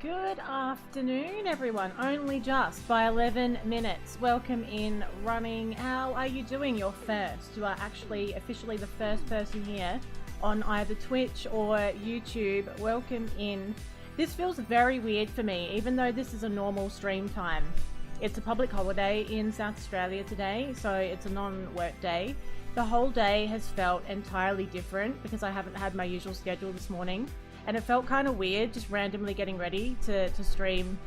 Good afternoon, everyone. Only just by 11 minutes. Welcome in, running. How are you doing? You're first. You are actually officially the first person here on either Twitch or YouTube. Welcome in. This feels very weird for me, even though this is a normal stream time. It's a public holiday in South Australia today, so it's a non-work day. The whole day has felt entirely different because I haven't had my usual schedule this morning. And it felt kind of weird just randomly getting ready to stream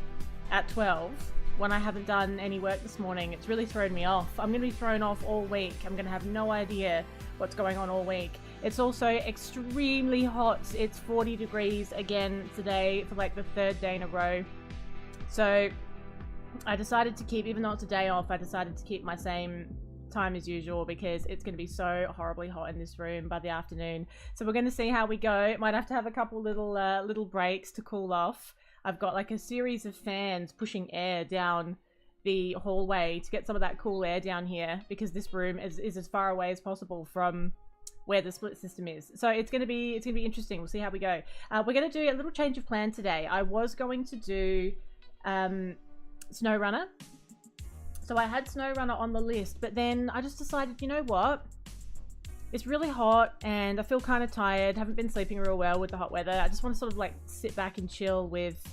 at 12 when I haven't done any work this morning. It's really thrown me off. I'm going to be thrown off all week. I'm going to have no idea what's going on all week. It's also extremely hot. It's 40 degrees again today for like the third day in a row. So I decided to keep, even though it's a day off, I decided to keep my same time as usual because it's going to be so horribly hot in this room by the afternoon. So we're going to see how we go. Might have to have a couple little breaks to cool off. I've got like a series of fans pushing air down the hallway to get some of that cool air down here because this room is as far away as possible from where the split system is. So it's going to be interesting. We'll see how we go. We're going to do a little change of plan today. I was going to do SnowRunner. So I had SnowRunner on the list, but then I just decided, you know what? It's really hot and I feel kind of tired. Haven't been sleeping real well with the hot weather. I just want to sort of like sit back and chill with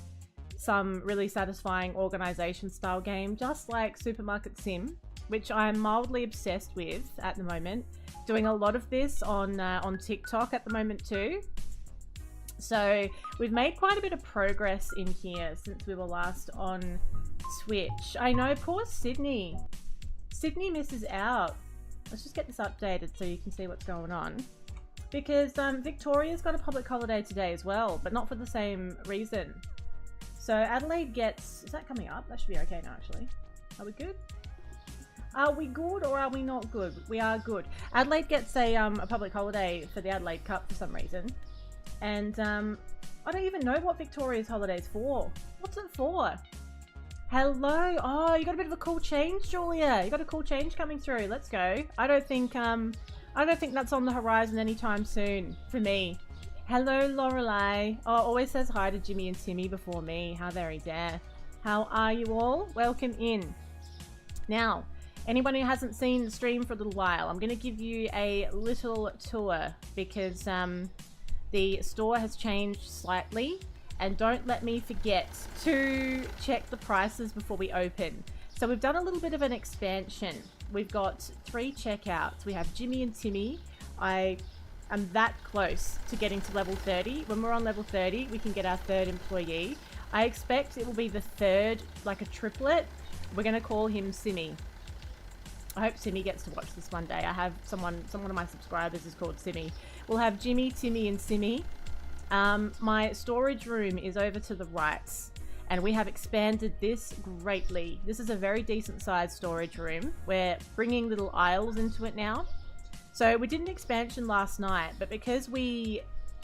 some really satisfying organization style game, just like Supermarket Sim, which I'm mildly obsessed with at the moment. Doing a lot of this on TikTok at the moment too. So we've made quite a bit of progress in here since we were last on Switch. I know, poor Sydney. Sydney misses out. Let's just get this updated so you can see what's going on. Because Victoria's got a public holiday today as well, but not for the same reason. So Adelaide gets... Is that coming up? That should be okay now, actually. Are we good? Are we good or are we not good? We are good. Adelaide gets a public holiday for the Adelaide Cup for some reason. And I don't even know what Victoria's holiday's for. What's it for? Hello. Oh, you got a bit of a cool change, Julia. You got a cool change coming through. Let's go. I don't think that's on the horizon anytime soon for me. Hello, Lorelei. Oh, always says hi to Jimmy and Timmy before me. How very dare. How are you all? Welcome in. Now, anyone who hasn't seen the stream for a little while, I'm going to give you a little tour because the store has changed slightly. And don't let me forget to check the prices before we open. So we've done a little bit of an expansion. We've got 3 checkouts. We have Jimmy and Timmy. I am that close to getting to level 30. When we're on level 30, we can get our 3rd employee. I expect it will be the 3rd, like a triplet. We're going to call him Simmy. I hope Simmy gets to watch this one day. I have someone of my subscribers is called Simmy. We'll have Jimmy, Timmy, and Simmy. My storage room is over to the right and we have expanded this greatly. This is a very decent sized storage room. We're bringing little aisles into it now. So we did an expansion last night, but because we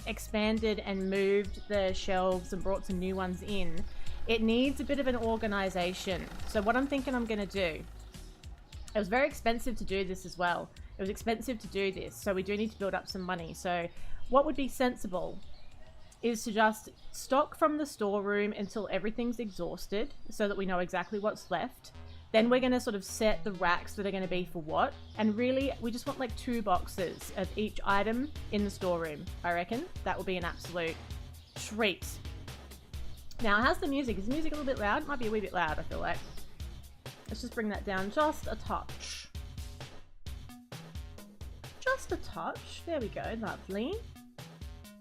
expanded and moved the shelves and brought some new ones in, it needs a bit of an organization. So what I'm thinking I'm going to do, it was very expensive to do this as well. It was expensive to do this, so we do need to build up some money. So what would be sensible is to just stock from the storeroom until everything's exhausted so that we know exactly what's left. Then we're going to sort of set the racks that are going to be for what. And really, we just want like 2 boxes of each item in the storeroom. I reckon that will be an absolute treat. Now, how's the music? Is the music a little bit loud? It might be a wee bit loud, I feel like. Let's just bring that down just a touch. Just a touch. There we go. Lovely.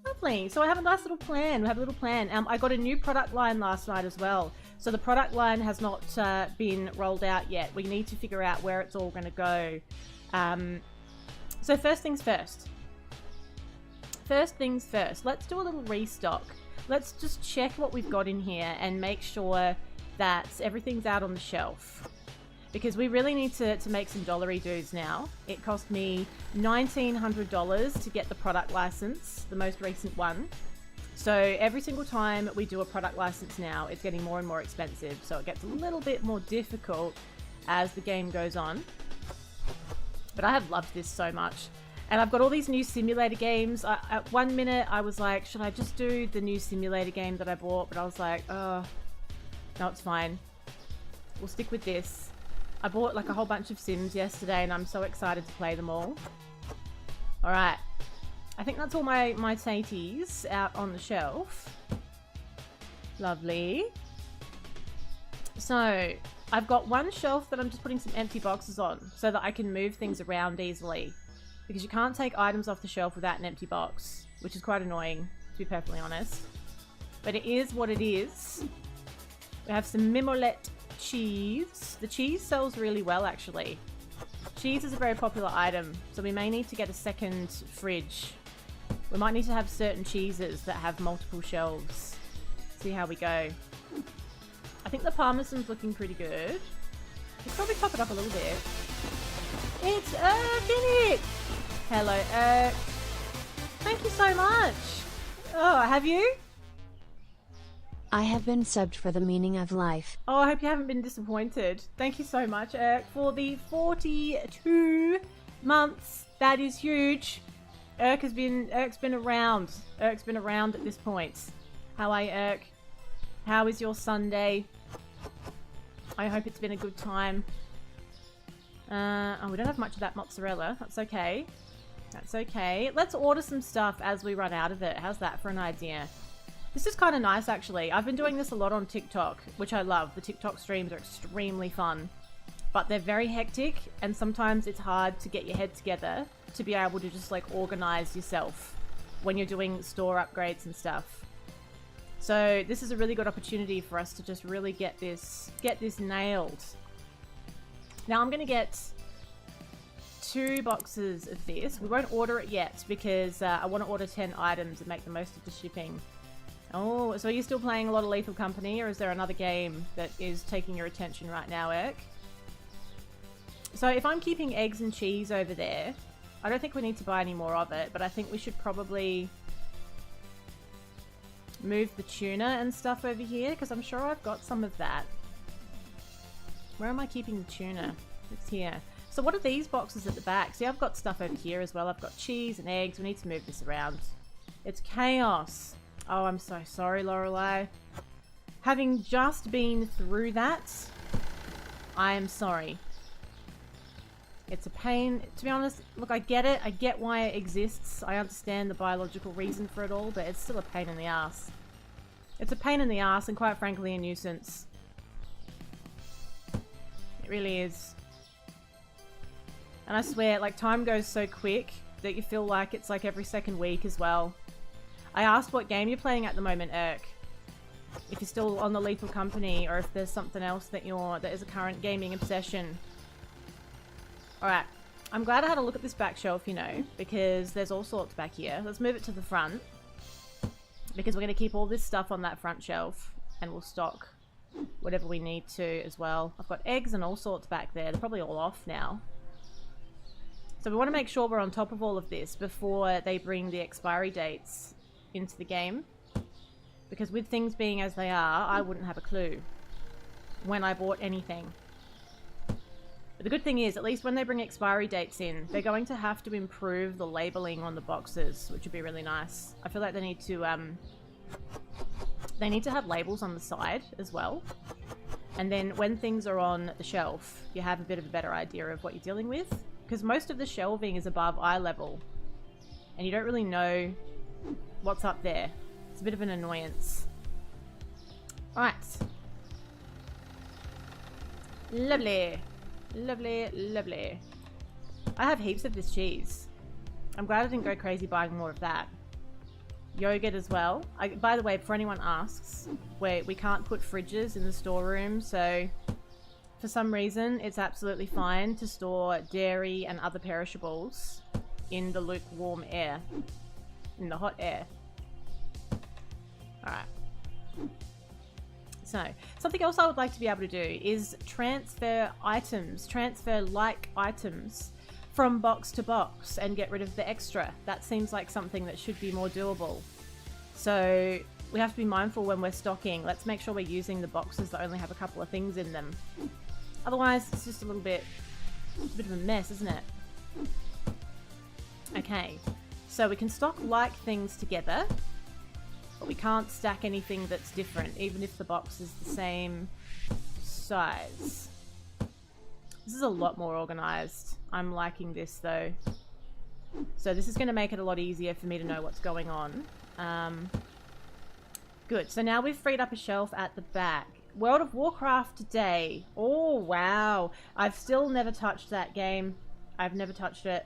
Lovely. So I have a nice little plan. We have a little plan. I got a new product line last night as well. So the product line has not been rolled out yet. We need to figure out where it's all going to go. So first things first. First things first. Let's do a little restock. Let's just check what we've got in here and make sure that everything's out on the shelf. Because we really need to make some dollary dues now. It cost me $1,900 to get the product license, the most recent one. So every single time we do a product license now, it's getting more and more expensive. So it gets a little bit more difficult as the game goes on. But I have loved this so much. And I've got all these new simulator games. At 1 minute, I was like, should I just do the new simulator game that I bought? But I was like, oh, no, it's fine. We'll stick with this. I bought like a whole bunch of Sims yesterday and I'm so excited to play them all. All right. I think that's all my taties out on the shelf. Lovely. So I've got one shelf that I'm just putting some empty boxes on so that I can move things around easily. Because you can't take items off the shelf without an empty box, which is quite annoying, to be perfectly honest. But it is what it is. We have some mimolette cheese. The cheese sells really well, actually. Cheese is a very popular item, so we may need to get a second fridge. We might need to have certain cheeses that have multiple shelves. See how we go. I think the parmesan's looking pretty good. Let's probably top it up a little bit. It's Irk in it! Hello, Irk. Thank you so much. Oh, have you? I have been subbed for the meaning of life. Oh, I hope you haven't been disappointed. Thank you so much, Irk, for the 42 months. That is huge. Irk's been around. Irk's been around at this point. How are you, Irk? How is your Sunday? I hope it's been a good time. Oh, we don't have much of that mozzarella. That's okay. That's okay. Let's order some stuff as we run out of it. How's that for an idea? This is kind of nice, actually. I've been doing this a lot on TikTok, which I love. The TikTok streams are extremely fun. But they're very hectic, and sometimes it's hard to get your head together to be able to just, like, organize yourself when you're doing store upgrades and stuff. So this is a really good opportunity for us to just really get this nailed. Now I'm going to get 2 boxes of this. We won't order it yet because I want to order 10 items and make the most of the shipping. Oh, so are you still playing a lot of Lethal Company, or is there another game that is taking your attention right now, Irk? So if I'm keeping eggs and cheese over there, I don't think we need to buy any more of it, but I think we should probably move the tuna and stuff over here, because I'm sure I've got some of that. Where am I keeping the tuna? It's here. So what are these boxes at the back? See, I've got stuff over here as well. I've got cheese and eggs. We need to move this around. It's chaos. Oh, I'm so sorry, Lorelei. Having just been through that, I am sorry. It's a pain. To be honest, look, I get it. I get why it exists. I understand the biological reason for it all, but it's still a pain in the ass. It's a pain in the ass and quite frankly a nuisance. It really is. And I swear, like, time goes so quick that you feel like it's like every second week as well. I asked what game you're playing at the moment, Irk. If you're still on the Lethal Company, or if there's something else that is a current gaming obsession. Alright, I'm glad I had a look at this back shelf, you know, because there's all sorts back here. Let's move it to the front, because we're going to keep all this stuff on that front shelf, and we'll stock whatever we need to as well. I've got eggs and all sorts back there. They're probably all off now. So we want to make sure we're on top of all of this before they bring the expiry dates into the game. Because with things being as they are, I wouldn't have a clue when I bought anything. But the good thing is, at least when they bring expiry dates in, they're going to have to improve the labeling on the boxes, which would be really nice. I feel like they need to have labels on the side as well. And then when things are on the shelf, you have a bit of a better idea of what you're dealing with. Because most of the shelving is above eye level, and you don't really know what's up there. It's a bit of an annoyance. Alright. Lovely. Lovely, lovely. I have heaps of this cheese. I'm glad I didn't go crazy buying more of that. Yogurt as well. By the way, for anyone asks, we can't put fridges in the storeroom, so for some reason it's absolutely fine to store dairy and other perishables in the lukewarm air. In the hot air. Alright. So, something else I would like to be able to do is transfer like items from box to box and get rid of the extra. That seems like something that should be more doable. So, we have to be mindful when we're stocking. Let's make sure we're using the boxes that only have a couple of things in them. Otherwise, it's just a bit of a mess, isn't it? Okay. Okay, so we can stock like things together, but we can't stack anything that's different, even if the box is the same size. This is a lot more organized. I'm liking this though. So this is going to make it a lot easier for me to know what's going on. Good, so now we've freed up a shelf at the back. World of Warcraft today. Oh, wow. I've still never touched that game. I've never touched it.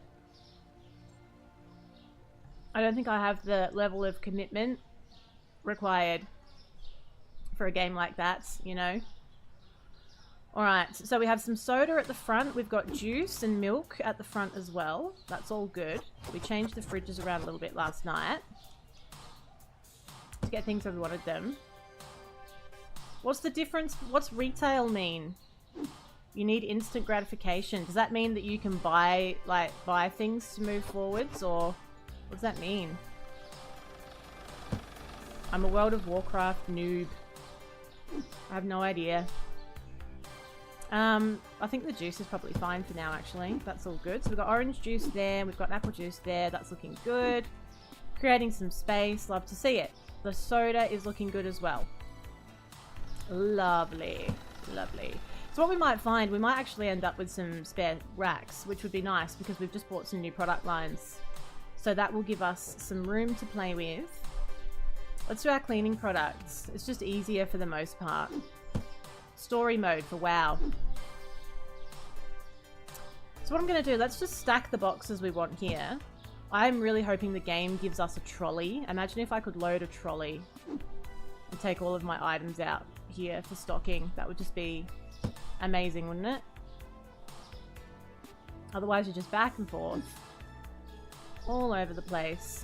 I don't think I have the level of commitment required for a game like that, you know. Alright, so we have some soda at the front. We've got juice and milk at the front as well. That's all good. We changed the fridges around a little bit last night to get things where we wanted them. What's the difference? What's retail mean? You need instant gratification. Does that mean that you can buy things to move forwards, or what does that mean? I'm a World of Warcraft noob. I have no idea. I think the juice is probably fine for now, actually. That's all good. So we've got orange juice there. We've got apple juice there. That's looking good. Creating some space. Love to see it. The soda is looking good as well. Lovely. Lovely. So what we might find, we might actually end up with some spare racks, which would be nice because we've just bought some new product lines. So that will give us some room to play with. Let's do our cleaning products. It's just easier for the most part. Story mode for WoW. So what I'm going to do, let's just stack the boxes we want here. I'm really hoping the game gives us a trolley. Imagine if I could load a trolley and take all of my items out here for stocking. That would just be amazing, wouldn't it? Otherwise you're just back and forth all over the place.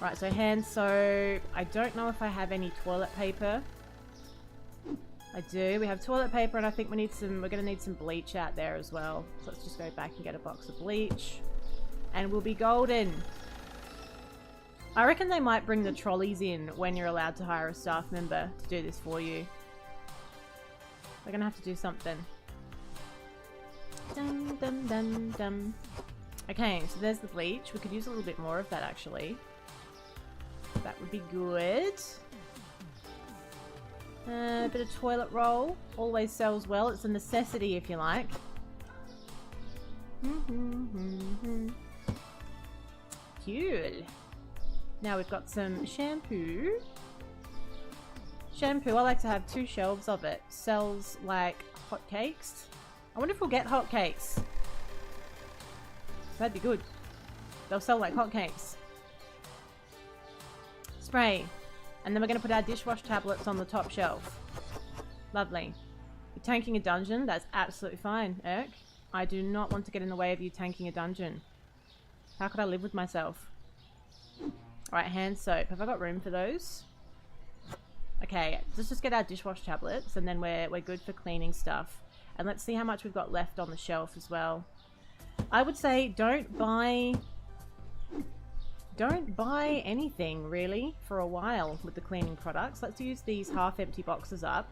Right, so hand soap. I don't know if I have any toilet paper. I do. We have toilet paper, and I think we need some. We're going to need some bleach out there as well. So let's just go back and get a box of bleach, and we'll be golden. I reckon they might bring the trolleys in when you're allowed to hire a staff member to do this for you. We're going to have to do something. Dum dum dum dum. Okay, so there's the bleach. We could use a little bit more of that, actually. That would be good. A bit of toilet roll. Always sells well. It's a necessity, if you like. Cool. Now we've got some shampoo. Shampoo, I like to have 2 shelves of it. Sells like hotcakes. I wonder if we'll get hotcakes. That'd be good. They'll sell like hotcakes. Spray. And then we're going to put our dishwash tablets on the top shelf. Lovely. You're tanking a dungeon? That's absolutely fine, Erk. I do not want to get in the way of you tanking a dungeon. How could I live with myself? Alright, hand soap. Have I got room for those? Okay, let's just get our dishwash tablets and then we're good for cleaning stuff. And let's see how much we've got left on the shelf as well. I would say don't buy anything really for a while with the cleaning products. Let's use these half-empty boxes up.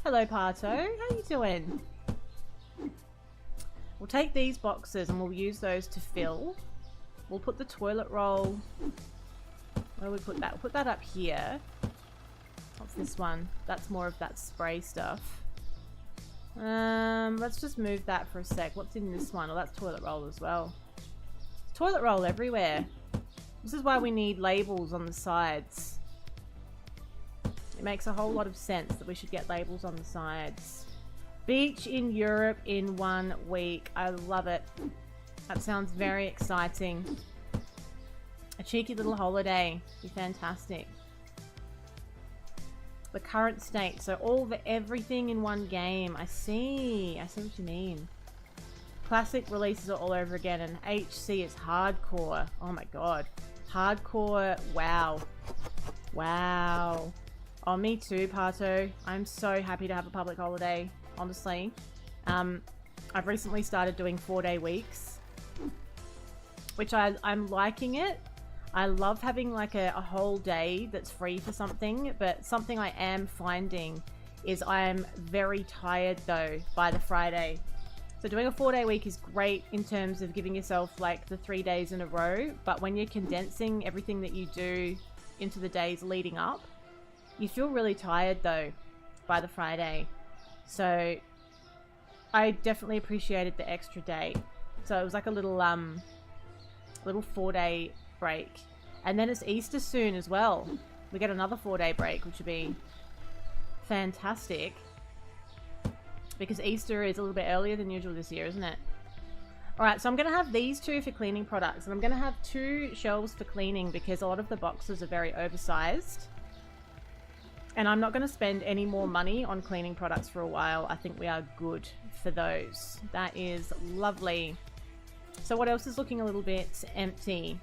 Hello, Parto. How you doing? We'll take these boxes and we'll use those to fill. We'll put the toilet roll. Where do we put that? We'll put that up here. What's this one? That's more of that spray stuff. Let's just move that for a sec. What's in this one? Oh, that's toilet roll as well. Toilet roll everywhere. This is why we need labels on the sides. It makes a whole lot of sense that we should get labels on the sides. Beach in Europe in 1 week. I love it. That sounds very exciting. A cheeky little holiday. Be fantastic. The current state. So everything in one game. I see what you mean. Classic releases it all over again, and HC is hardcore. Oh my god. Hardcore. Wow. Wow. Oh, me too, Parto. I'm so happy to have a public holiday, honestly. I've recently started doing 4-day weeks, which I'm liking it. I love having like a whole day that's free for something, but something I am finding is I am very tired though by the Friday. So doing a 4-day week is great in terms of giving yourself like the 3 days in a row, but when you're condensing everything that you do into the days leading up, you feel really tired though by the Friday. So I definitely appreciated the extra day. So it was like a little 4-day break. And then it's Easter soon as well. We get another 4-day break, which would be fantastic. Because Easter is a little bit earlier than usual this year, isn't it? Alright, so I'm going to have these two for cleaning products. And I'm going to have 2 shelves for cleaning because a lot of the boxes are very oversized. And I'm not going to spend any more money on cleaning products for a while. I think we are good for those. That is lovely. So what else is looking a little bit empty?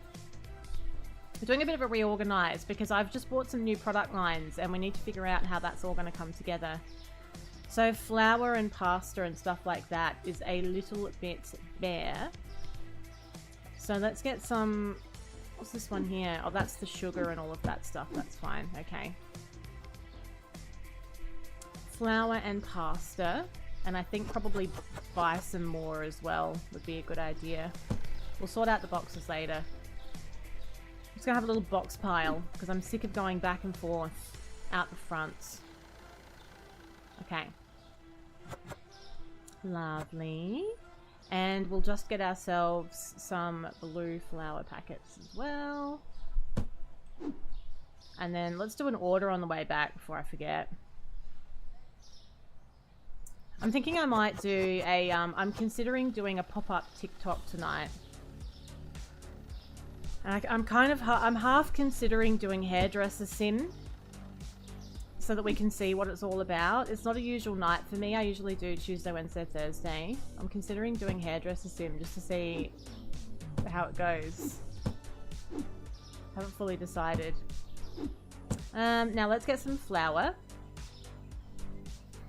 We're doing a bit of a reorganize because I've just bought some new product lines and we need to figure out how that's all going to come together. So flour and pasta and stuff like that is a little bit bare. So let's get some... What's this one here? Oh, that's the sugar and all of that stuff. That's fine. Okay. Flour and pasta. And I think probably buy some more as well would be a good idea. We'll sort out the boxes later. I'm just going to have a little box pile because I'm sick of going back and forth out the front. Okay. Lovely. And we'll just get ourselves some blue flour packets as well. And then let's do an order on the way back before I forget. I'm thinking I might do a, I'm considering doing a pop-up TikTok tonight. And I'm half considering doing hairdresser sim. So that we can see what it's all about. It's not a usual night for me. I usually do Tuesday, Wednesday, Thursday. I'm considering doing hairdresser sim just to see how it goes. Haven't fully decided. Now let's get some flour.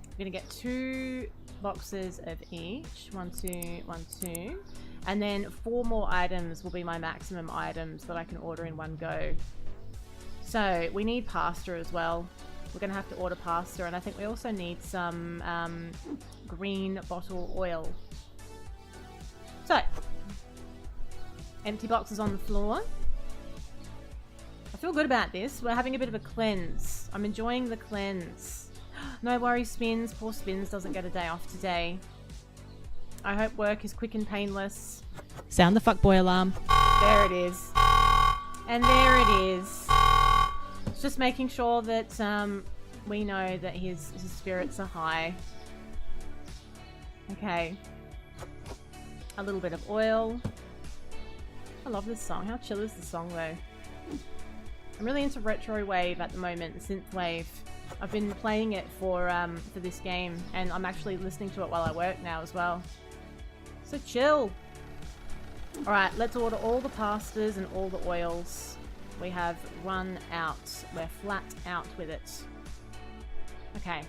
I'm gonna get 2 boxes of each. 1, 2, 1, 2. And then 4 more items will be my maximum items that I can order in one go. So we need pasta as well. We're going to have to order pasta, and I think we also need some green bottle oil. So, empty boxes on the floor. I feel good about this. We're having a bit of a cleanse. I'm enjoying the cleanse. No worries, Spins. Poor Spins doesn't get a day off today. I hope work is quick and painless. Sound the fuckboy alarm. There it is. And there it is. Just making sure that we know that his spirits are high. Okay. A little bit of oil. I love this song. How chill is the song though? I'm really into retro wave at the moment, synth wave. I've been playing it for this game, and I'm actually listening to it while I work now as well. So chill. All right, let's order all the pastas and all the oils. We have run out. We're flat out with it. Okay.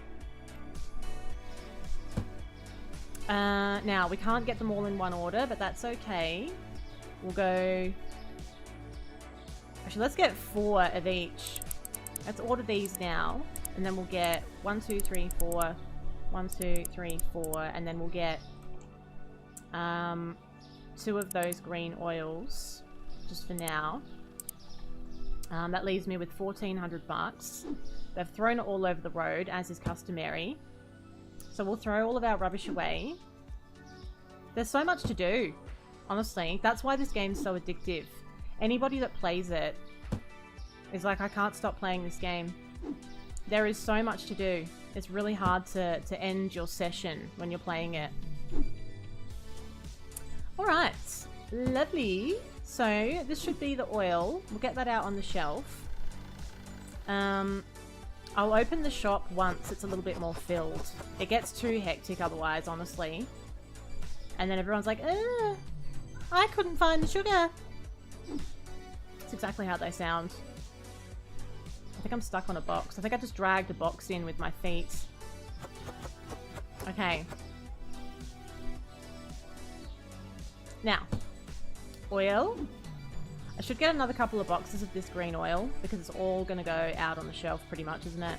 Now, we can't get them all in one order, but that's okay. We'll go... Actually, let's get 4 of each. Let's order these now. And then we'll get 1, 2, 3, 4. 1, 2, 3, 4. And then we'll get 2 of those green oils. Just for now. That leaves me with 1,400 bucks. They've thrown it all over the road, as is customary. So we'll throw all of our rubbish away. There's so much to do, honestly. That's why this game's so addictive. Anybody that plays it is like, I can't stop playing this game. There is so much to do. It's really hard to end your session when you're playing it. Alright, lovely. So, this should be the oil. We'll get that out on the shelf. I'll open the shop once it's a little bit more filled. It gets too hectic otherwise, honestly. And then everyone's like, I couldn't find the sugar. That's exactly how they sound. I think I'm stuck on a box. I think I just dragged a box in with my feet. Okay. Now, oil. I should get another couple of boxes of this green oil because it's all going to go out on the shelf pretty much, isn't it?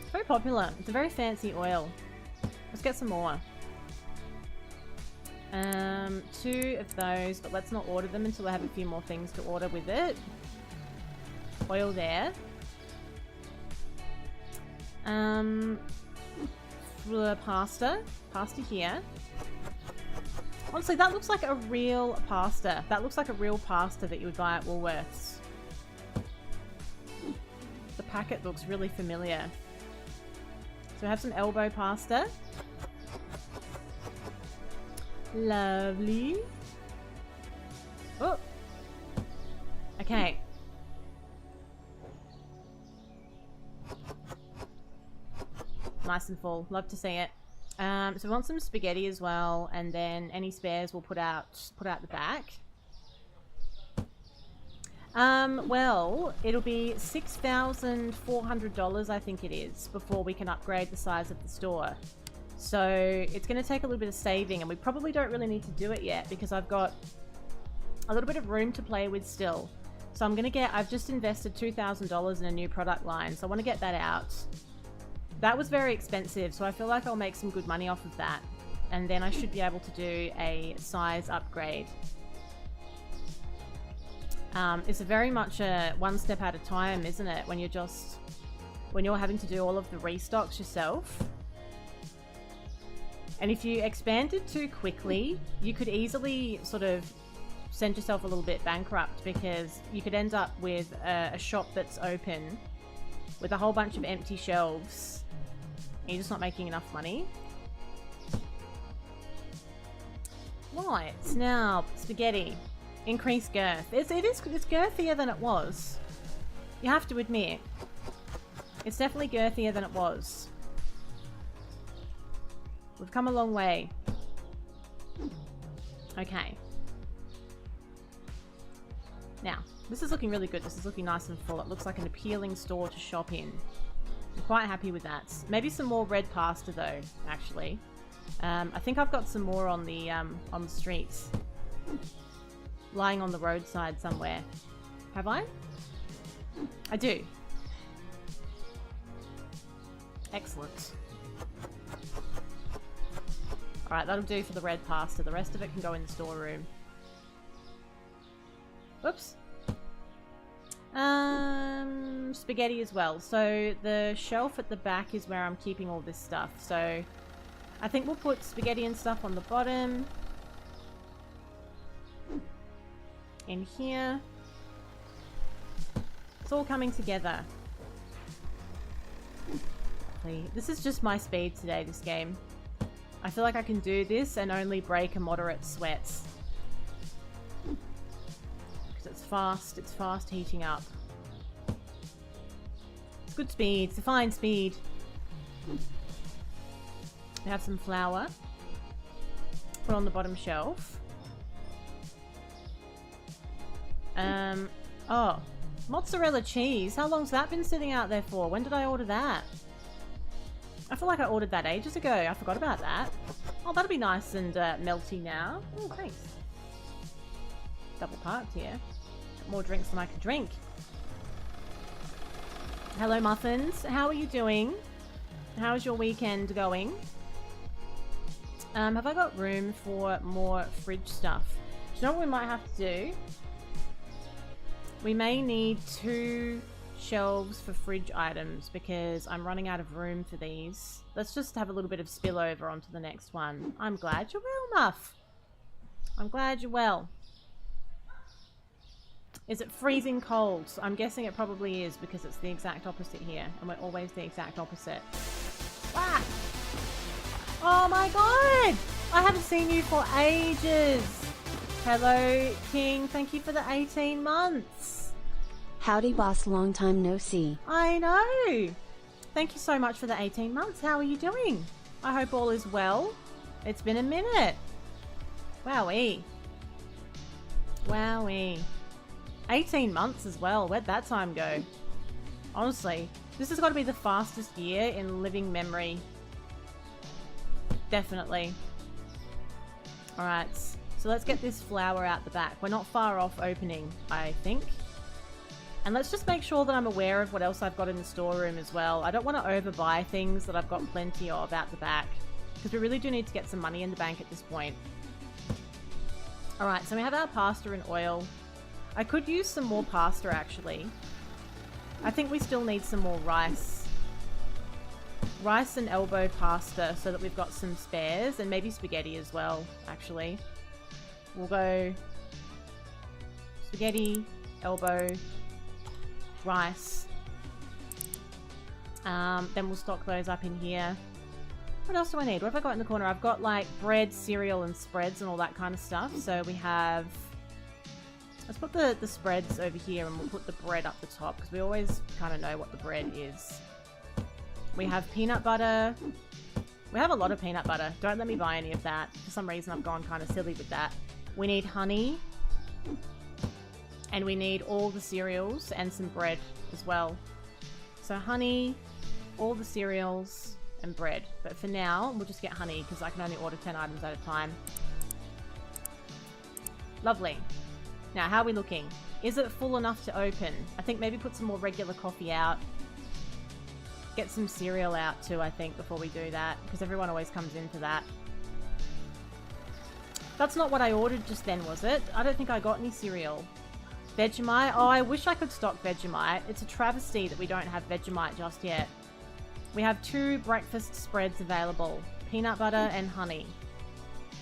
It's very popular. It's a very fancy oil. Let's get some more. 2 of those, but let's not order them until I have a few more things to order with it. Oil there. Pasta here. Honestly, that looks like a real pasta. That looks like a real pasta that you would buy at Woolworths. The packet looks really familiar. So we have some elbow pasta. Lovely. Oh. Okay. Nice and full. Love to see it. So we want some spaghetti as well, and then any spares we'll put out the back. Well, it'll be $6,400, I think it is, before we can upgrade the size of the store. So it's going to take a little bit of saving, and we probably don't really need to do it yet because I've got a little bit of room to play with still. So I've just invested $2,000 in a new product line, so I want to get that out. That was very expensive, so I feel like I'll make some good money off of that. And then I should be able to do a size upgrade. It's very much a one step at a time, isn't it? When you're having to do all of the restocks yourself. And if you expanded too quickly, you could easily sort of send yourself a little bit bankrupt, because you could end up with a shop that's open with a whole bunch of empty shelves and you're just not making enough money. Right, now spaghetti. Increased girth. It's girthier than it was. You have to admit. It's definitely girthier than it was. We've come a long way. Okay. Now, this is looking really good. This is looking nice and full. It looks like an appealing store to shop in. I'm quite happy with that. Maybe some more red pasta though, actually. I think I've got some more on the streets. Lying on the roadside somewhere. Have I? I do. Excellent. Alright, that'll do for the red pasta. The rest of it can go in the storeroom. Whoops. Spaghetti as well. So the shelf at the back is where I'm keeping all this stuff. So I think we'll put spaghetti and stuff on the bottom. In here. It's all coming together. This is just my speed today, this game. I feel like I can do this and only break a moderate sweat. Because it's fast heating up. It's good speed, it's a fine speed. We have some flour. Put on the bottom shelf. Oh, mozzarella cheese. How long's that been sitting out there for? When did I order that? I feel like I ordered that ages ago. I forgot about that. Oh, that'll be nice and melty now. Oh, thanks. Double parked here. More drinks than I can drink. Hello, muffins. How are you doing? How's your weekend going? Have I got room for more fridge stuff? Do you know what we might have to do? We may need 2 shelves for fridge items because I'm running out of room for these. Let's just have a little bit of spillover onto the next one. I'm glad you're well, Muff. I'm glad you're well. Is it freezing cold? I'm guessing it probably is because it's the exact opposite here, and we're always the exact opposite. Ah! Oh my god! I haven't seen you for ages! Hello, King. Thank you for the 18 months. Howdy, boss. Long time no see. I know. Thank you so much for the 18 months. How are you doing? I hope all is well. It's been a minute. Wowee. Wowee. 18 months as well. Where'd that time go? Honestly, this has got to be the fastest year in living memory. Definitely. Alright. So let's get this flour out the back. We're not far off opening, I think. And let's just make sure that I'm aware of what else I've got in the storeroom as well. I don't want to overbuy things that I've got plenty of out the back. Because we really do need to get some money in the bank at this point. Alright, so we have our pasta and oil. I could use some more pasta, actually. I think we still need some more rice. Rice and elbow pasta so that we've got some spares, and maybe spaghetti as well, actually. We'll go spaghetti, elbow, rice. Then we'll stock those up in here. What else do I need? What have I got in the corner? I've got like bread, cereal, and spreads and all that kind of stuff. So we have... Let's put the spreads over here and we'll put the bread up the top because we always kind of know what the bread is. We have peanut butter. We have a lot of peanut butter. Don't let me buy any of that. For some reason I've gone kind of silly with that. We need honey. And we need all the cereals and some bread as well. So honey, all the cereals, and bread. But for now, we'll just get honey because I can only order 10 items at a time. Lovely. Now, how are we looking? Is it full enough to open? I think maybe put some more regular coffee out. Get some cereal out too, I think, before we do that, because everyone always comes into that. That's not what I ordered just then, was it? I don't think I got any cereal. Vegemite? Oh, I wish I could stock Vegemite. It's a travesty that we don't have Vegemite just yet. We have 2 breakfast spreads available. Peanut butter and honey.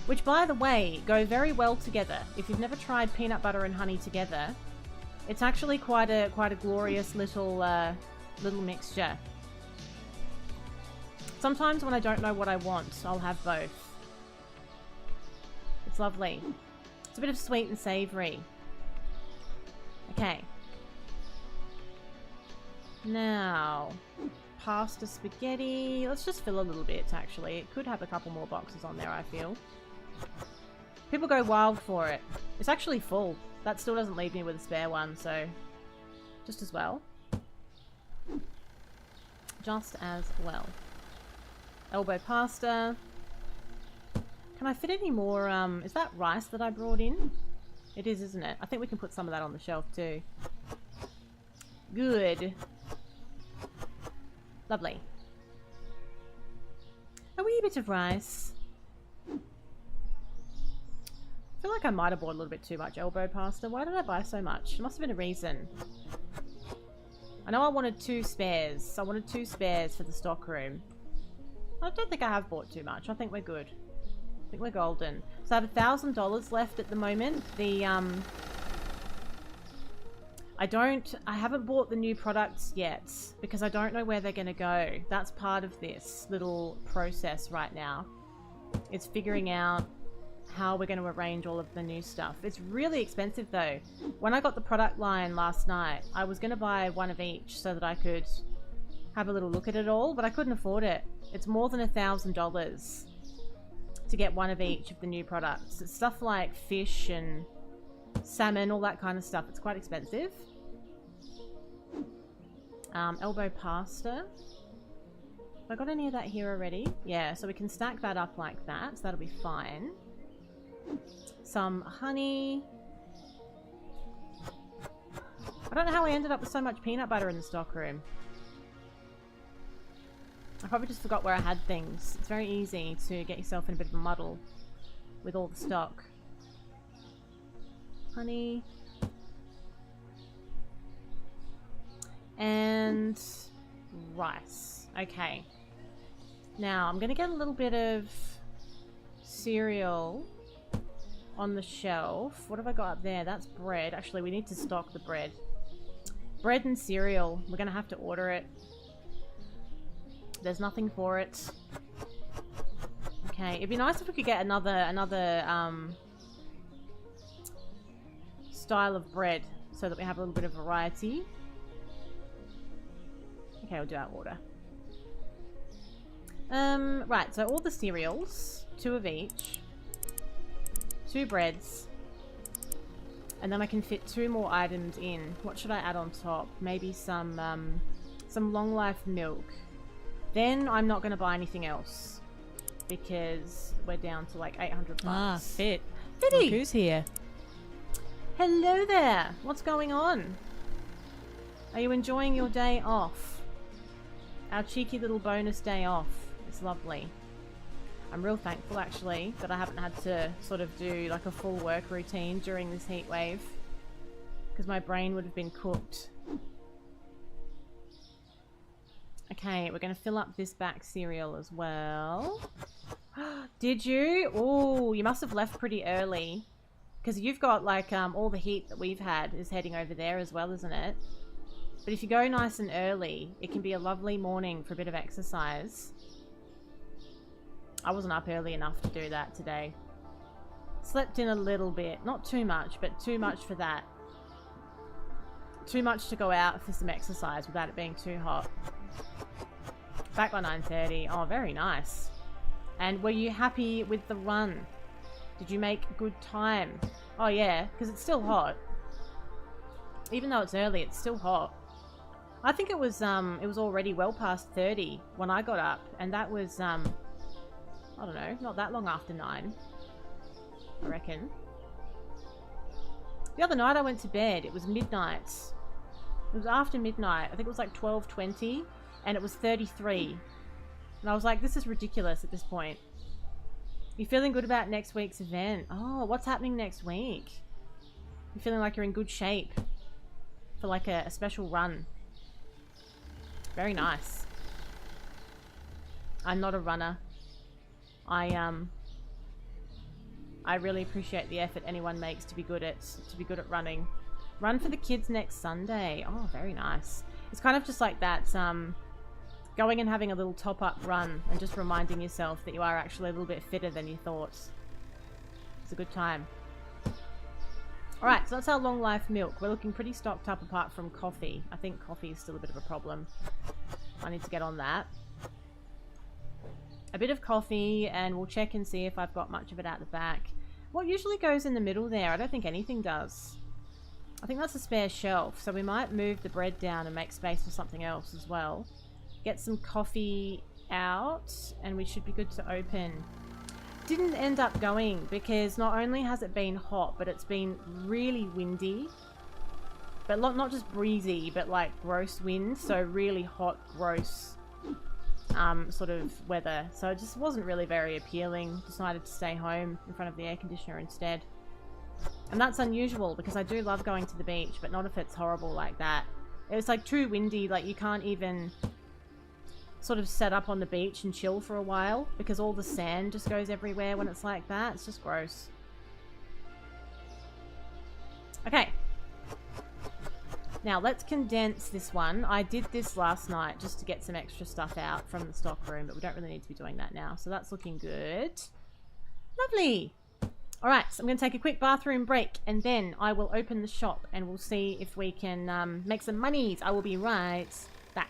Which, by the way, go very well together. If you've never tried peanut butter and honey together, it's actually quite a glorious little mixture. Sometimes when I don't know what I want, I'll have both. It's lovely. It's a bit of sweet and savoury. Okay. Now, pasta, spaghetti. Let's just fill a little bit, actually. It could have a couple more boxes on there, I feel. People go wild for it. It's actually full. That still doesn't leave me with a spare one, so just as well. Just as well. Elbow pasta. Can I fit any more, is that rice that I brought in? It is, isn't it? I think we can put some of that on the shelf too. Good. Lovely. A wee bit of rice. I feel like I might have bought a little bit too much elbow pasta. Why did I buy so much? There must have been a reason. I know I wanted 2 spares. I wanted 2 spares for the stock room. I don't think I have bought too much. I think we're good. I think we're golden. So I have $1,000 left at the moment. The, I haven't bought the new products yet because I don't know where they're going to go. That's part of this little process right now. It's figuring out how we're going to arrange all of the new stuff. It's really expensive though. When I got the product line last night, I was going to buy one of each so that I could have a little look at it all, but I couldn't afford it. It's more than $1,000 to get one of each of the new products. It's stuff like fish and salmon, all that kind of stuff. It's quite expensive. Elbow pasta. Have I got any of that here already? Yeah, so we can stack that up like that, so that'll be fine. Some honey. I don't know how I ended up with so much peanut butter in the stock room. I probably just forgot where I had things. It's very easy to get yourself in a bit of a muddle with all the stock. Honey. And rice. Okay. Now, I'm going to get a little bit of cereal on the shelf. What have I got up there? That's bread. Actually, we need to stock the bread. Bread and cereal. We're going to have to order it. There's nothing for it. Okay, it'd be nice if we could get another style of bread so that we have a little bit of variety. Okay, we'll do our order. Right, so all the cereals, 2 of each, 2 breads, and then I can fit 2 more items in. What should I add on top? Maybe some long life milk. Then I'm not going to buy anything else because we're down to like 800 bucks. Ah, fit. Fitty! Look who's here. Hello there! What's going on? Are you enjoying your day off? Our cheeky little bonus day off. It's lovely. I'm real thankful actually that I haven't had to sort of do like a full work routine during this heat wave, because my brain would have been cooked. Okay, we're going to fill up this back cereal as well. Did you? Oh, you must have left pretty early, because you've got like all the heat that we've had is heading over there as well, isn't it? But if you go nice and early, it can be a lovely morning for a bit of exercise. I wasn't up early enough to do that today. Slept in a little bit. Not too much, but too much for that. Too much to go out for some exercise without it being too hot. Back by 9:30. Oh, very nice. And were you happy with the run? Did you make good time? Oh yeah, because it's still hot. Even though it's early, it's still hot. I think it was already well past 30 when I got up, and that was I don't know, not that long after 9, I reckon. The other night I went to bed, it was midnight. It was after midnight. I think it was like 12:20, and it was 33. And I was like, this is ridiculous at this point. You feeling good about next week's event? Oh, what's happening next week? You feeling like you're in good shape for like a special run? Very nice. I'm not a runner. I really appreciate the effort anyone makes to be good at running. Run for the kids next Sunday. Oh, very nice. It's kind of just like that, going and having a little top-up run and just reminding yourself that you are actually a little bit fitter than you thought. It's a good time. Alright, so that's our long life milk. We're looking pretty stocked up apart from coffee. I think coffee is still a bit of a problem. I need to get on that. A bit of coffee, and we'll check and see if I've got much of it out the back. What usually goes in the middle there? I don't think anything does. I think that's a spare shelf, so we might move the bread down and make space for something else as well. Get some coffee out, and we should be good to open. Didn't end up going because not only has it been hot, but it's been really windy. But not just breezy, but like gross wind, so really hot, gross sort of weather. So it just wasn't really very appealing. Decided to stay home in front of the air conditioner instead. And that's unusual because I do love going to the beach, but not if it's horrible like that. It was like too windy, like you can't even sort of set up on the beach and chill for a while because all the sand just goes everywhere when it's like that. It's just gross. Okay. Now let's condense this one. I did this last night just to get some extra stuff out from the stock room, but we don't really need to be doing that now. So that's looking good. Lovely. Alright, so I'm going to take a quick bathroom break and then I will open the shop and we'll see if we can make some monies. I will be right back.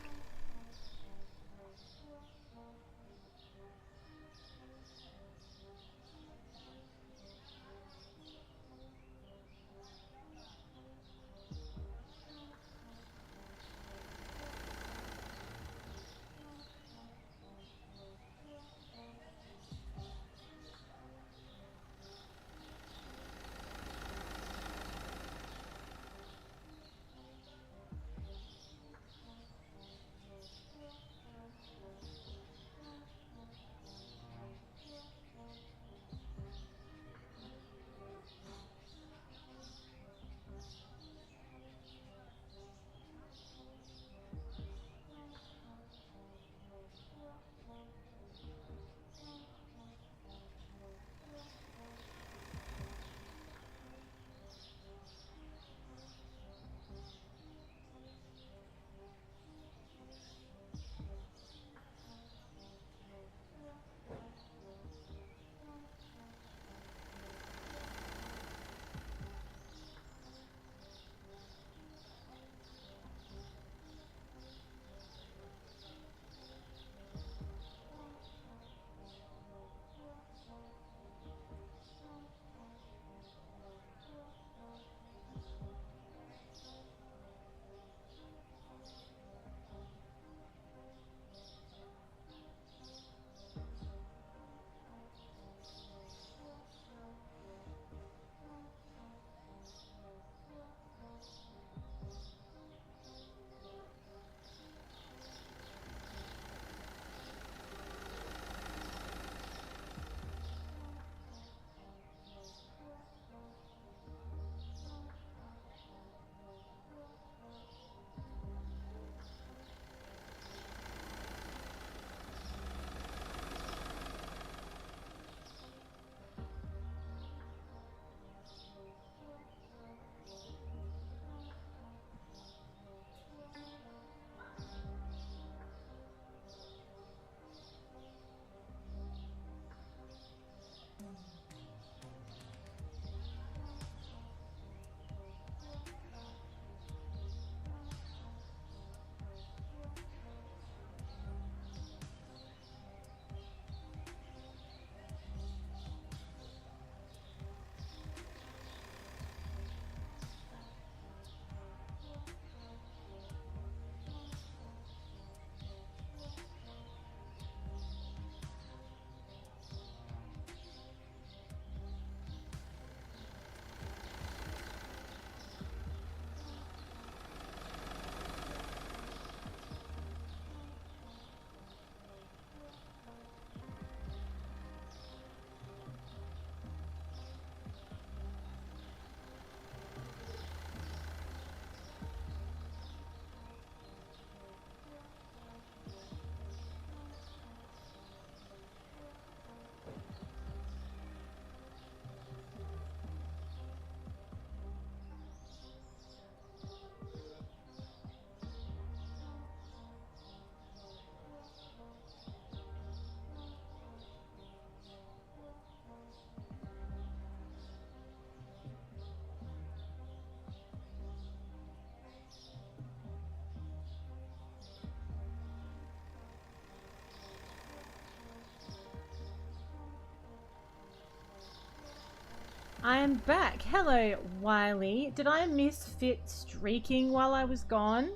I am back. Hello, Wiley. Did I miss fit streaking while I was gone?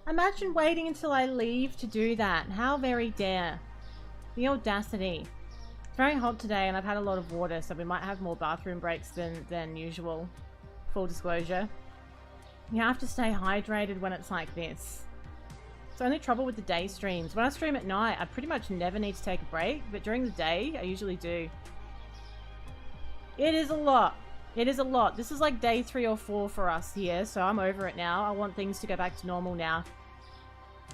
Imagine waiting until I leave to do that. How very dare. The audacity. It's very hot today and I've had a lot of water, so we might have more bathroom breaks than usual. Full disclosure. You have to stay hydrated when it's like this. It's the only trouble with the day streams. When I stream at night, I pretty much never need to take a break, but during the day, I usually do. It is a lot. It is a lot. This is like day 3 or 4 for us here, so I'm over it now. I want things to go back to normal now.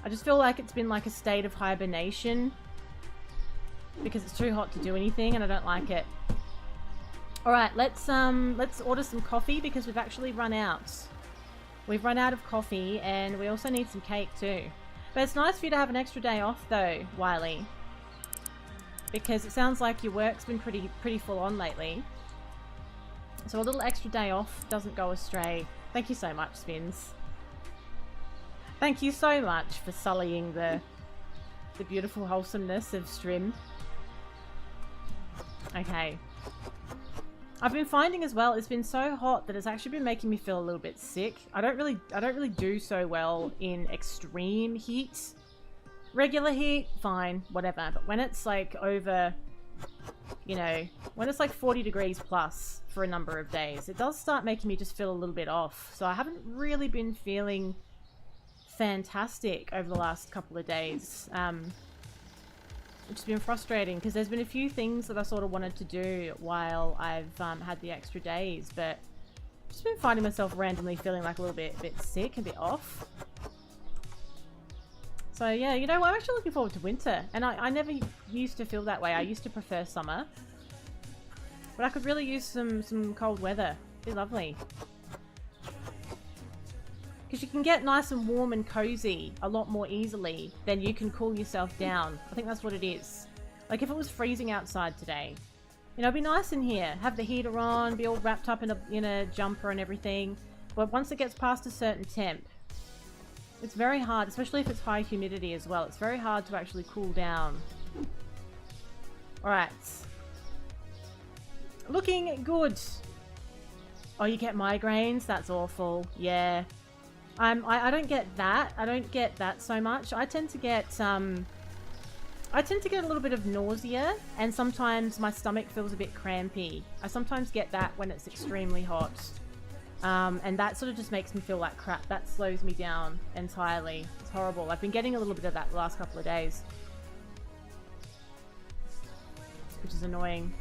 I just feel like it's been like a state of hibernation because it's too hot to do anything and I don't like it. Alright, let's order some coffee because we've actually run out. We've run out of coffee and we also need some cake too. But it's nice for you to have an extra day off though, Wiley. Because it sounds like your work's been pretty full on lately. So a little extra day off doesn't go astray. Thank you so much, Spins. Thank you so much for sullying the beautiful wholesomeness of Strim. Okay. I've been finding as well, it's been so hot that it's actually been making me feel a little bit sick. I don't really do so well in extreme heat. Regular heat, fine, whatever. But when it's like over, you know, when it's like 40 degrees plus for a number of days, it does start making me just feel a little bit off. So I haven't really been feeling fantastic over the last couple of days. Which has been frustrating because there's been a few things that I sort of wanted to do while I've had the extra days, but I've just been finding myself randomly feeling like a little bit sick, a bit off. So yeah, you know, I'm actually looking forward to winter, and I never used to feel that way. I used to prefer summer, but I could really use some cold weather. It'd be lovely. Because you can get nice and warm and cozy a lot more easily than you can cool yourself down. I think that's what it is. Like if it was freezing outside today, you know, it'd be nice in here. Have the heater on, be all wrapped up in a jumper and everything. But once it gets past a certain temp, it's very hard, especially if it's high humidity as well. It's very hard to actually cool down. Alright. Looking good. Oh, you get migraines? That's awful. Yeah. I don't get that. I don't get that so much. I tend to get a little bit of nausea, and sometimes my stomach feels a bit crampy. I sometimes get that when it's extremely hot. And that sort of just makes me feel like crap. That slows me down entirely. It's horrible. I've been getting a little bit of that the last couple of days, which is annoying.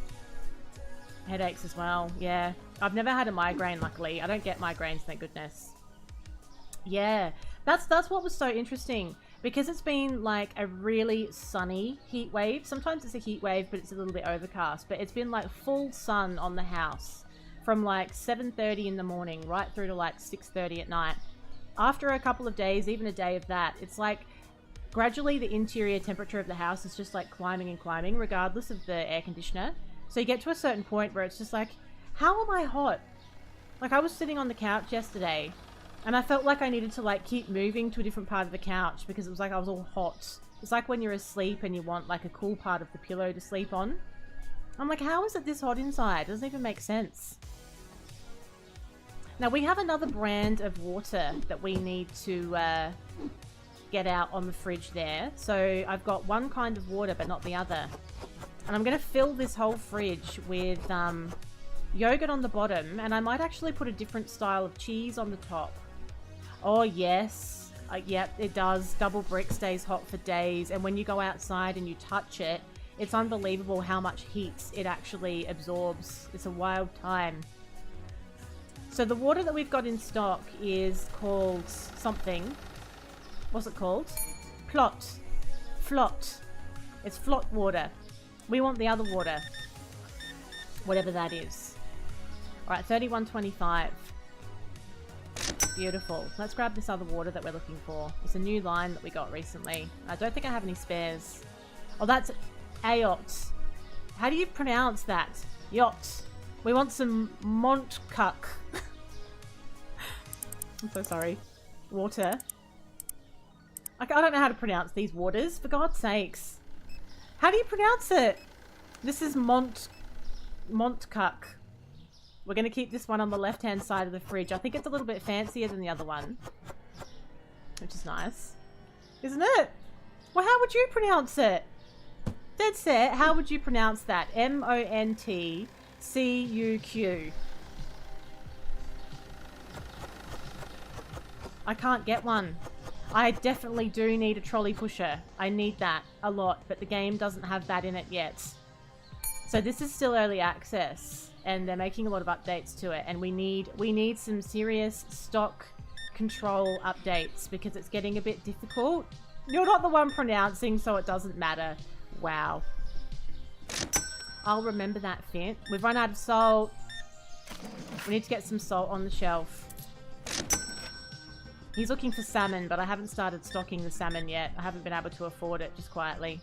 Headaches as well. Yeah. I've never had a migraine, luckily. I don't get migraines, thank goodness. Yeah, that's what was so interesting, because it's been like a really sunny heat wave. Sometimes it's a heat wave, but it's a little bit overcast, but it's been like full sun on the house from like 7:30 in the morning right through to like 6:30 at night. After a couple of days, even a day of that, it's like gradually the interior temperature of the house is just like climbing and climbing regardless of the air conditioner. So you get to a certain point where it's just like, how am I hot? Like I was sitting on the couch yesterday and I felt like I needed to like keep moving to a different part of the couch because it was like I was all hot. It's like when you're asleep and you want like a cool part of the pillow to sleep on. I'm like, how is it this hot inside? It doesn't even make sense. Now we have another brand of water that we need to get out on the fridge there. So I've got one kind of water but not the other. And I'm going to fill this whole fridge with yogurt on the bottom, and I might actually put a different style of cheese on the top. Oh yes, yep, it does. Double brick stays hot for days, and when you go outside and you touch it, it's unbelievable how much heat it actually absorbs. It's a wild time. So the water that we've got in stock is called something. What's it called? Flot. It's flot water. We want the other water, whatever that is. Alright, 31.25. Beautiful. Let's grab this other water that we're looking for. It's a new line that we got recently. I don't think I have any spares. Oh, that's Ayot. How do you pronounce that? Yacht. We want some Montcuck. I'm so sorry. Water. I don't know how to pronounce these waters, for God's sakes. How do you pronounce it? This is Montcuck. We're going to keep this one on the left-hand side of the fridge. I think it's a little bit fancier than the other one, which is nice. Isn't it? Well, how would you pronounce it? Dead set, how would you pronounce that? M-O-N-T-C-U-Q. I can't get one. I definitely do need a trolley pusher. I need that a lot, but the game doesn't have that in it yet. So this is still early access, and they're making a lot of updates to it, and we need some serious stock control updates because it's getting a bit difficult. You're not the one pronouncing, so it doesn't matter. Wow. I'll remember that, Fint. We've run out of salt. We need to get some salt on the shelf. He's looking for salmon, but I haven't started stocking the salmon yet. I haven't been able to afford it, just quietly.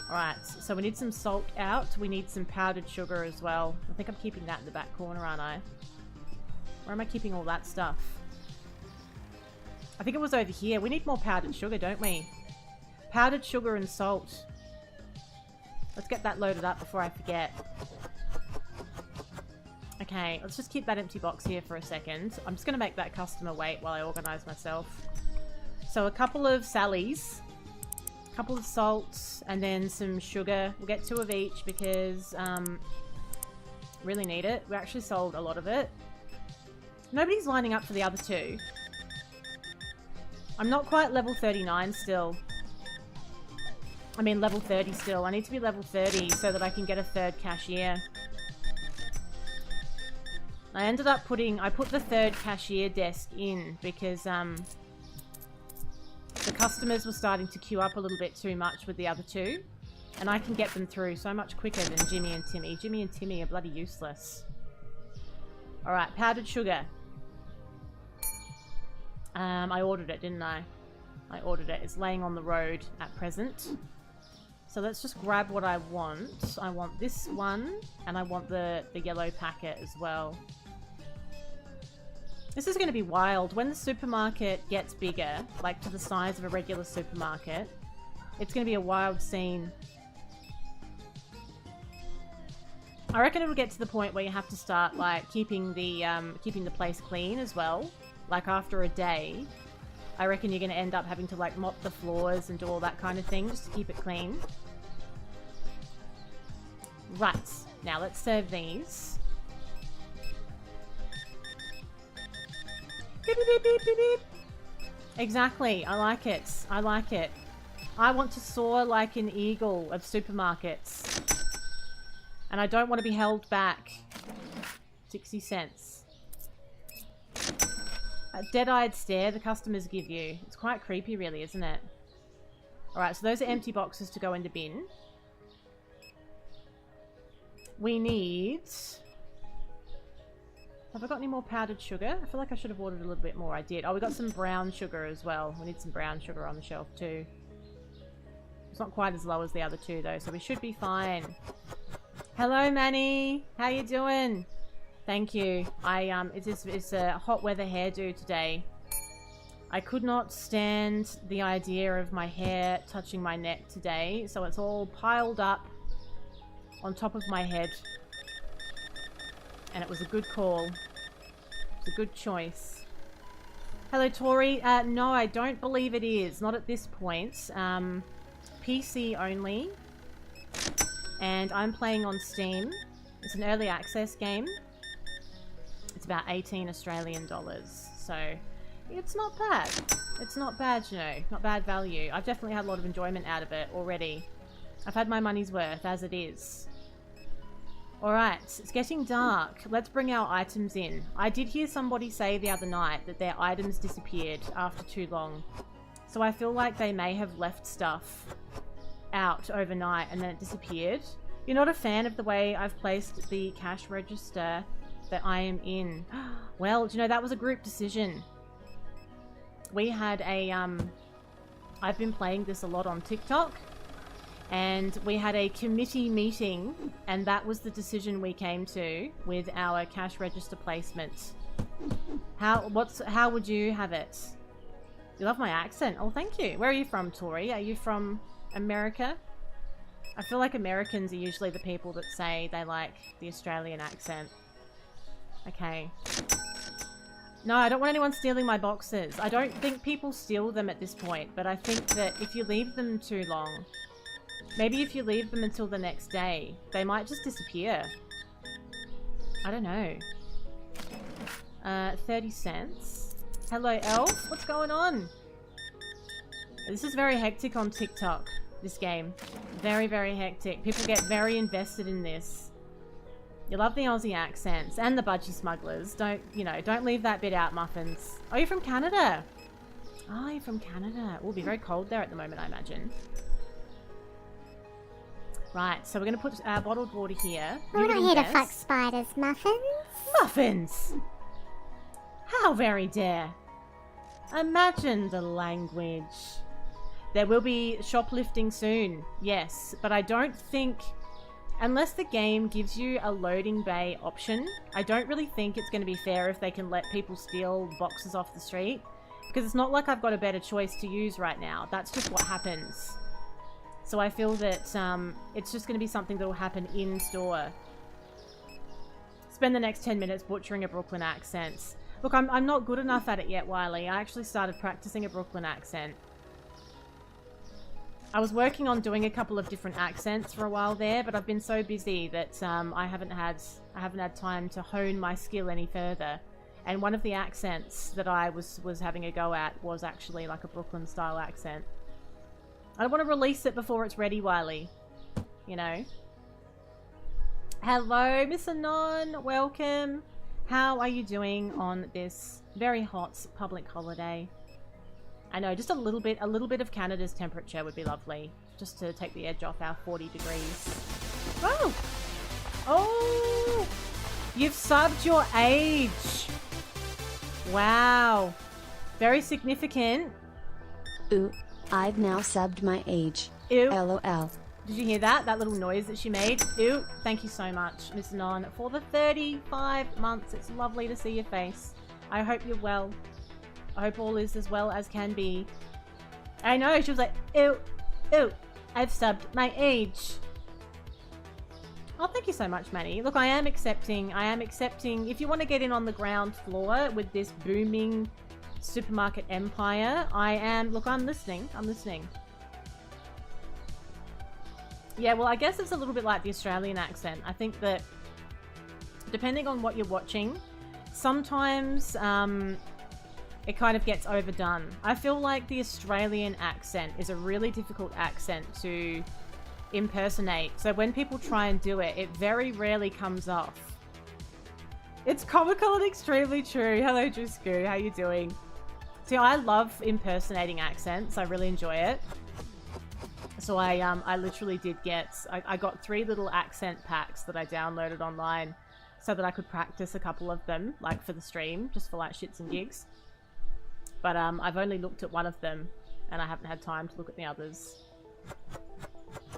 Alright, so we need some salt out. We need some powdered sugar as well. I think I'm keeping that in the back corner, aren't I? Where am I keeping all that stuff? I think it was over here. We need more powdered sugar, don't we? Powdered sugar and salt. Let's get that loaded up before I forget. Okay, let's just keep that empty box here for a second. I'm just going to make that customer wait while I organise myself. So a couple of Sallies, a couple of salts, and then some sugar. We'll get 2 of each because really need it. We actually sold a lot of it. Nobody's lining up for the other 2. I'm not quite level 39 still. I mean level 30 still. I need to be level 30 so that I can get a 3rd cashier. I ended up I put the 3rd cashier desk in because the customers were starting to queue up a little bit too much with the other 2. And I can get them through so much quicker than Jimmy and Timmy. Jimmy and Timmy are bloody useless. Alright, powdered sugar. I ordered it, didn't I? I ordered it. It's laying on the road at present. So let's just grab what I want. I want this one, and I want the yellow packet as well. This is going to be wild. When the supermarket gets bigger, like to the size of a regular supermarket, it's going to be a wild scene. I reckon it'll get to the point where you have to start like keeping the place clean as well. Like after a day, I reckon you're going to end up having to like mop the floors and do all that kind of thing just to keep it clean. Right, now let's serve these. Beep, beep, beep, beep, beep. Exactly, I like it. I like it. I want to soar like an eagle of supermarkets. And I don't want to be held back. 60 cents. A dead-eyed stare the customers give you. It's quite creepy really, isn't it? Alright, so those are empty boxes to go in the bin. We need... Have I got any more powdered sugar? I feel like I should have ordered a little bit more. I did. Oh, we got some brown sugar as well. We need some brown sugar on the shelf too. It's not quite as low as the other 2 though, so we should be fine. Hello, Manny. How you doing? Thank you. It's a hot weather hairdo today. I could not stand the idea of my hair touching my neck today, so it's all piled up on top of my head. And it was a good call. It's a good choice. Hello, Tori. No, I don't believe it is. Not at this point. PC only. And I'm playing on Steam. It's an early access game. It's about 18 Australian dollars. So, it's not bad. It's not bad, you know. Not bad value. I've definitely had a lot of enjoyment out of it already. I've had my money's worth, as it is. Alright, it's getting dark. Let's bring our items in. I did hear somebody say the other night that their items disappeared after too long. So I feel like they may have left stuff out overnight and then it disappeared. You're not a fan of the way I've placed the cash register that I am in. Well, do you know, that was a group decision. We had a, I've been playing this a lot on TikTok. And we had a committee meeting, and that was the decision we came to with our cash register placement. How would you have it? You love my accent. Oh, thank you. Where are you from, Tori? Are you from America? I feel like Americans are usually the people that say they like the Australian accent. Okay. No, I don't want anyone stealing my boxes. I don't think people steal them at this point, but I think that if you leave them too long, maybe if you leave them until the next day, they might just disappear. I don't know. 30 cents. Hello, Elf. What's going on? This is very hectic on TikTok, this game. Very, very hectic. People get very invested in this. You love the Aussie accents and the budgie smugglers. Don't, you know, don't leave that bit out, Muffins. Oh, you're from Canada. Oh, you're from Canada. It will be very cold there at the moment, I imagine. Right, so we're going to put bottled water here. We're not here to fuck spiders, Muffins. Muffins! How very dare. Imagine the language. There will be shoplifting soon, yes, but I don't think... Unless the game gives you a loading bay option, I don't really think it's going to be fair if they can let people steal boxes off the street. Because it's not like I've got a better choice to use right now. That's just what happens. So I feel that it's just going to be something that will happen in store. Spend the next 10 minutes butchering a Brooklyn accent. Look, I'm not good enough at it yet, Wiley. I actually started practicing a Brooklyn accent. I was working on doing a couple of different accents for a while there, but I've been so busy that I haven't had time to hone my skill any further. And one of the accents that I was having a go at was actually like a Brooklyn style accent. I don't want to release it before it's ready, Wiley. You know. Hello, Miss Anon. Welcome. How are you doing on this very hot public holiday? I know, just a little bit of Canada's temperature would be lovely. Just to take the edge off our 40 degrees. Oh! Oh! You've subbed your age! Wow. Very significant. Ooh, I've now subbed my age. Ew. LOL. Did you hear that? That little noise that she made? Ew. Thank you so much, Miss Non, for the 35 months. It's lovely to see your face. I hope you're well. I hope all is as well as can be. I know, she was like, ew, ew, I've subbed my age. Oh, thank you so much, Manny. Look, I am accepting, if you want to get in on the ground floor with this booming supermarket empire, I'm listening. Yeah, well, I guess it's a little bit like the Australian accent. I think that depending on what you're watching, sometimes, it kind of gets overdone. I feel like the Australian accent is a really difficult accent to impersonate. So when people try and do it, it very rarely comes off. It's comical and extremely true. Hello, Drisku. How you doing? See, I love impersonating accents. I really enjoy it. So I literally did get... I got 3 little accent packs that I downloaded online so that I could practice a couple of them, like for the stream, just for like shits and gigs. But I've only looked at one of them, and I haven't had time to look at the others.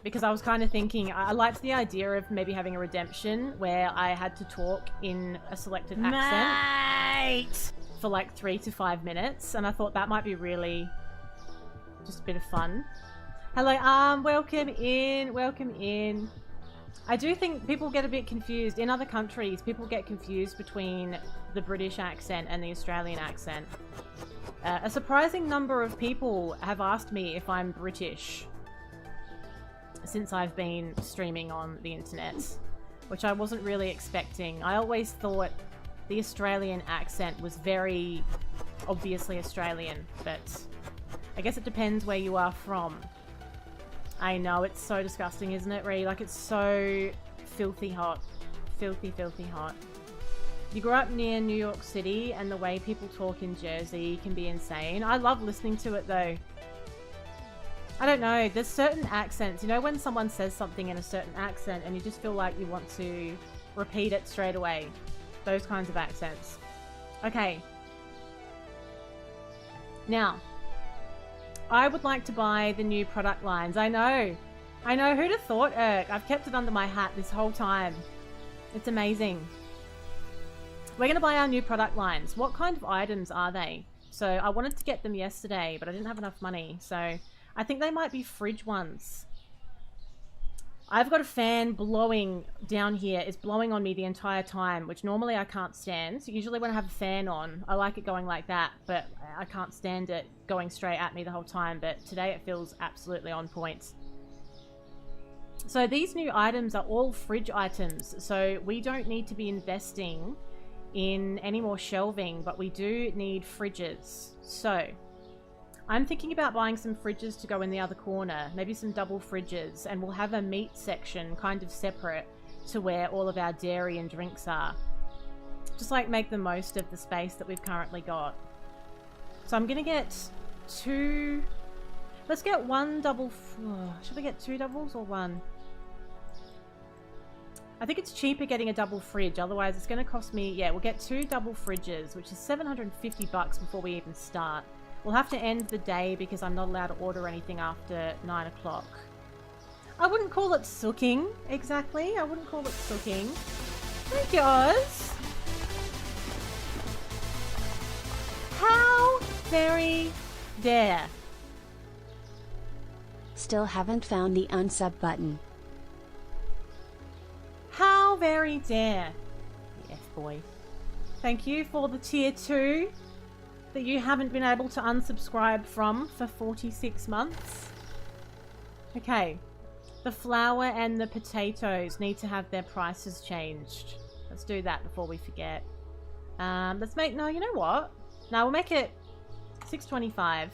Because I was kind of thinking, I liked the idea of maybe having a redemption where I had to talk in a selected accent for like 3 to 5 minutes, and I thought that might be really just a bit of fun. Hello, welcome in. I do think people get a bit confused. In other countries, people get confused between the British accent and the Australian accent. A surprising number of people have asked me if I'm British since I've been streaming on the internet, which I wasn't really expecting. I always thought the Australian accent was very obviously Australian, but I guess it depends where you are from. I know, it's so disgusting, isn't it, Ree? Like, it's so filthy hot. Filthy, filthy hot. You grew up near New York City, and the way people talk in Jersey can be insane. I love listening to it, though. I don't know, there's certain accents. You know when someone says something in a certain accent, and you just feel like you want to repeat it straight away? Those kinds of accents. Okay. Now, I would like to buy the new product lines. I know, who'd have thought, Erk? I've kept it under my hat this whole time. It's amazing. We're going to buy our new product lines. What kind of items are they? So I wanted to get them yesterday, but I didn't have enough money. So I think they might be fridge ones. I've got a fan blowing down here. It's blowing on me the entire time, which normally I can't stand. So usually when I have a fan on, I like it going like that, but I can't stand it going straight at me the whole time. But today it feels absolutely on point. So these new items are all fridge items. So we don't need to be investing in any more shelving, but we do need fridges. So I'm thinking about buying some fridges to go in the other corner, maybe some double fridges, and we'll have a meat section kind of separate to where all of our dairy and drinks are. Just like make the most of the space that we've currently got. So I'm gonna get two, let's get one double, should we get two doubles or one? I think it's cheaper getting a double fridge, otherwise it's gonna cost me, yeah, we'll get two double fridges, which is $750 before we even start. We'll have to end the day because I'm not allowed to order anything after 9 o'clock. I wouldn't call it sooking, exactly. I wouldn't call it sooking. Thank you, Oz. How very dare. Still haven't found the unsub button. How very dare. The F-boy. Thank you for the tier 2. That you haven't been able to unsubscribe from for 46 months. Okay. The flour and the potatoes need to have their prices changed. Let's do that before we forget. Let's make, no, you know what? No, we'll make it $6.25.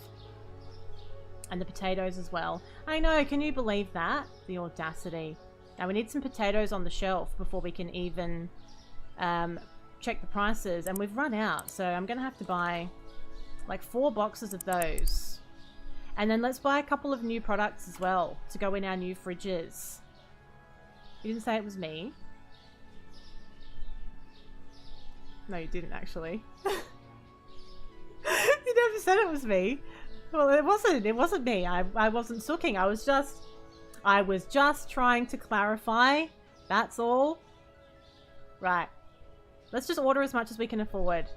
And the potatoes as well. I know, can you believe that? The audacity. Now we need some potatoes on the shelf before we can even check the prices. And we've run out, so I'm going to have to buy like 4 boxes of those. And then let's buy a couple of new products as well to go in our new fridges. You didn't say it was me. No, you didn't actually. You never said it was me. Well, it wasn't me. I wasn't sooking. I was just trying to clarify. That's all. Right. Let's just order as much as we can afford.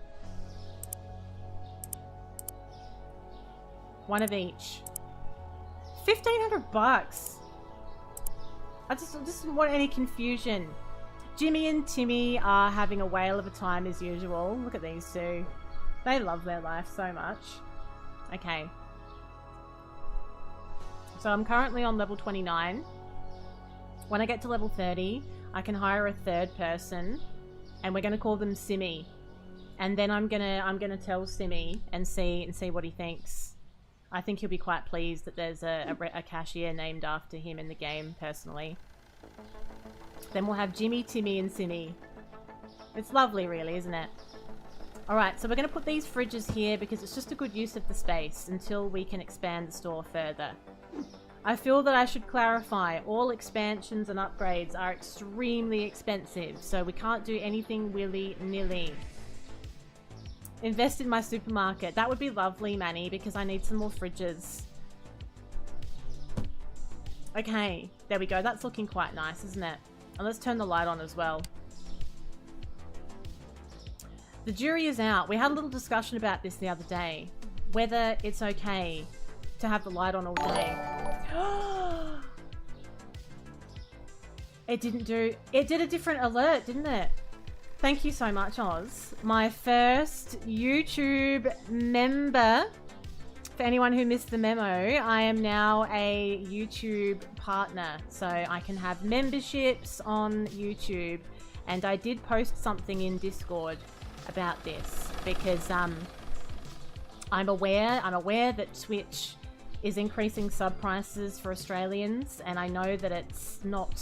One of each. $1,500. I just didn't want any confusion. Jimmy and Timmy are having a whale of a time as usual. Look at these two. They love their life so much. Okay. So I'm currently on level 29. When I get to level 30, I can hire a third person, and we're gonna call them Simmy. And then I'm gonna tell Simmy and see what he thinks. I think he'll be quite pleased that there's a cashier named after him in the game, personally. Then we'll have Jimmy, Timmy, and Simmy. It's lovely, really, isn't it? Alright, so we're going to put these fridges here because it's just a good use of the space until we can expand the store further. I feel that I should clarify, all expansions and upgrades are extremely expensive, so we can't do anything willy-nilly. Invest in my supermarket. That would be lovely, Manny, because I need some more fridges. Okay, there we go. That's looking quite nice, isn't it? And let's turn the light on as well. The jury is out. We had a little discussion about this the other day. Whether it's okay to have the light on all day. It did a different alert, didn't it? Thank you so much, Oz. My first YouTube member. For anyone who missed the memo, I am now a YouTube partner. So I can have memberships on YouTube. And I did post something in Discord about this. Because I'm aware that Twitch is increasing sub prices for Australians. And I know that it's not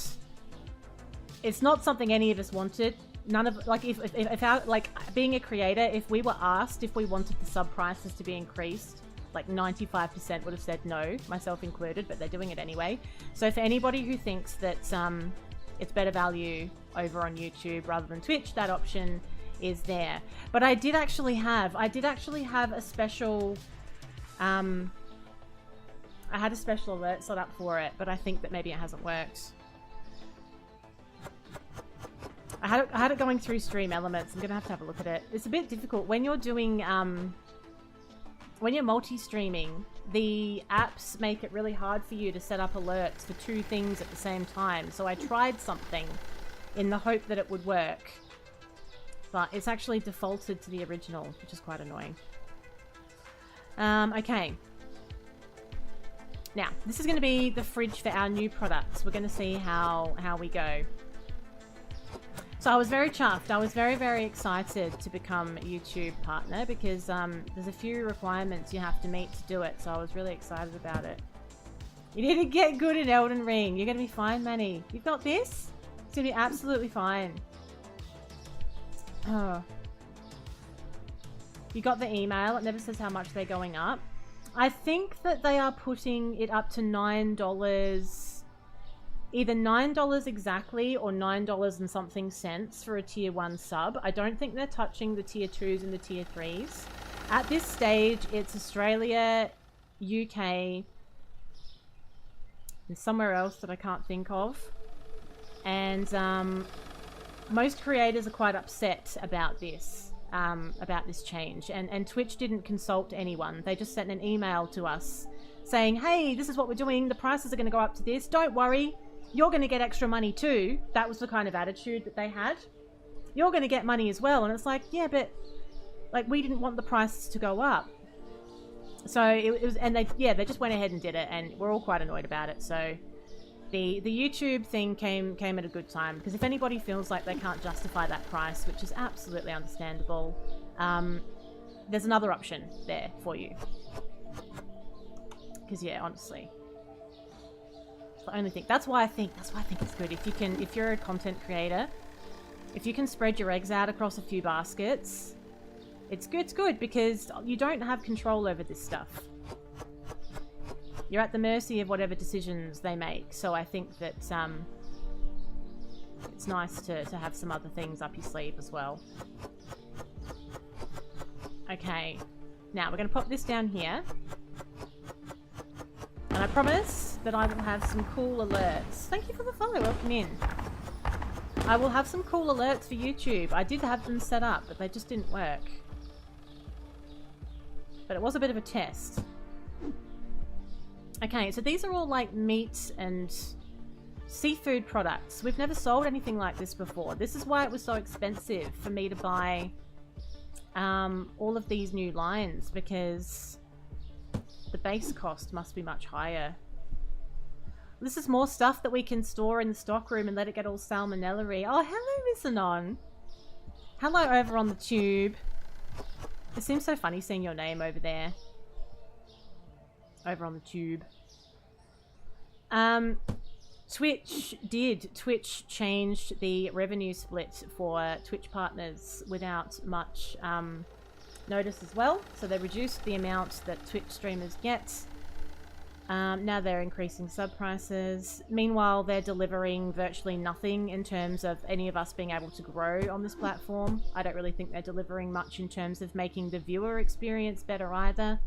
something any of us wanted. None of, like, if our, like, being a creator, if we were asked if we wanted the sub prices to be increased, like 95% would have said no, myself included, but they're doing it anyway. So for anybody who thinks that it's better value over on YouTube rather than Twitch, that option is there. But I did actually have a special, I had a special alert set up for it, but I think that maybe it hasn't worked. I had it going through Stream Elements. I'm gonna have to have a look at it. It's a bit difficult when you're doing when you're multi-streaming, the apps make it really hard for you to set up alerts for two things at the same time. So I tried something in the hope that it would work, but it's actually defaulted to the original, which is quite annoying. Okay. Now, this is going to be the fridge for our new products. We're going to see how we go. So I was very chuffed. I was very, very excited to become a YouTube partner because there's a few requirements you have to meet to do it. So I was really excited about it. You need to get good at Elden Ring. You're going to be fine, Manny. You've got this? It's going to be absolutely fine. Oh. You got the email. It never says how much they're going up. I think that they are putting it up to $9, either $9 exactly or $9 and something cents for a tier 1 sub. I don't think they're touching the tier 2s and the tier 3s. At this stage, it's Australia, UK, and somewhere else that I can't think of. And most creators are quite upset about this. About this change, and Twitch didn't consult anyone. They just sent an email to us saying, hey, this is what we're doing, the prices are going to go up to this, don't worry, you're going to get extra money too. That was the kind of attitude that they had. You're going to get money as well. And it's like, yeah, but like we didn't want the prices to go up. So it was, and they just went ahead and did it, and we're all quite annoyed about it. So the YouTube thing came at a good time, because if anybody feels like they can't justify that price, which is absolutely understandable, there's another option there for you. Because yeah, honestly, it's the only thing. That's why I think it's good if you're a content creator, if you can spread your eggs out across a few baskets, it's good because you don't have control over this stuff. You're at the mercy of whatever decisions they make. So I think that it's nice to have some other things up your sleeve as well. Okay, now we're going to pop this down here. And I promise that I will have some cool alerts. Thank you for the follow, welcome in. I will have some cool alerts for YouTube. I did have them set up, but they just didn't work. But it was a bit of a test. Okay, so these are all like meat and seafood products. We've never sold anything like this before. This is why it was so expensive for me to buy all of these new lines, because the base cost must be much higher. This is more stuff that we can store in the stock room and let it get all salmonella-y. Oh, hello, Miss Anon. Hello over on the tube. It seems so funny seeing your name over there. Over on the tube. Twitch changed the revenue split for Twitch partners without much notice as well. So they reduced the amount that Twitch streamers get. Now they're increasing sub prices. Meanwhile, they're delivering virtually nothing in terms of any of us being able to grow on this platform. I don't really think they're delivering much in terms of making the viewer experience better either.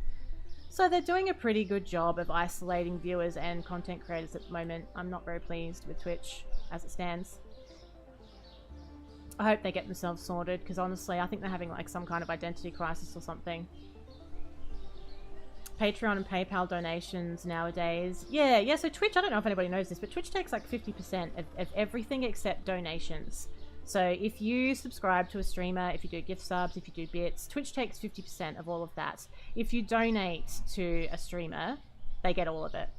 So they're doing a pretty good job of isolating viewers and content creators at the moment. I'm not very pleased with Twitch as it stands. I hope they get themselves sorted, because honestly, I think they're having like some kind of identity crisis or something. Patreon and PayPal donations nowadays. Yeah, so Twitch, I don't know if anybody knows this, but Twitch takes like 50% of everything except donations. So if you subscribe to a streamer, if you do gift subs, if you do bits, Twitch takes 50% of all of that. If you donate to a streamer, they get all of it.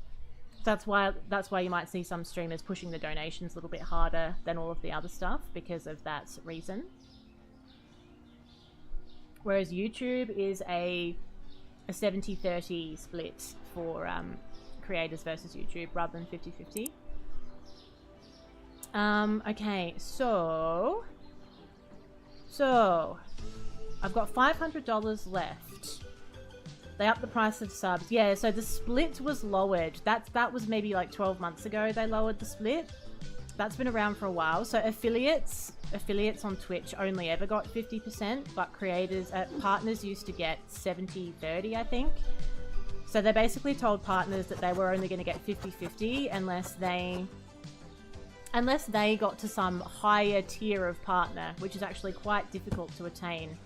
That's why you might see some streamers pushing the donations a little bit harder than all of the other stuff, because of that reason. Whereas YouTube is a 70-30 split for creators versus YouTube, rather than 50-50. Okay, so I've got $500 left. They upped the price of subs. Yeah, so the split was lowered. That was maybe like 12 months ago they lowered the split. That's been around for a while. So affiliates on Twitch only ever got 50%, but partners used to get 70-30, I think. So they basically told partners that they were only going to get 50-50 unless they got to some higher tier of partner, which is actually quite difficult to attain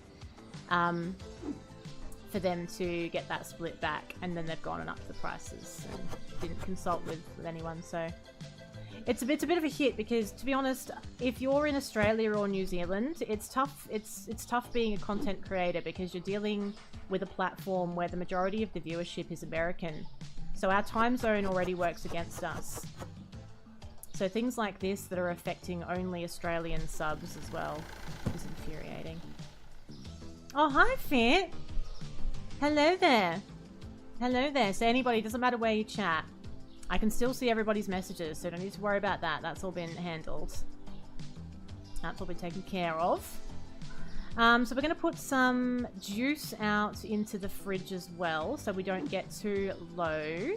for them to get that split back, and then they've gone and upped the prices and didn't consult with anyone. So it's a bit of a hit, because to be honest, if you're in Australia or New Zealand, it's tough. It's tough being a content creator, because you're dealing with a platform where the majority of the viewership is American. So our time zone already works against us. So things like this that are affecting only Australian subs as well is infuriating. Oh, hi, Fit. Hello there. Hello there. So anybody, doesn't matter where you chat, I can still see everybody's messages, so don't need to worry about that. That's all been handled. That's all been taken care of. So we're going to put some juice out into the fridge as well, so we don't get too low.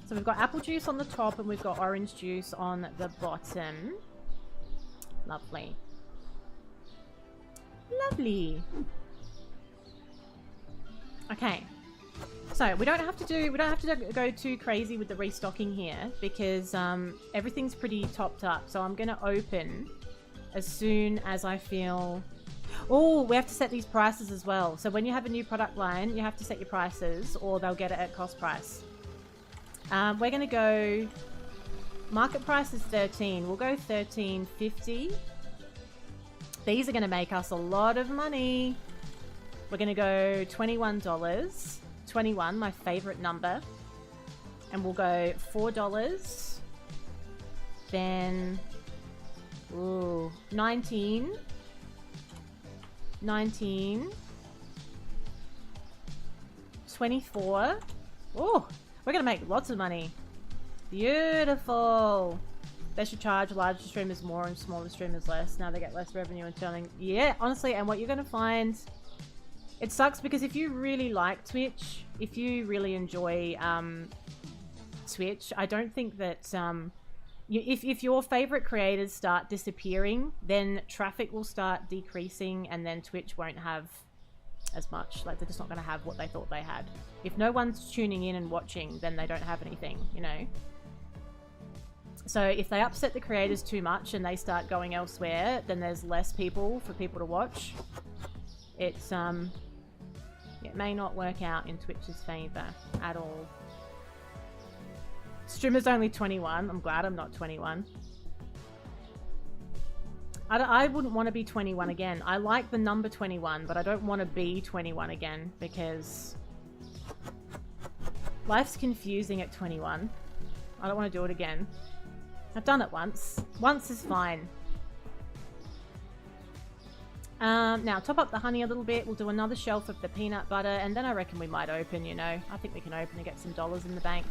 So we've got apple juice on the top, and we've got orange juice on the bottom. Lovely. Lovely. Okay. So we don't have to go too crazy with the restocking here, because everything's pretty topped up. So I'm gonna open as soon as I feel. Oh, we have to set these prices as well. So when you have a new product line, you have to set your prices, or they'll get it at cost price. We're gonna go. Market price is 13. We'll go 13.50. These are gonna make us a lot of money. We're gonna go $21. 21, my favorite number. And we'll go $4. Then, ooh, 19. 19. 24. Oh, we're gonna make lots of money. Beautiful. They should charge larger streamers more and smaller streamers less. Now they get less revenue and turning. Yeah, honestly, and what you're gonna find, it sucks, because if you really like Twitch, if you really enjoy Twitch, I don't think that if your favorite creators start disappearing, then traffic will start decreasing, and then Twitch won't have as much. Like, they're just not going to have what they thought they had. If no one's tuning in and watching, then they don't have anything, you know? So if they upset the creators too much and they start going elsewhere, then there's less people for people to watch. It's it may not work out in Twitch's favor at all. Streamer's only 21. I'm glad I'm not 21. I wouldn't want to be 21 again. I like the number 21, but I don't want to be 21 again, because life's confusing at 21. I don't want to do it again. I've done it once. Once is fine. Now, top up the honey a little bit. We'll do another shelf of the peanut butter, and then I reckon we might open, you know. I think we can open and get some dollars in the bank.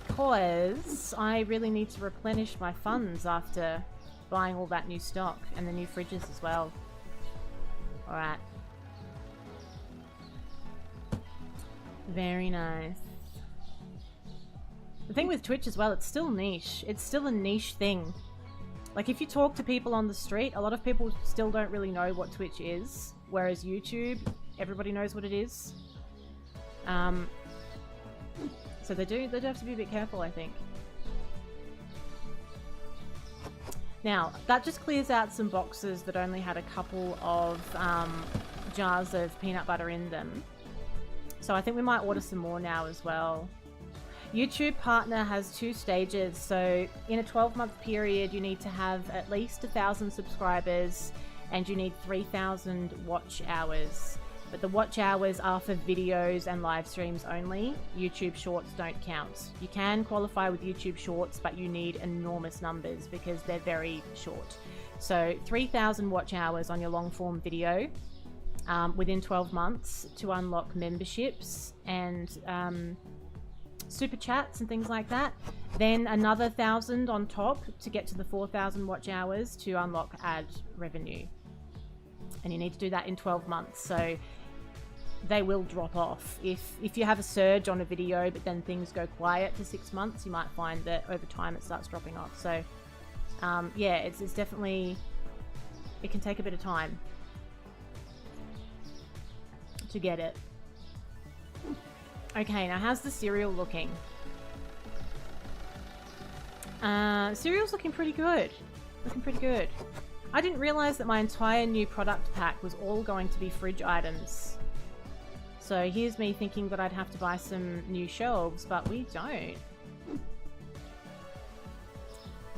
Because I really need to replenish my funds after buying all that new stock, and the new fridges as well. Alright. Very nice. The thing with Twitch as well, it's still niche. It's still a niche thing. Like, if you talk to people on the street, a lot of people still don't really know what Twitch is. Whereas YouTube, everybody knows what it is. So they do have to be a bit careful, I think. Now, that just clears out some boxes that only had a couple of jars of peanut butter in them. So I think we might order some more now as well. YouTube Partner has 2 stages, so in a 12-month period you need to have at least 1,000 subscribers, and you need 3,000 watch hours. But the watch hours are for videos and live streams only. YouTube Shorts don't count. You can qualify with YouTube Shorts, but you need enormous numbers because they're very short. So 3,000 watch hours on your long form video within 12 months to unlock memberships and super chats and things like that. Then another 1,000 on top to get to the 4,000 watch hours to unlock ad revenue. And you need to do that in 12 months. So they will drop off. If you have a surge on a video, but then things go quiet for 6 months, you might find that over time it starts dropping off. So yeah, it's definitely, it can take a bit of time to get it. Okay, now how's the cereal looking? Cereal's looking pretty good. Looking pretty good. I didn't realize that my entire new product pack was all going to be fridge items. So here's me thinking that I'd have to buy some new shelves, but we don't.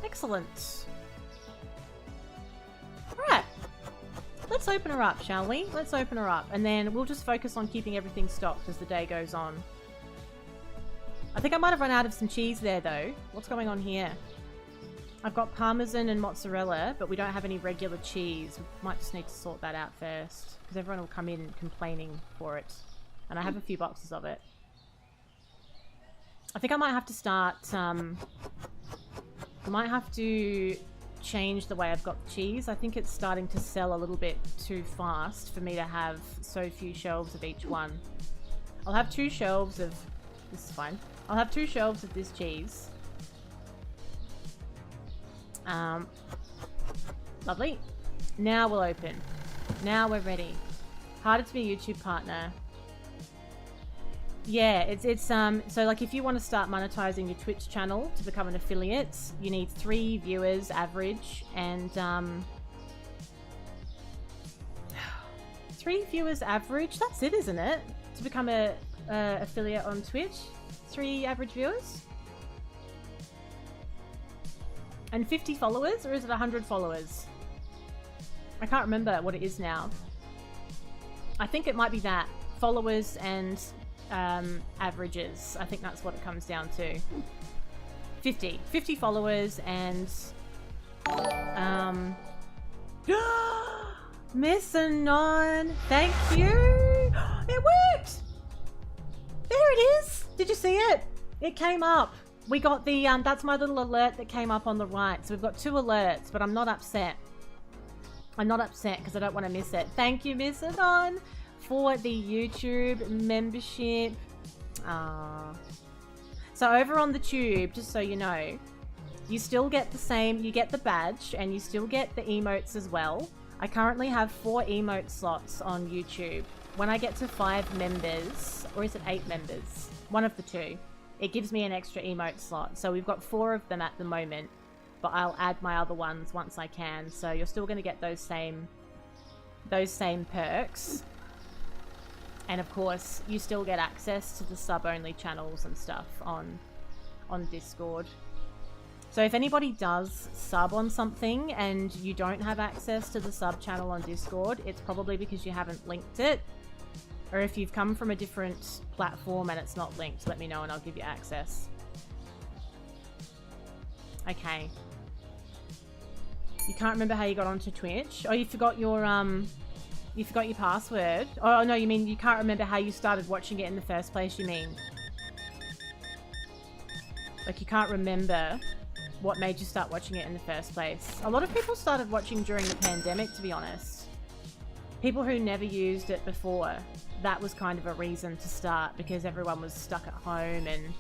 Excellent. Alright. Let's open her up, shall we? Let's open her up, and then we'll just focus on keeping everything stocked as the day goes on. I think I might have run out of some cheese there, though. What's going on here? I've got Parmesan and mozzarella, but we don't have any regular cheese. We might just need to sort that out first, because everyone will come in complaining for it. And I have a few boxes of it. I think I might have to start, I might have to change the way I've got the cheese. I think it's starting to sell a little bit too fast for me to have so few shelves of each one. I'll have 2 shelves of... This is fine. I'll have 2 shelves of this cheese. Lovely. Now we'll open. Now we're ready. Harder to be a YouTube partner. Yeah, it's so like if you want to start monetizing your Twitch channel to become an affiliate, you need 3 viewers average and 3 viewers average. That's it, isn't it? To become a affiliate on Twitch, 3 average viewers and 50 followers, or is it 100 followers? I can't remember what it is now. I think it might be that followers and averages. I think that's what it comes down to. 50 followers and Miss Anon, thank you. It worked. There it is. Did you see it? It came up. We got the that's my little alert that came up on the right. So we've got 2 alerts, but I'm not upset. I'm not upset because I don't want to miss it. Thank you, Miss Anon, for the YouTube membership. So over on the tube, just so you know, you still get the same, you get the badge and you still get the emotes as well. I currently have 4 emote slots on YouTube. When I get to 5 members, or is it 8 members? One of the 2. It gives me an extra emote slot. So we've got 4 of them at the moment, but I'll add my other ones once I can. So you're still going to get those same perks. And of course, you still get access to the sub-only channels and stuff on Discord. So if anybody does sub on something and you don't have access to the sub channel on Discord, it's probably because you haven't linked it. Or if you've come from a different platform and it's not linked, let me know and I'll give you access. Okay. You can't remember how you got onto Twitch? Oh, you forgot your password? Oh, no, you mean you can't remember how you started watching it in the first place, you mean? Like, you can't remember what made you start watching it in the first place. A lot of people started watching during the pandemic, to be honest. People who never used it before, that was kind of a reason to start, because everyone was stuck at home and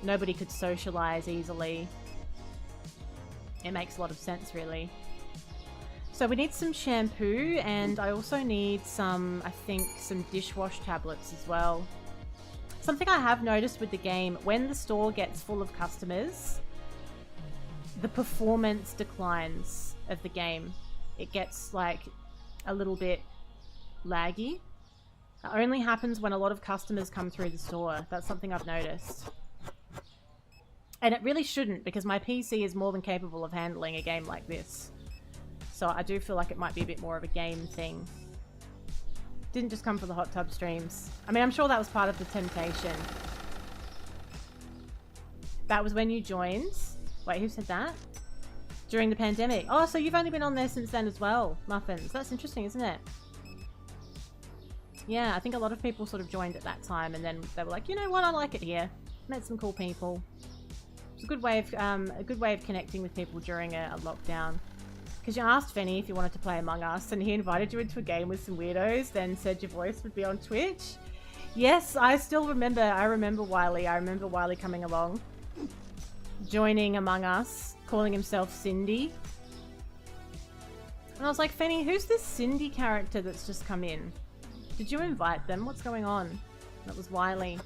nobody could socialize easily. It makes a lot of sense, really. So we need some shampoo, and I also need some, I think, some dishwash tablets as well. Something I have noticed with the game, when the store gets full of customers, the performance declines of the game. It gets, like, a little bit laggy. It only happens when a lot of customers come through the store. That's something I've noticed. And it really shouldn't, because my PC is more than capable of handling a game like this. So I do feel like it might be a bit more of a game thing. Didn't just come for the hot tub streams. I mean, I'm sure that was part of the temptation. That was when you joined. Wait, who said that? During the pandemic. Oh, so you've only been on there since then as well, Muffins. That's interesting, isn't it? Yeah, I think a lot of people sort of joined at that time, and then they were like, you know what, I like it here. Met some cool people. It's a good way of connecting with people during a lockdown. Because you asked Fenny if you wanted to play Among Us, and he invited you into a game with some weirdos, then said your voice would be on Twitch. Yes, I still remember. I remember Wiley. I remember Wiley coming along, joining Among Us, calling himself Cindy. And I was like, Fenny, who's this Cindy character that's just come in? Did you invite them? What's going on? That was Wiley.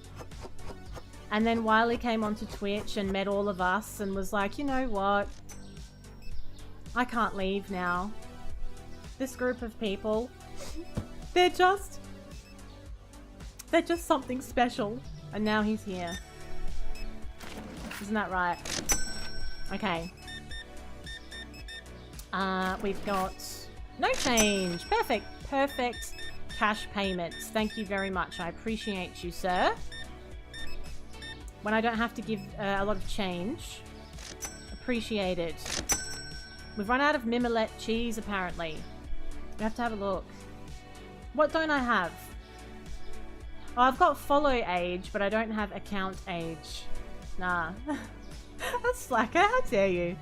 And then Wiley came onto Twitch and met all of us and was like, you know what? I can't leave now. This group of people, they're just They're just something special. And now he's here. Isn't that right? Okay. We've got no change. Perfect. Perfect cash payments. Thank you very much. I appreciate you, sir. When I don't have to give a lot of change. Appreciated. We've run out of Mimolette cheese, apparently. We have to have a look. What don't I have? Oh, I've got follow age, but I don't have account age. Nah. That's slacker. How dare you?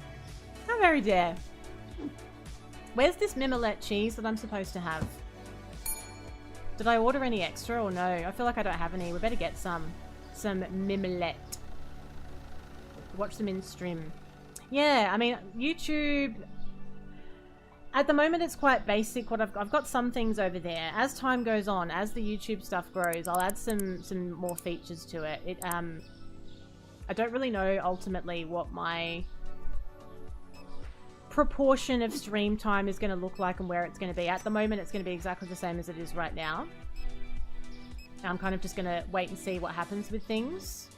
How very dare. Where's this Mimolette cheese that I'm supposed to have? Did I order any extra or no? I feel like I don't have any. We better get some. Some Mimolette. Watch them in stream. Yeah, I mean, YouTube... At the moment, it's quite basic. What I've got some things over there. As time goes on, as the YouTube stuff grows, I'll add some more features to it. I don't really know ultimately what my proportion of stream time is going to look like and where it's going to be. At the moment, it's going to be exactly the same as it is right now. I'm kind of just going to wait and see what happens with things.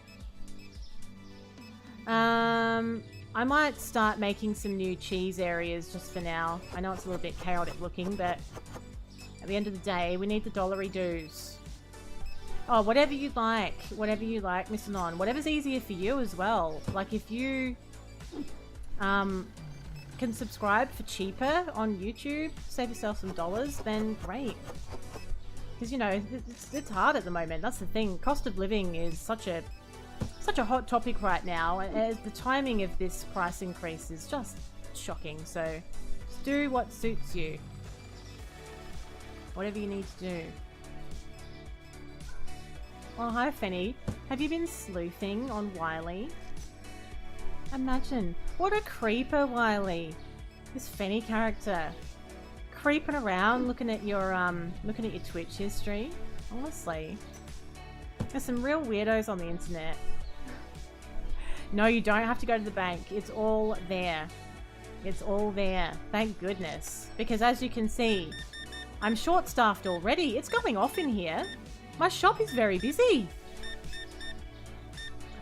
I might start making some new cheese areas just for now. I know it's a little bit chaotic looking, but at the end of the day, we need the dollary dues. Oh, whatever you like, Mr. Non. Whatever's easier for you as well. Like if you can subscribe for cheaper on YouTube, save yourself some dollars, then great. Because, you know, it's hard at the moment. That's the thing. Cost of living is such a hot topic right now, and the timing of this price increase is just shocking. So just do what suits you. Whatever you need to do. Oh, hi Fenny. Have you been sleuthing on Wiley? Imagine. What a creeper, Wiley. This Fenny character. Creeping around, looking at your Twitch history. Honestly. There's some real weirdos on the internet. No, you don't have to go to the bank. It's all there. It's all there. Thank goodness. Because as you can see, I'm short-staffed already. It's going off in here. My shop is very busy.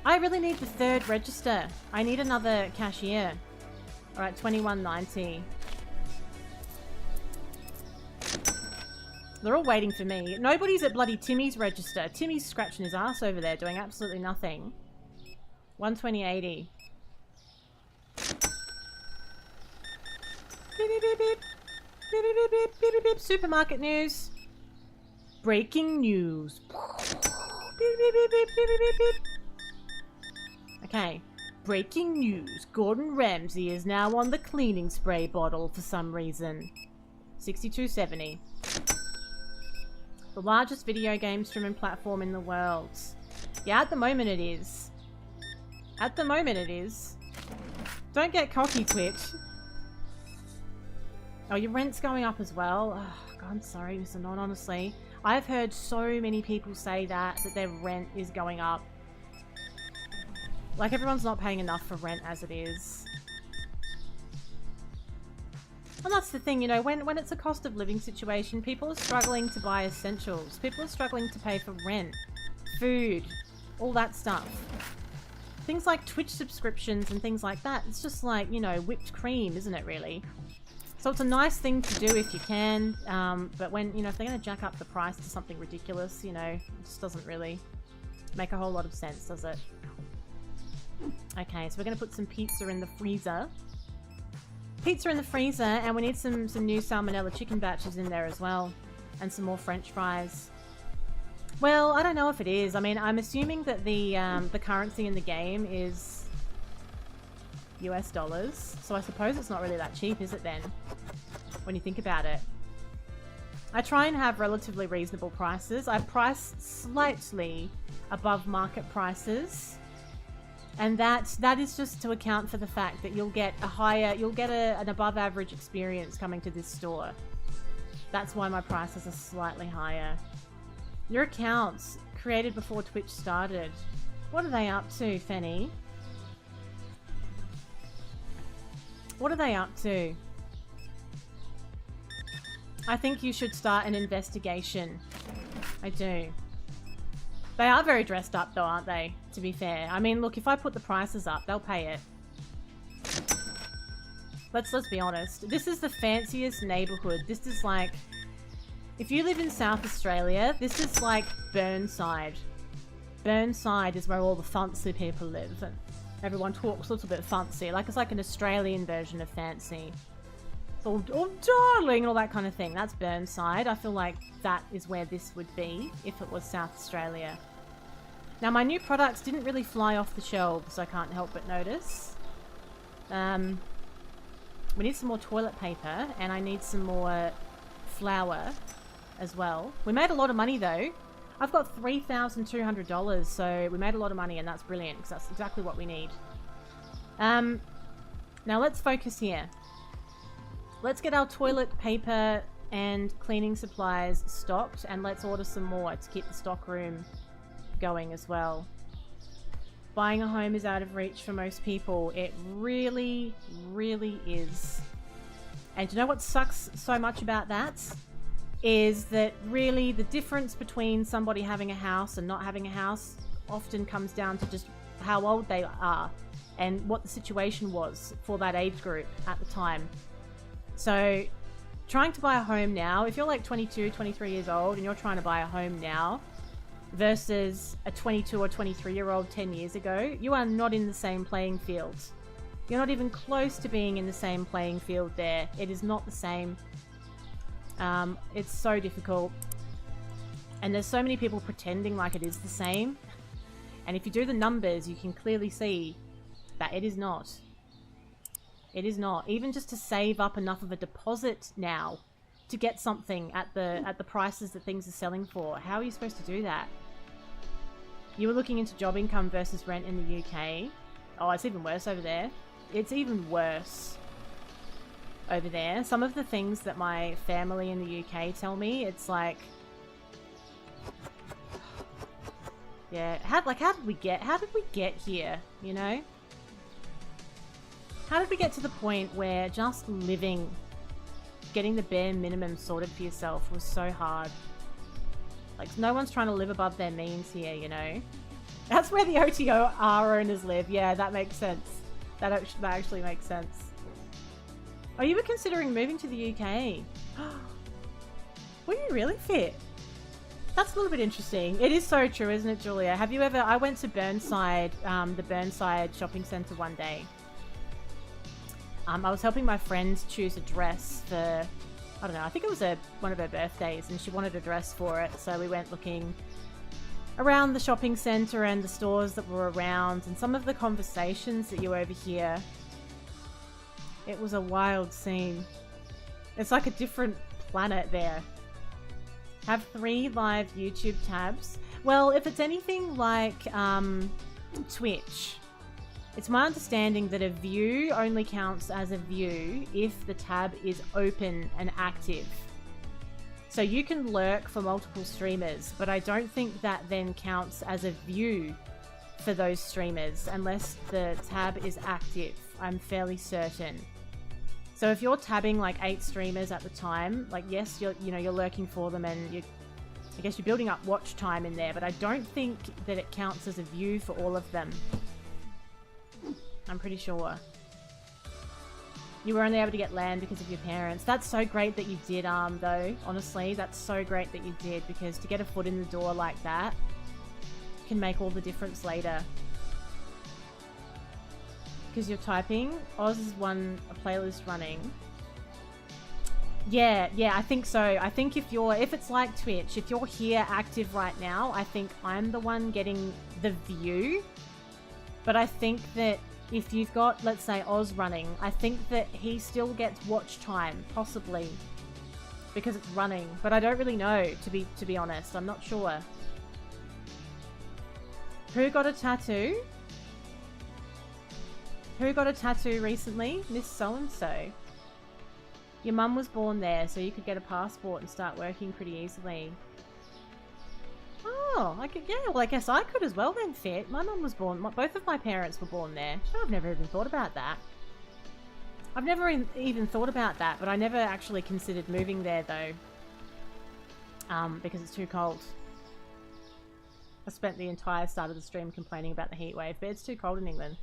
I really need the third register. I need another cashier. Alright, $21.90. They're all waiting for me. Nobody's at bloody Timmy's register. Timmy's scratching his ass over there doing absolutely nothing. $120.80. Beep, beep, beep, beep. Beep, beep, beep, beep, beep, beep, beep. Supermarket news. Breaking news. Beep, beep, beep, beep, beep, beep, beep. Okay. Breaking news. Gordon Ramsay is now on the cleaning spray bottle for some reason. $62.70. The largest video game streaming platform in the world. Yeah, at the moment it is. At the moment it is. Don't get cocky, Twitch. Oh, your rent's going up as well? Oh, God, I'm sorry, Mr. Non, honestly. I've heard so many people say that their rent is going up. Like, everyone's not paying enough for rent as it is. And that's the thing, you know, when it's a cost of living situation, people are struggling to buy essentials. People are struggling to pay for rent, food, all that stuff. Things like Twitch subscriptions and things like that. It's just like, you know, whipped cream, isn't it, really? So it's a nice thing to do if you can. But when, you know, if they're going to jack up the price to something ridiculous, you know, it just doesn't really make a whole lot of sense, does it? Okay, so we're going to put some pizza in the freezer. Pizza in the freezer, and we need some new salmonella chicken batches in there as well. And some more french fries. Well, I don't know if it is. I mean, I'm assuming that the currency in the game is US dollars. So I suppose it's not really that cheap, is it then? When you think about it. I try and have relatively reasonable prices. I price slightly above market prices. And that is just to account for the fact that you'll get an above average experience coming to this store. That's why my prices are slightly higher. Your accounts created before Twitch started. What are they up to, Fenny? What are they up to? I think you should start an investigation. I do. They are very dressed up though, aren't they? To be fair. I mean, look, if I put the prices up, they'll pay it. Let's be honest. This is the fanciest neighborhood. This is like... If you live in South Australia, this is like Burnside. Burnside is where all the fancy people live. And everyone talks a little bit fancy. Like, it's like an Australian version of fancy. It's all, oh, darling, and all that kind of thing. That's Burnside. I feel like that is where this would be if it was South Australia. Now, my new products didn't really fly off the shelves, I can't help but notice. We need some more toilet paper, and I need some more flour as well. We made a lot of money, though. I've got $3,200, so we made a lot of money, and that's brilliant, because that's exactly what we need. Now, let's focus here. Let's get our toilet paper and cleaning supplies stocked, and let's order some more to keep the stock room going as well. Buying a home is out of reach for most people. It really, really is. And you know what sucks so much about that? Is that really the difference between somebody having a house and not having a house often comes down to just how old they are and what the situation was for that age group at the time. So trying to buy a home now, if you're like 22, 23 years old and you're trying to buy a home now versus a 22 or 23-year-old 10 years ago, you are not in the same playing field. You're not even close to being in the same playing field there. It is not the same. It's so difficult. And there's so many people pretending like it is the same. And if you do the numbers, you can clearly see that it is not. It is not. Even just to save up enough of a deposit now to get something at the prices that things are selling for. How are you supposed to do that? You were looking into job income versus rent in the UK. Oh, it's even worse over there. It's even worse over there. Some of the things that my family in the UK tell me, it's like... Yeah, how did we get here, you know? How did we get to the point where just living, getting the bare minimum sorted for yourself was so hard? Like, no one's trying to live above their means here, you know? That's where the OTR owners live. Yeah, that makes sense. That actually makes sense. Oh, you were considering moving to the UK. Were you really fit? That's a little bit interesting. It is so true, isn't it, Julia? Have you ever... I went to Burnside, the Burnside shopping centre one day. I was helping my friend choose a dress for, I don't know, I think it was one of her birthdays, and she wanted a dress for it. So we went looking around the shopping centre and the stores that were around, and some of the conversations that you overhear. It was a wild scene. It's like a different planet there. Have 3 live YouTube tabs. Well, if it's anything like Twitch, it's my understanding that a view only counts as a view if the tab is open and active. So you can lurk for multiple streamers, but I don't think that then counts as a view for those streamers unless the tab is active. I'm fairly certain. So if you're tabbing like 8 streamers at the time, like yes, you're lurking for them, and I guess you're building up watch time in there, but I don't think that it counts as a view for all of them. I'm pretty sure. You were only able to get land because of your parents. That's so great that you did, though. Honestly, that's so great that you did, because to get a foot in the door like that can make all the difference later. Because you're typing. Oz is a playlist running. Yeah, I think so. I think if it's like Twitch, if you're here active right now, I think I'm the one getting the view. But I think that if you've got, let's say, Oz running, I think that he still gets watch time, possibly, because it's running. But I don't really know, to be honest. I'm not sure. Who got a tattoo? Who got a tattoo recently? Miss So-and-so. Your mum was born there, so you could get a passport and start working pretty easily. Oh, well, I guess I could as well then, Fit. My mum was born, both of my parents were born there. Oh, I've never even thought about that. I've never even thought about that, but I never actually considered moving there, though. Because it's too cold. I spent the entire start of the stream complaining about the heat wave, but it's too cold in England.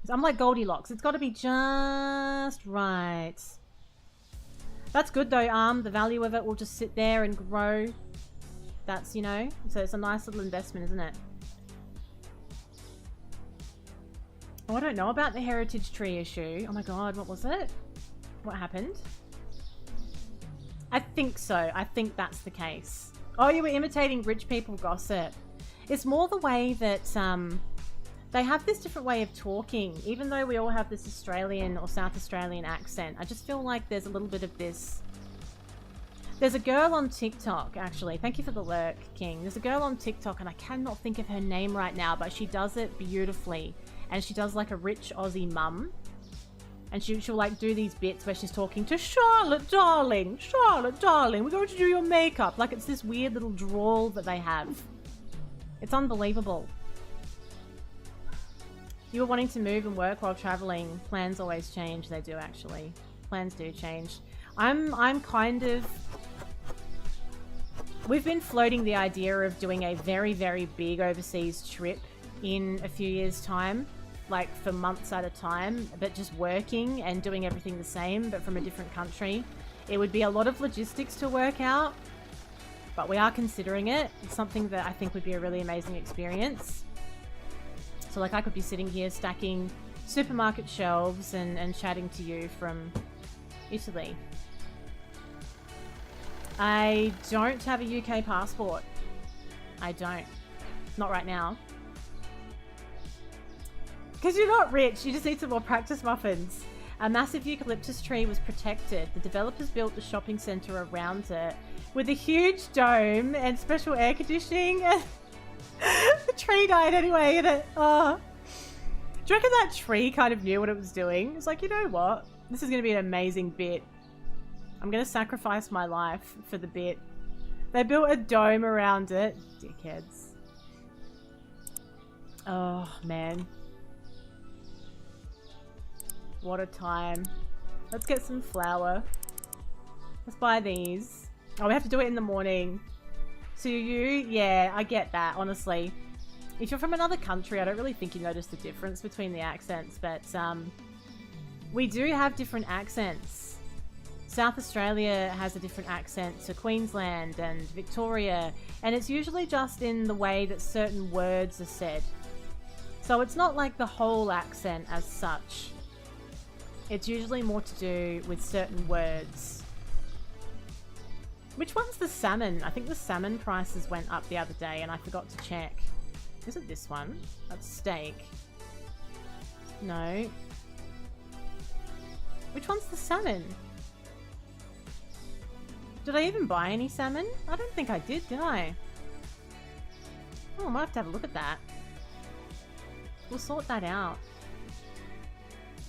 I'm like Goldilocks. It's got to be just right. That's good though, the value of it will just sit there and grow. That's, you know, so it's a nice little investment, isn't it? Oh, I don't know about the heritage tree issue. Oh my god, what was it? What happened? I think so. I think that's the case. Oh, you were imitating rich people gossip. It's more the way that they have this different way of talking. Even though we all have this Australian or South Australian accent, I just feel like there's a little bit of this. There's a girl on TikTok, actually. Thank you for the lurk, King. There's a girl on TikTok, and I cannot think of her name right now, but she does it beautifully. And she does like a rich Aussie mum. And she'll like do these bits where she's talking to Charlotte, darling, we're going to do your makeup. Like it's this weird little drawl that they have. It's unbelievable. You were wanting to move and work while traveling. Plans always change. They do actually. Plans do change. I'm kind of... We've been floating the idea of doing a very, very big overseas trip in a few years' time. Like for months at a time, but just working and doing everything the same, but from a different country. It would be a lot of logistics to work out, but we are considering it. It's something that I think would be a really amazing experience. So like I could be sitting here stacking supermarket shelves and chatting to you from Italy. I don't have a UK passport. I don't. Not right now. Because you're not rich, you just need some more practice muffins. A massive eucalyptus tree was protected. The developers built the shopping centre around it with a huge dome and special air conditioning. The tree died anyway, and it... Oh. Do you reckon that tree kind of knew what it was doing? It's like, you know what? This is going to be an amazing bit. I'm going to sacrifice my life for the bit. They built a dome around it. Dickheads. Oh, man. What a time. Let's get some flour. Let's buy these. Oh, we have to do it in the morning. So you, yeah, I get that, honestly. If you're from another country, I don't really think you notice the difference between the accents, but we do have different accents. South Australia has a different accent to Queensland and Victoria, and it's usually just in the way that certain words are said. So it's not like the whole accent as such. It's usually more to do with certain words. Which one's the salmon? I think the salmon prices went up the other day and I forgot to check. Is it this one? That's steak. No. Which one's the salmon? Did I even buy any salmon? I don't think I did I? Oh, I might have to have a look at that. We'll sort that out.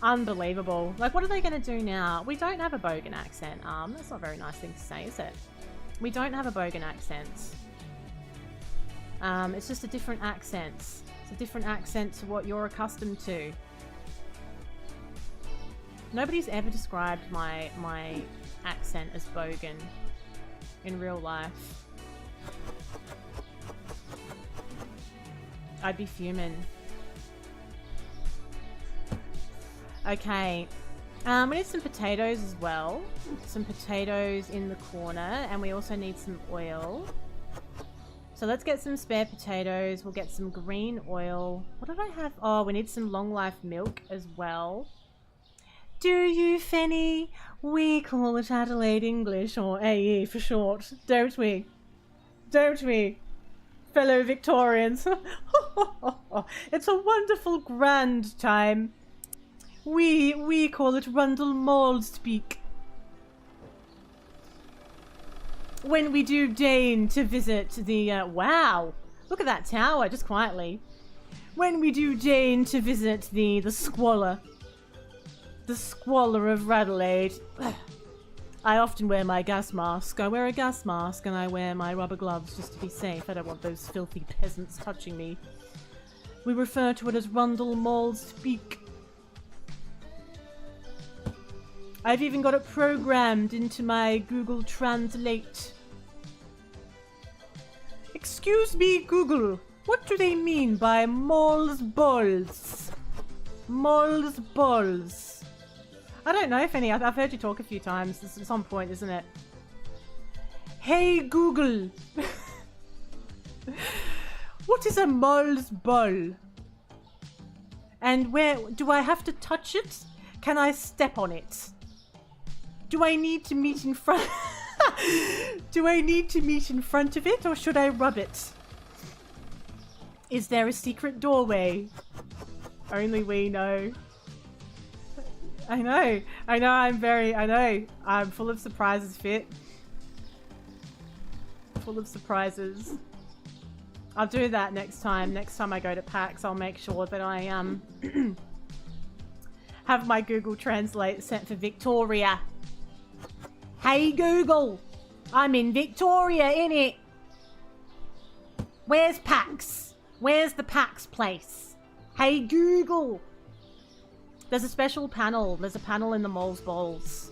Unbelievable. Like, what are they going to do now? We don't have a Bogan accent. That's not a very nice thing to say, is it? We don't have a Bogan accent. It's just a different accent. It's a different accent to what you're accustomed to. Nobody's ever described my accent as Bogan in real life. I'd be fuming. Okay, we need some potatoes as well. Some potatoes in the corner, and we also need some oil. So let's get some spare potatoes. We'll get some green oil. What did I have? Oh, we need some long life milk as well. Do you, Fenny? We call it Adelaide English, or AE for short, don't we? Don't we? Fellow Victorians. It's a wonderful, grand time. We call it Rundle Mall speak. When we do deign to visit the, wow! Look at that tower, just quietly. When we do deign to visit the squalor. The squalor of Adelaide. I often wear my gas mask. I wear a gas mask and I wear my rubber gloves just to be safe. I don't want those filthy peasants touching me. We refer to it as Rundle Mall speak. I've even got it programmed into my Google Translate. Excuse me, Google. What do they mean by mole's balls? Mole's balls. I don't know, Fanny. I've heard you talk a few times. It's on point, isn't it? Hey, Google. What is a mole's ball? And where do I have to touch it? Can I step on it? Do I need to meet in front? Do I need to meet in front of it, or should I rub it? Is there a secret doorway? Only we know. I know, I'm full of surprises, Fit. Full of surprises. I'll do that next time. Next time I go to PAX, I'll make sure that I have my Google Translate sent for Victoria. Hey Google, I'm in Victoria, innit? Where's PAX? Where's the PAX place? Hey Google. There's a special panel. There's a panel in the Mole's Balls.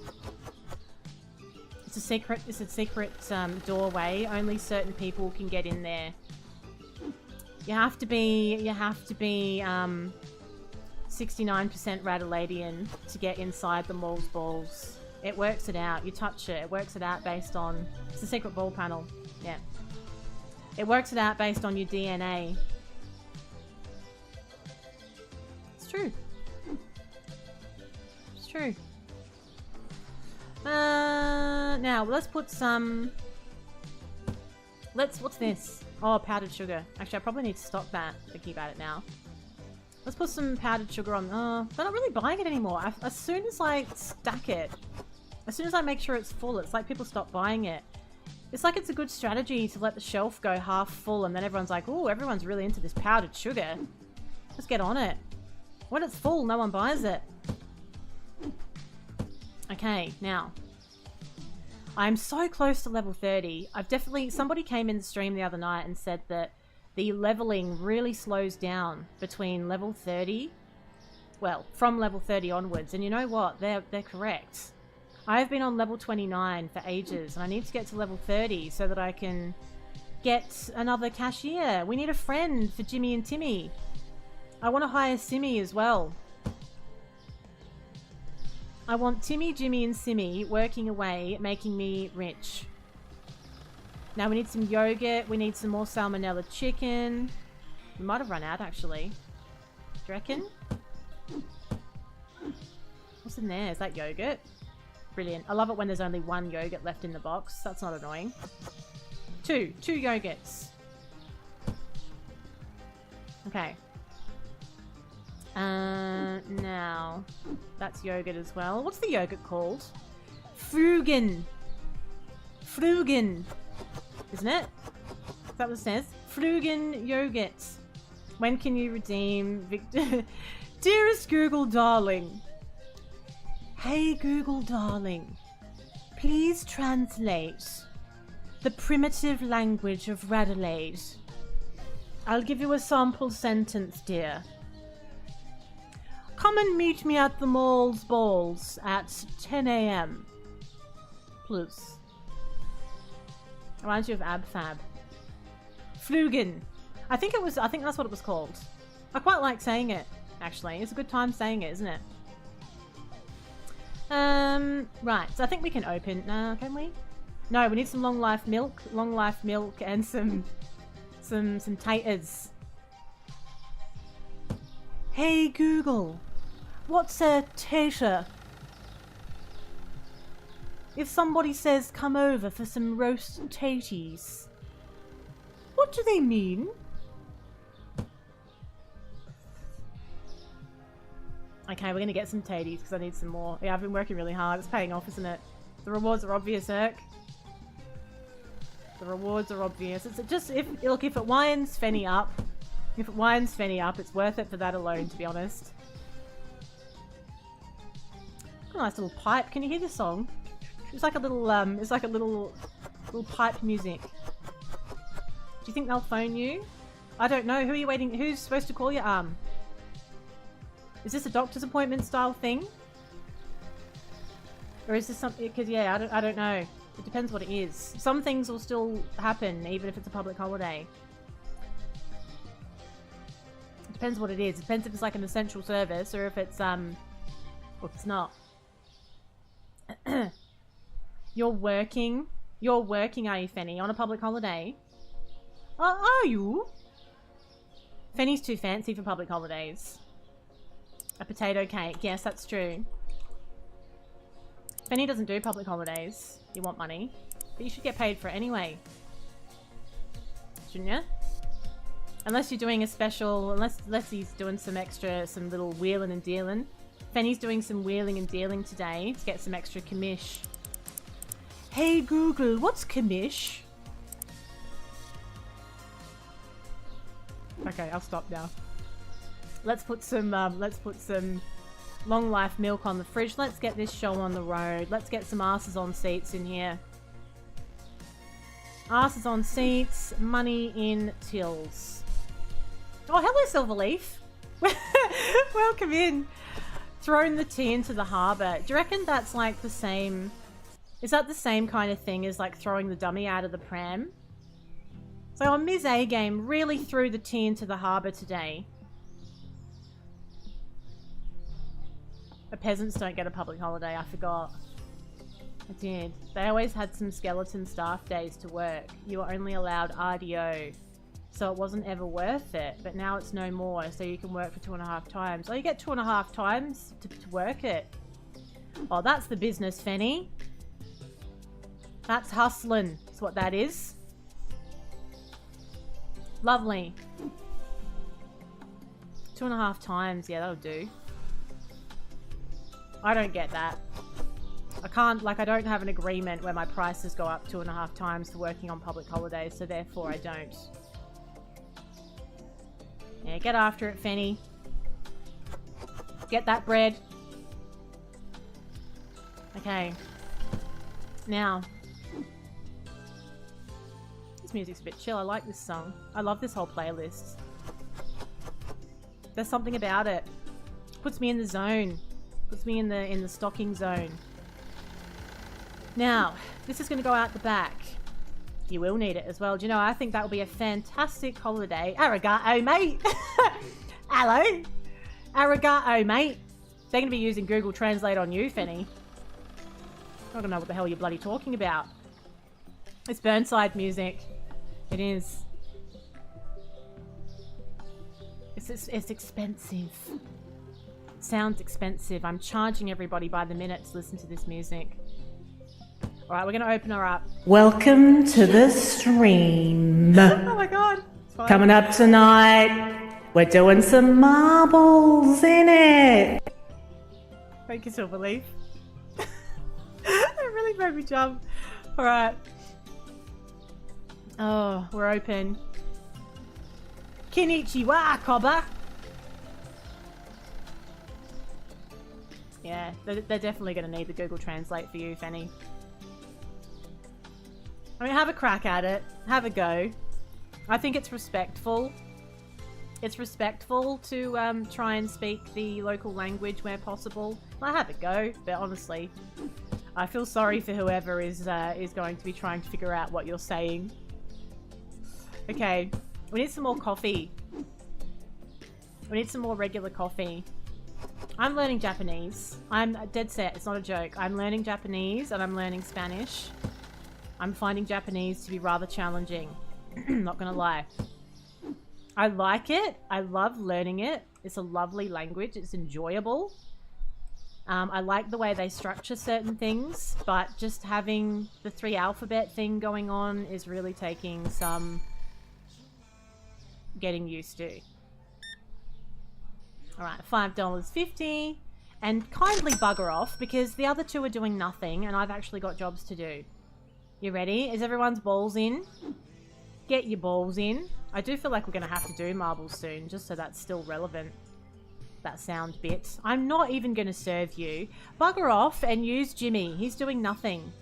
It's a secret doorway. Only certain people can get in there. You have to be 69% Radaladian to get inside the Mole's Balls. It works it out. You touch it. It works it out based on... It's a secret ball panel. Yeah. It works it out based on your DNA. It's true. It's true. Now, let's put some... What's this? Oh, powdered sugar. Actually, I probably need to stock that, thinking about it now. Let's put some powdered sugar on. They're not really buying it anymore. As soon as I stack it, as soon as I make sure it's full, it's like people stop buying it. It's like it's a good strategy to let the shelf go half full, and then everyone's like, oh, everyone's really into this powdered sugar. Let's get on it. When it's full, no one buys it. Okay, now. I'm so close to level 30. Somebody came in the stream the other night and said that the leveling really slows down between level 30, well, from level 30 onwards. And you know what? They're correct. I've been on level 29 for ages, and I need to get to level 30 so that I can get another cashier. We need a friend for Jimmy and Timmy. I want to hire Simmy as well. I want Timmy, Jimmy, and Simmy working away, making me rich. Now we need some yogurt. We need some more salmonella chicken. We might have run out, actually. Do you reckon? What's in there? Is that yogurt? Brilliant. I love it when there's only one yogurt left in the box. That's not annoying. Two yogurts. Okay. Now, that's yogurt as well. What's the yogurt called? Frugen. Frugen. Isn't it? Is that what it says? Frugen yogurt. When can you redeem Victor? Dearest Google darling. Hey Google darling. Please translate the primitive language of Radelaide. I'll give you a sample sentence, dear. Come and meet me at the Mole's Balls at 10 AM. Please. Reminds you of Ab Fab. Flugen. I think that's what it was called. I quite like saying it, actually. It's a good time saying it, isn't it? Right, so I think we can open... can we? No, we need some long life milk, and some taters. Hey Google, what's a tater? If somebody says come over for some roast taties, what do they mean? Okay, we're gonna get some taties because I need some more. Yeah, I've been working really hard. It's paying off, isn't it? The rewards are obvious, Erk. The rewards are obvious. It's just if it winds Fenny up. If it winds Fenny up, it's worth it for that alone, to be honest. A nice little pipe. Can you hear this song? It's like a little, pipe music. Do you think they'll phone you? I don't know. Who are you waiting? Who's supposed to call you? Is this a doctor's appointment style thing? Or is this something? Because yeah, I don't know. It depends what it is. Some things will still happen even if it's a public holiday. It depends what it is. It depends if it's like an essential service or if it's not. You're working, are you, Fenny, on a public holiday? Are you? Fenny's too fancy for public holidays. A potato cake. Yes, that's true. Fenny doesn't do public holidays. You want money. But you should get paid for it anyway. Shouldn't you? Unless you're doing a special... Unless he's doing some little wheeling and dealing. Fenny's doing some wheeling and dealing today to get some extra commish. Hey Google, what's commish? Okay, I'll stop now. Let's put some long life milk on the fridge. Let's get this show on the road. Let's get some asses on seats in here. Asses on seats, money in tills. Oh, hello Silverleaf. Welcome in. Thrown the tea into the harbour. Do you reckon that's like the same... Is that the same kind of thing as like throwing the dummy out of the pram? So on Ms. A game really threw the tea into the harbour today. The peasants don't get a public holiday, I forgot. I did. They always had some skeleton staff days to work. You were only allowed RDO. So it wasn't ever worth it. But now it's no more, so you can work for 2.5 times. Oh, you get 2.5 times to work it. Oh, that's the business, Fenny. That's hustling. That's what that is. Lovely. 2.5 times. Yeah, that'll do. I don't get that. I can't, like, I don't have an agreement where my prices go up 2.5 times for working on public holidays, so therefore I don't. Yeah, get after it, Fenny. Get that bread. Okay. Now. This music's a bit chill. I like this song. I love this whole playlist. There's something about it. Puts me in the zone. Puts me in the stocking zone. Now, this is going to go out the back. You will need it as well. Do you know, I think that will be a fantastic holiday. Arigato, mate. Hello. Arigato, mate. They're going to be using Google Translate on you, Fenny. I don't know what the hell you're bloody talking about. It's Burnside music. It is. It's expensive. It sounds expensive. I'm charging everybody by the minute to listen to this music. Alright, we're going to open her up. Welcome to the stream. Oh my god. Coming up tonight, we're doing some marbles in it. Thank you, Silverleaf. It really made me jump. Alright. Oh, we're open. Konnichiwa, Koba. Yeah, they're definitely going to need the Google Translate for you, Fanny. I mean, have a crack at it. Have a go. I think it's respectful. It's respectful to try and speak the local language where possible. I have a go, but honestly, I feel sorry for whoever is going to be trying to figure out what you're saying. Okay, we need some more coffee. We need some more regular coffee. I'm learning Japanese. I'm dead set. It's not a joke. I'm learning Japanese and I'm learning Spanish. I'm finding Japanese to be rather challenging. Not gonna lie. I like it. I love learning it. It's a lovely language. It's enjoyable. I like the way they structure certain things, but just having the 3 alphabet thing going on is really taking some getting used to. Alright, $5.50. And kindly bugger off, because the other 2 are doing nothing, and I've actually got jobs to do. You ready? Is everyone's balls in? Get your balls in. I do feel like we're going to have to do marbles soon, just so that's still relevant. That sound bit. I'm not even going to serve you. Bugger off and use Jimmy. He's doing nothing.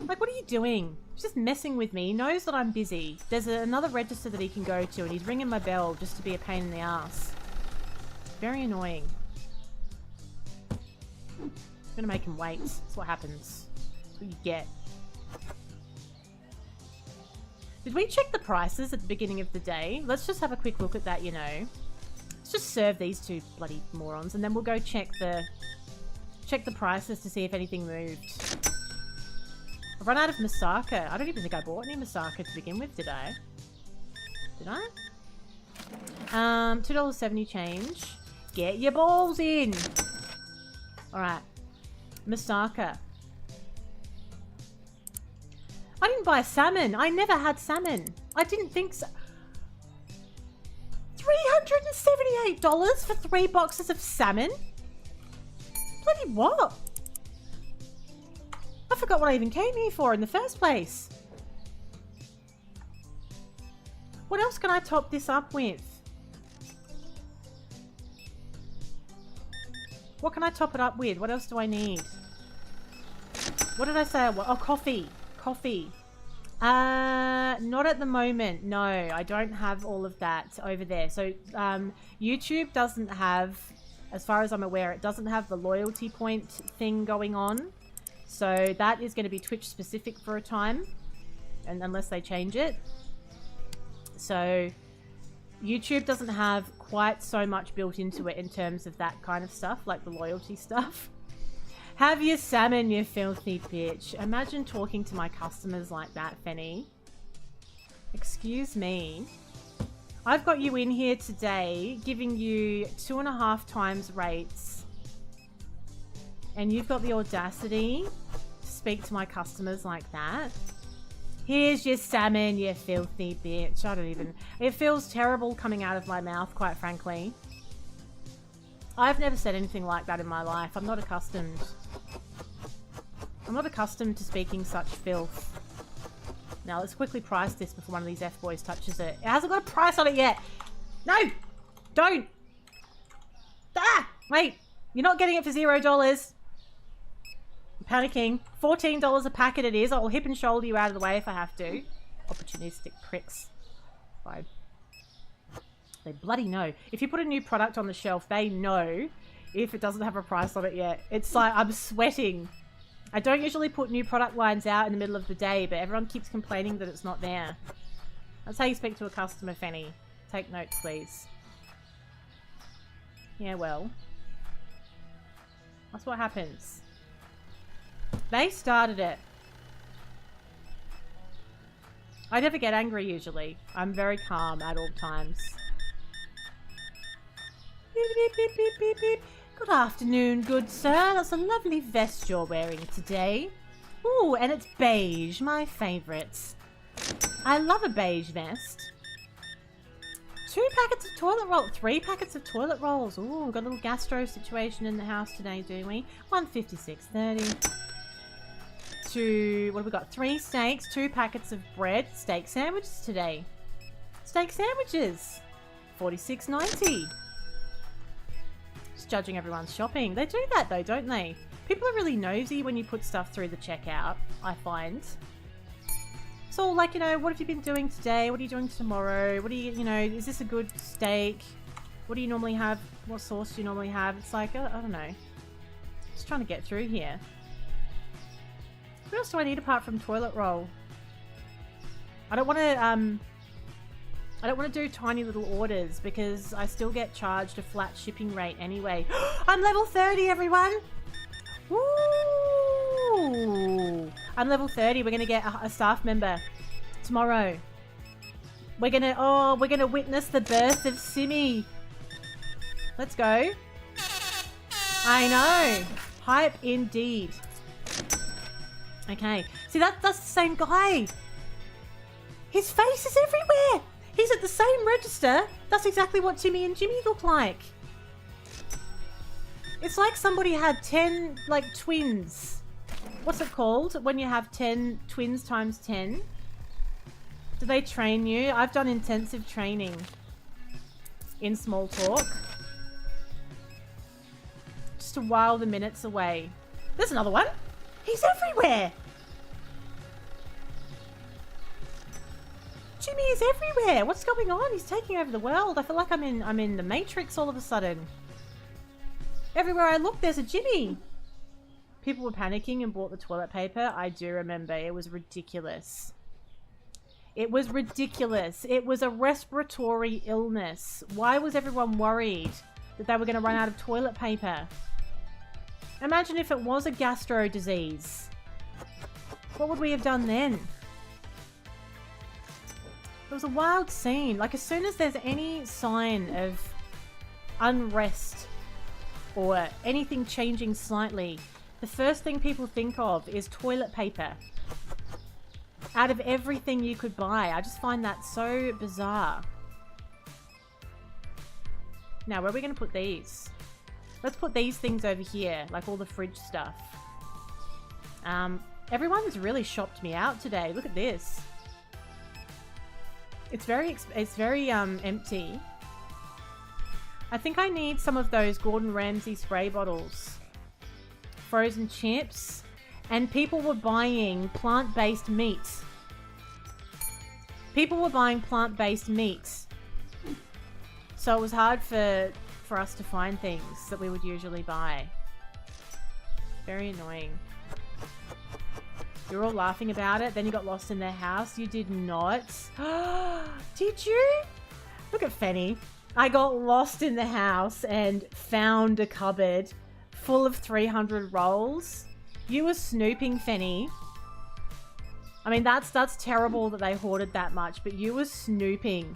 Like, what are you doing? He's just messing with me. He knows that I'm busy. There's another register that he can go to, and he's ringing my bell just to be a pain in the ass. Very annoying. I'm gonna make him wait. That's what happens. That's what you get. Did we check the prices at the beginning of the day? Let's just have a quick look at that, you know. Let's just serve these two bloody morons, and then we'll go check the prices to see if anything moved. I've run out of Masaka. I don't even think I bought any Masaka to begin with, did I? Did I? $2.70 change. Get your balls in! Alright. Masaka. I didn't buy salmon. I never had salmon. I didn't think so. $378 for 3 boxes of salmon? Bloody what? I forgot what I even came here for in the first place. What else can I top this up with? What can I top it up with? What else do I need? What did I say? Oh, coffee. Coffee. Not at the moment. No, I don't have all of that over there. So, YouTube doesn't have, as far as I'm aware, it doesn't have the loyalty point thing going on. So that is going to be Twitch specific for a time, and unless they change it. So YouTube doesn't have quite so much built into it in terms of that kind of stuff, like the loyalty stuff. Have your salmon, you filthy bitch. Imagine talking to my customers like that, Fenny. Excuse me. I've got you in here today, giving you 2.5 times rates. And you've got the audacity to speak to my customers like that. Here's your salmon, you filthy bitch. I don't even... It feels terrible coming out of my mouth, quite frankly. I've never said anything like that in my life. I'm not accustomed. I'm not accustomed to speaking such filth. Now, let's quickly price this before one of these F-boys touches it. It hasn't got a price on it yet. No! Don't! Ah! Wait! You're not getting it for $0. I'm panicking. $14 a packet it is. I'll hip and shoulder you out of the way if I have to. Opportunistic pricks. Fine. They bloody know. If you put a new product on the shelf, they know if it doesn't have a price on it yet. It's like, I'm sweating. I don't usually put new product lines out in the middle of the day, but everyone keeps complaining that it's not there. That's how you speak to a customer, Fanny. Take note, please. Yeah, well. That's what happens. They started it. I never get angry usually. I'm very calm at all times. Beep, beep, beep, beep, beep, beep. Good afternoon, good sir. That's a lovely vest you're wearing today. Ooh, and it's beige, my favourite. I love a beige vest. 2 packets of toilet roll, 3 packets of toilet rolls. Ooh, we've got a little gastro situation in the house today, do we? $156.30. 2, what have we got? 3 steaks, 2 packets of bread, steak sandwiches today. Steak sandwiches, $46.90. Just judging everyone's shopping. They do that though, don't they? People are really nosy when you put stuff through the checkout, I find. So, like, you know, what have you been doing today? What are you doing tomorrow? What do you know, is this a good steak? What do you normally have? What sauce do you normally have? It's like, I don't know. Just trying to get through here. What else do I need apart from toilet roll? I don't want to do tiny little orders because I still get charged a flat shipping rate anyway. I'm level 30, everyone! Woo! I'm level 30. We're gonna get a staff member tomorrow. We're gonna witness the birth of Simmy. Let's go. I know. Hype indeed. Okay. See, that's the same guy. His face is everywhere. He's at the same register. That's exactly what Timmy and Jimmy look like. It's like somebody had 10, like, twins. What's it called when you have 10 twins times 10? Do they train you? I've done intensive training in small talk. Just to while the minutes away. There's another one. He's everywhere. Jimmy is everywhere. What's going on? He's taking over the world. I feel like I'm in the Matrix all of a sudden. Everywhere I look, there's a Jimmy. People were panicking and bought the toilet paper. I do remember. It was ridiculous. It was ridiculous. It was a respiratory illness. Why was everyone worried that they were going to run out of toilet paper? Imagine if it was a gastro disease. What would we have done then? It was a wild scene. Like, as soon as there's any sign of unrest or anything changing slightly, the first thing people think of is toilet paper. Out of everything you could buy. I just find that so bizarre. Now, where are we going to put these? Let's put these things over here, like all the fridge stuff. Everyone's really shopped me out today. Look at this. It's very empty. I think I need some of those Gordon Ramsay spray bottles. Frozen chips. And people were buying plant-based meat. People were buying plant-based meat. So it was hard for us to find things that we would usually buy. Very annoying. You're all laughing about it. Then you got lost in their house. You did not. Did you? Look at Fenny. I got lost in the house and found a cupboard full of 300 rolls. You were snooping, Fenny. I mean, that's terrible that they hoarded that much, but you were snooping.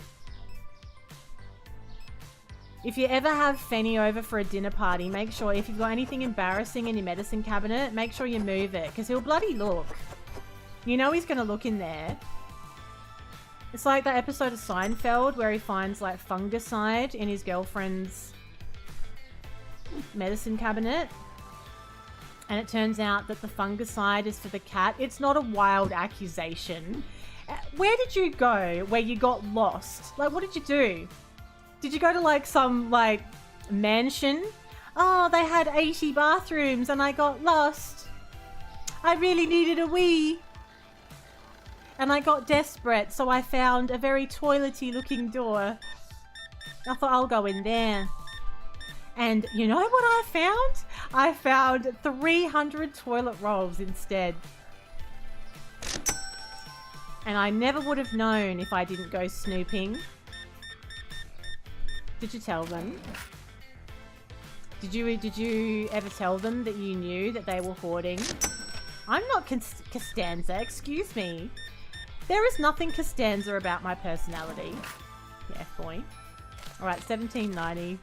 If you ever have Fenny over for a dinner party, make sure if you've got anything embarrassing in your medicine cabinet, make sure you move it, because he'll bloody look. You know he's going to look in there. It's like that episode of Seinfeld where he finds like fungicide in his girlfriend's medicine cabinet. And it turns out that the fungicide is for the cat. It's not a wild accusation. Where did you go where you got lost? Like, what did you do? Did you go to like some like mansion? Oh, they had 80 bathrooms and I got lost. I really needed a wee. And I got desperate, so I found a very toilety looking door. I thought I'll go in there. And you know what I found? I found 300 toilet rolls instead. And I never would have known if I didn't go snooping. Did you tell them? Did you ever tell them that you knew that they were hoarding? I'm not Costanza, excuse me. There is nothing Costanza about my personality. Yeah, boy. Alright, $17.90.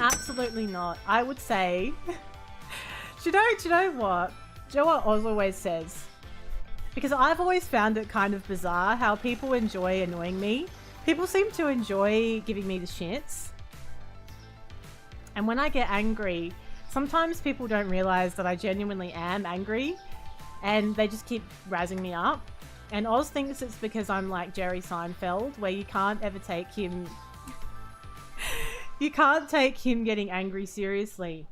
Absolutely not. I would say... do you know what? Do you know what Oz always says? Because I've always found it kind of bizarre how people enjoy annoying me. People seem to enjoy giving me the shits. And when I get angry, sometimes people don't realize that I genuinely am angry. And they just keep razzing me up. And Oz thinks it's because I'm like Jerry Seinfeld, where you can't ever take him... you can't take him getting angry seriously.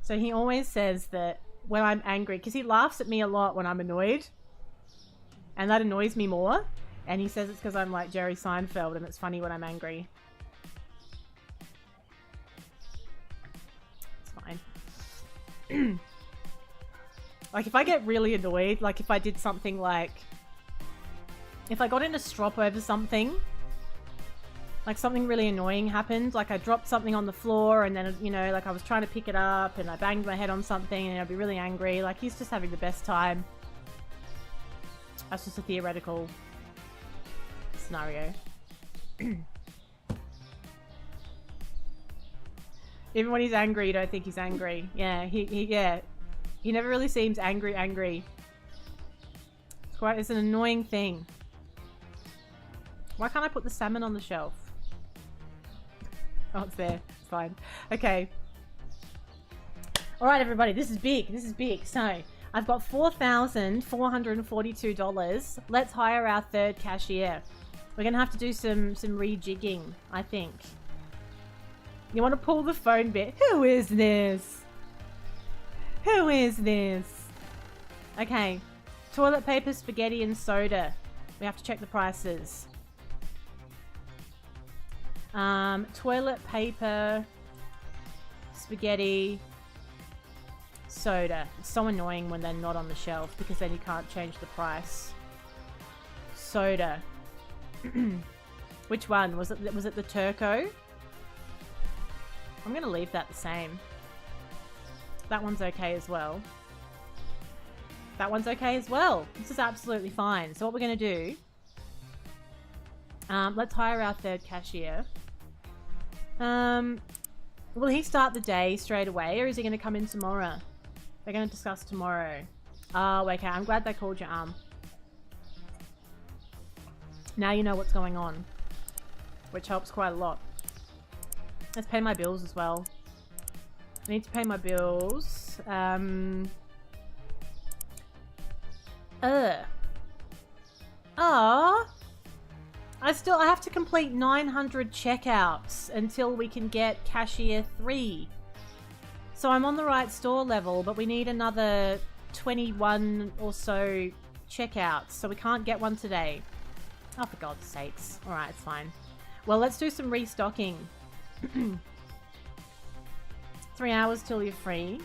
So he always says that when I'm angry, because he laughs at me a lot when I'm annoyed. And that annoys me more. And he says it's because I'm like Jerry Seinfeld and it's funny when I'm angry. It's fine. Like, if I get really annoyed, like if I did something like... if I got in a strop over something, like something really annoying happened, like I dropped something on the floor and then, you know, like I was trying to pick it up and I banged my head on something and I'd be really angry. Like, he's just having the best time. That's just a theoretical scenario. Even when he's angry, you don't think he's angry. Yeah, he never really seems angry. It's an annoying thing. Why can't I put the salmon on the shelf? Oh, it's there. It's fine. Okay. Alright, everybody. This is big. This is big. So, I've got $4,442. Let's hire our third cashier. We're going to have to do some rejigging, I think. You want to pull the phone bit? Who is this? Who is this? Okay. Toilet paper, spaghetti, and soda. We have to check the prices. Toilet paper, spaghetti, soda. It's so annoying when they're not on the shelf because then you can't change the price. Soda. Which one? Was it the Turco? I'm going to leave that the same. That one's okay as well. That one's okay as well. This is absolutely fine. So what we're going to do... let's hire our third cashier. Will he start the day straight away, or is he going to come in tomorrow? They're going to discuss tomorrow. Oh, okay. I'm glad they called your arm. Now you know what's going on, which helps quite a lot. Let's pay my bills as well. I need to pay my bills. I have to complete 900 checkouts until we can get cashier 3. So I'm on the right store level, but we need another 21 or so checkouts, so we can't get one today. Oh, for God's sakes. Alright, it's fine. Well, let's do some restocking. 3 hours till you're free.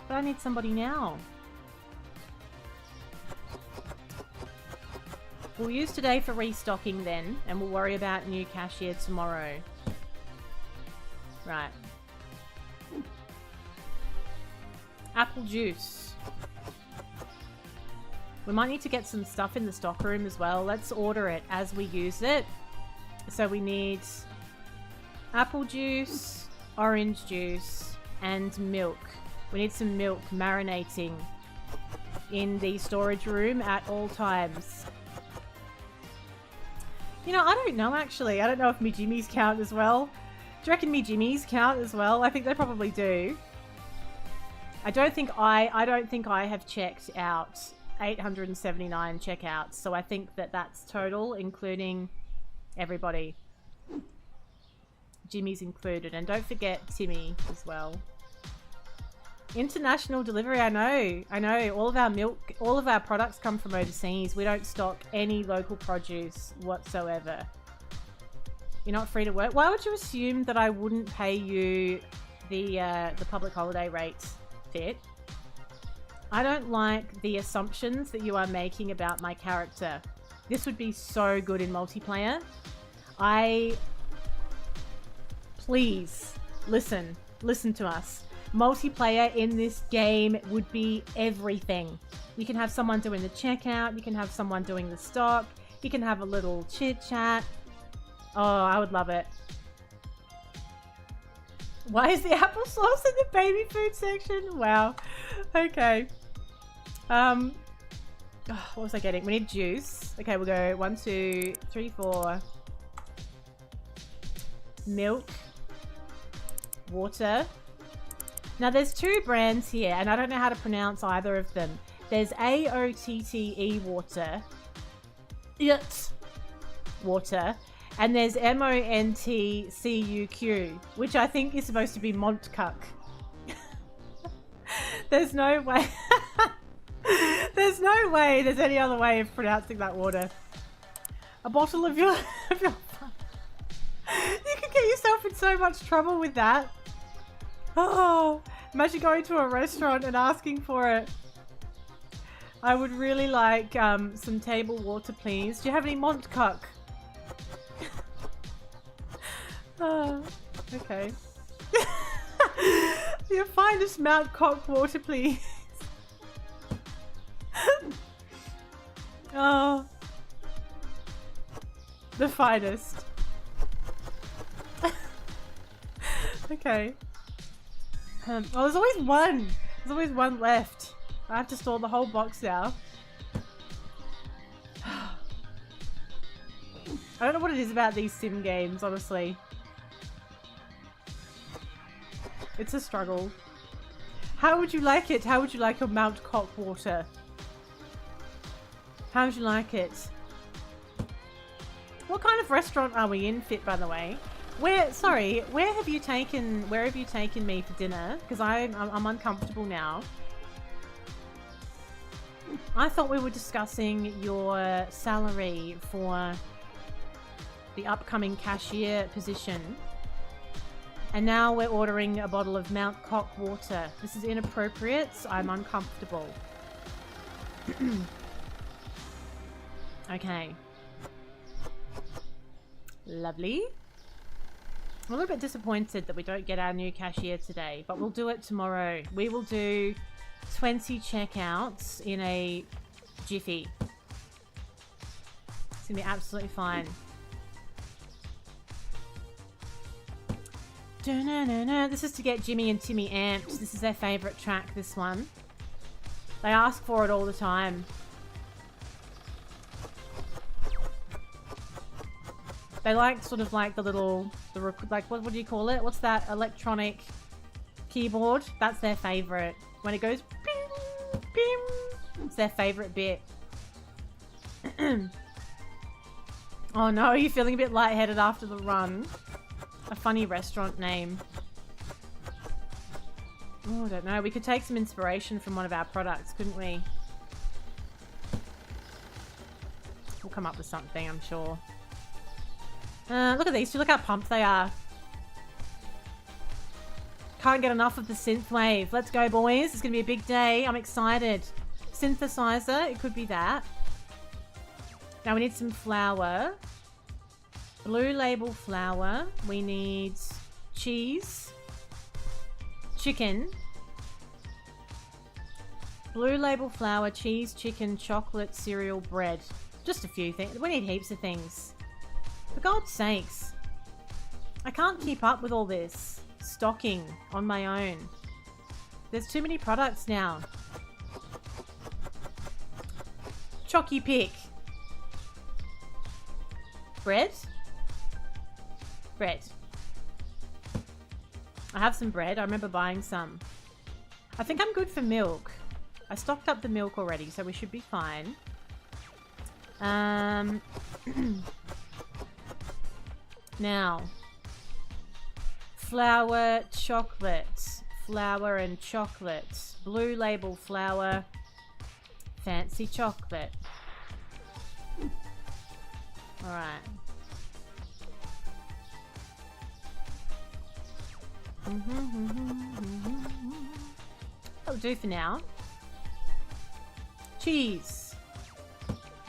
But I need somebody now. We'll use today for restocking then, and we'll worry about new cashier tomorrow. Right. Apple juice. We might need to get some stuff in the stock room as well. Let's order it as we use it. So we need apple juice, orange juice, and milk. We need some milk marinating in the storage room at all times. You know, I don't know actually. I don't know if me jimmies count as well. Do you reckon me jimmies count as well? I think they probably do. I don't think I have checked out 879 checkouts, so I think that that's total, including everybody. Jimmy's included, and don't forget Timmy as well. International delivery, I know. All of our milk, all of our products come from overseas. We don't stock any local produce whatsoever. You're not free to work. Why would you assume that I wouldn't pay you the public holiday rate, Fit? I don't like the assumptions that you are making about my character. This would be so good in multiplayer. Please, listen to us. Multiplayer in this game would be everything. You can have someone doing the checkout, you can have someone doing the stock, you can have a little chit chat. Oh, I would love it. Why is the applesauce in the baby food section? Wow. Okay. What was I getting? We need juice. Okay, we'll go 1, 2, 3, 4. Milk. Water. Now there's 2 brands here, and I don't know how to pronounce either of them. There's AOTTE water. It. Water. And there's MONTCUQ, which I think is supposed to be Montcuck. There's no way. There's no way there's any other way of pronouncing that water. A bottle of your... You could get yourself in so much trouble with that. Oh, imagine going to a restaurant and asking for it. I would really like some table water, please. Do you have any Montcuck? Oh, okay. Your finest Mount Cock water, please. Oh, the finest. Okay. Oh, there's always one. There's always one left. I have to store the whole box now. I don't know what it is about these sim games, honestly. It's a struggle. How would you like it? How would you like your Mount Cock water? How would you like it? What kind of restaurant are we in, Fit, by the way? Where have you taken me for dinner? Because I'm uncomfortable now. I thought we were discussing your salary for the upcoming cashier position. And now we're ordering a bottle of Mount Cock water. This is inappropriate. I'm uncomfortable. Okay. Lovely. I'm a little bit disappointed that we don't get our new cashier today, but we'll do it tomorrow. We will do 20 checkouts in a jiffy. It's gonna be absolutely fine. This is to get Jimmy and Timmy amped. This is their favourite track, this one. They ask for it all the time. They like sort of like the little, like what do you call it? What's that electronic keyboard? That's their favourite. When it goes bing, bing, it's their favourite bit. Oh no, are you feeling a bit lightheaded after the run? A funny restaurant name. Oh, I don't know. We could take some inspiration from one of our products, couldn't we? We'll come up with something, I'm sure. Look at these two. Look how pumped they are. Can't get enough of the synth wave. Let's go, boys. It's going to be a big day. I'm excited. Synthesizer. It could be that. Now we need some flour. Blue Label flour. We need cheese. Chicken. Blue Label flour, cheese, chicken, chocolate, cereal, bread. Just a few things. We need heaps of things. For God's sakes. I can't keep up with all this stocking on my own. There's too many products now. Chocky pick. Bread? Bread. I have some bread. I remember buying some. I think I'm good for milk. I stocked up the milk already, so we should be fine. Now. Flour, chocolate. Flour and chocolate. Blue Label flour. Fancy chocolate. Alright. That'll do for now. Cheese.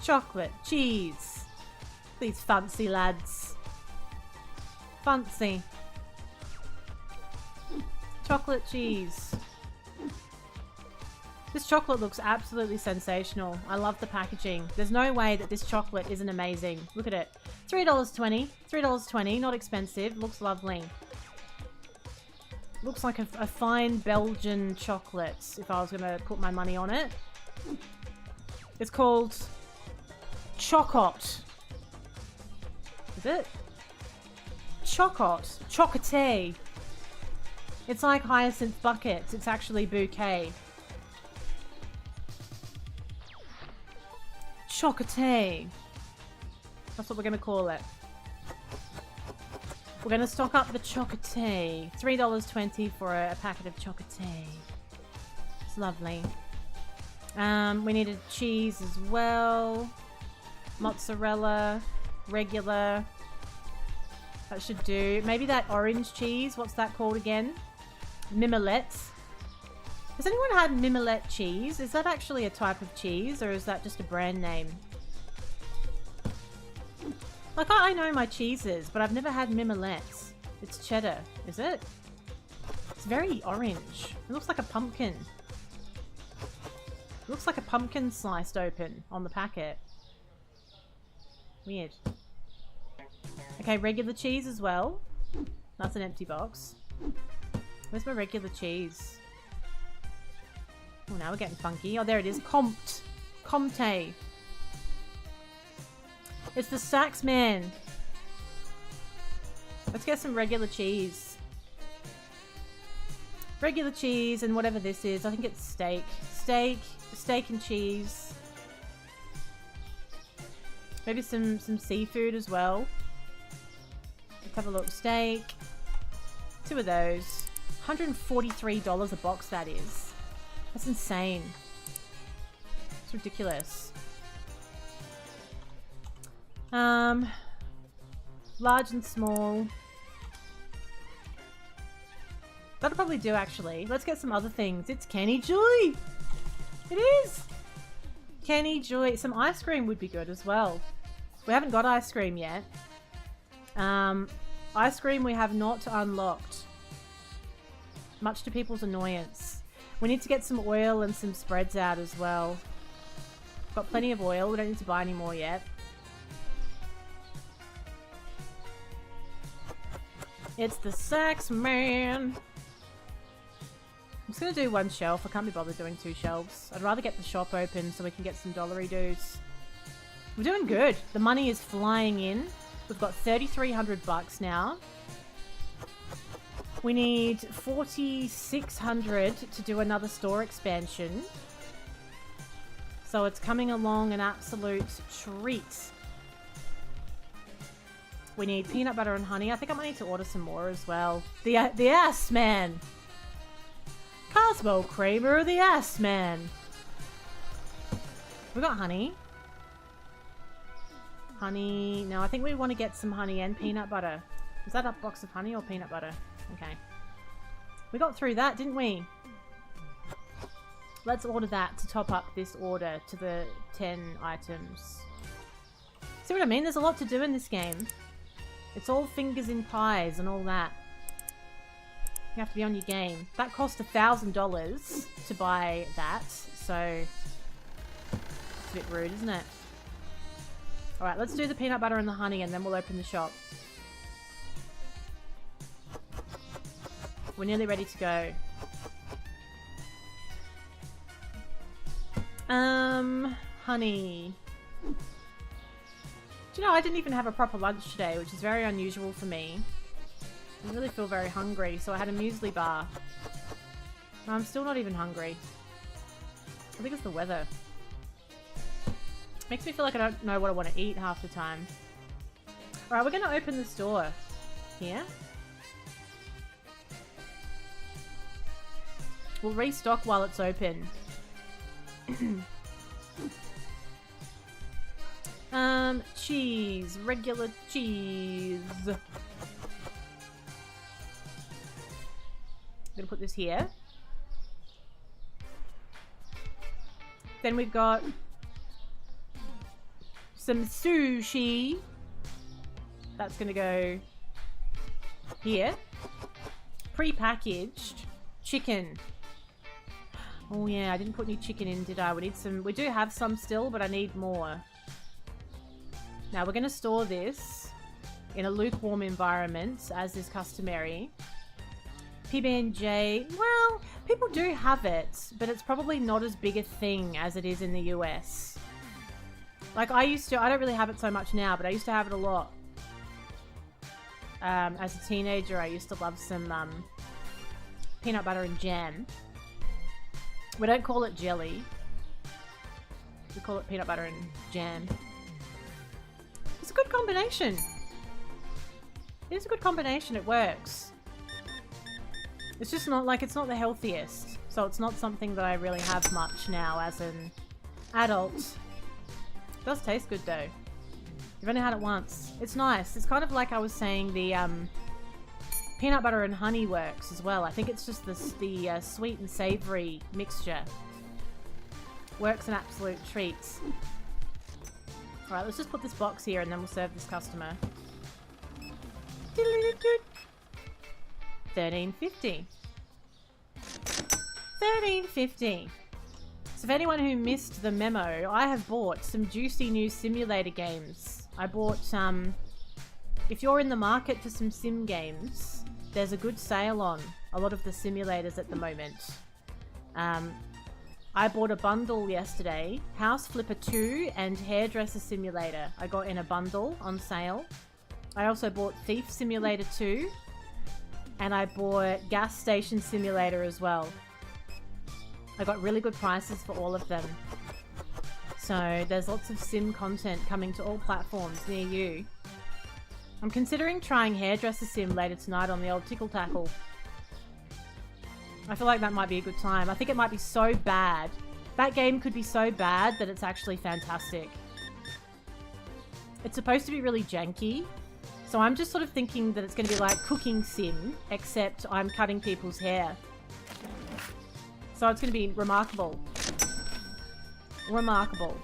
Chocolate. Cheese. These fancy lads. Fancy. Chocolate cheese. This chocolate looks absolutely sensational. I love the packaging. There's no way that this chocolate isn't amazing. Look at it. $3.20. $3.20. Not expensive. Looks lovely. Looks like a fine Belgian chocolate, if I was going to put my money on it. It's called Chocot. Is it? Chocot. Chocotate. It's like hyacinth buckets. It's actually bouquet. Chocotate. That's what we're going to call it. We're going to stock up the chocotate. $3.20 for a packet of chocotate. It's lovely. We needed cheese as well. Mozzarella. Regular. That should do. Maybe that orange cheese. What's that called again? Mimolette. Has anyone had Mimolette cheese? Is that actually a type of cheese, or is that just a brand name? Like, I know my cheeses, but I've never had Mimolette. It's cheddar, is it? It's very orange. It looks like a pumpkin. It looks like a pumpkin sliced open on the packet. Weird. Okay, regular cheese as well. That's an empty box. Where's my regular cheese? Oh, now we're getting funky. Oh, there it is. Comte. Comte. It's the Sax man. Let's get some regular cheese. Regular cheese and whatever this is. I think it's steak. Steak and cheese. Maybe some seafood as well. Let's have a look. Steak. 2 of those. $143 a box, that is. That's insane. It's ridiculous. Large and small. That'll probably do, actually. Let's get some other things. It's Kenny Joy! It is! Kenny Joy. Some ice cream would be good as well. We haven't got ice cream yet. Ice cream we have not unlocked. Much to people's annoyance. We need to get some oil and some spreads out as well. Got plenty of oil. We don't need to buy any more yet. It's the Sax Man. I'm just going to do one shelf. I can't be bothered doing 2 shelves. I'd rather get the shop open so we can get some dollary doos. We're doing good. The money is flying in. We've got 3,300 bucks now. We need 4,600 to do another store expansion. So it's coming along an absolute treat. We need peanut butter and honey. I think I might need to order some more as well. The ass man. Cosmo Kramer, the ass man. We got honey. Honey. No, I think we want to get some honey and peanut butter. Was that a box of honey or peanut butter? Okay. We got through that, didn't we? Let's order that to top up this order to the 10 items. See what I mean? There's a lot to do in this game. It's all fingers in pies and all that. You have to be on your game. That cost $1,000 to buy that, so it's a bit rude, isn't it? Alright, let's do the peanut butter and the honey and then we'll open the shop. We're nearly ready to go. Honey. Do you know, I didn't even have a proper lunch today, which is very unusual for me. I didn't really feel very hungry, so I had a muesli bar. I'm still not even hungry. I think it's the weather. Makes me feel like I don't know what I want to eat half the time. Alright, we're going to open the store here. We'll restock while it's open. Cheese. Regular cheese. I'm gonna put this here. Then we've got some sushi. That's gonna go here. Pre-packaged chicken. Oh yeah, I didn't put any chicken in, did I? We need some. We do have some still, but I need more. Now we're going to store this in a lukewarm environment, as is customary. PB&J, well, people do have it, but it's probably not as big a thing as it is in the US. Like I don't really have it so much now, but I used to have it a lot. As a teenager, I used to love some peanut butter and jam. We don't call it jelly. We call it peanut butter and jam. It's a good combination. It is a good combination. It works. It's just not like, it's not the healthiest. So it's not something that I really have much now as an adult. It does taste good though. I've only had it once. It's nice. It's kind of like I was saying, the peanut butter and honey works as well. I think it's just the sweet and savory mixture. Works an absolute treat. Alright, let's just put this box here and then we'll serve this customer. $13.50. $13.50. So if anyone who missed the memo, I have bought some juicy new simulator games. I bought if you're in the market for some sim games, there's a good sale on a lot of the simulators at the moment. I bought a bundle yesterday, House Flipper 2 and Hairdresser Simulator. I got in a bundle on sale. I also bought Thief Simulator 2 and I bought Gas Station Simulator as well. I got really good prices for all of them. So there's lots of sim content coming to all platforms near you. I'm considering trying Hairdresser Sim later tonight on the old Tickle Tackle. I feel like that might be a good time. I think it might be so bad. That game could be so bad that it's actually fantastic. It's supposed to be really janky, so So I'm just sort of thinking that it's going to be like cooking sim, except I'm cutting people's hair. So it's going to be remarkable. Remarkable.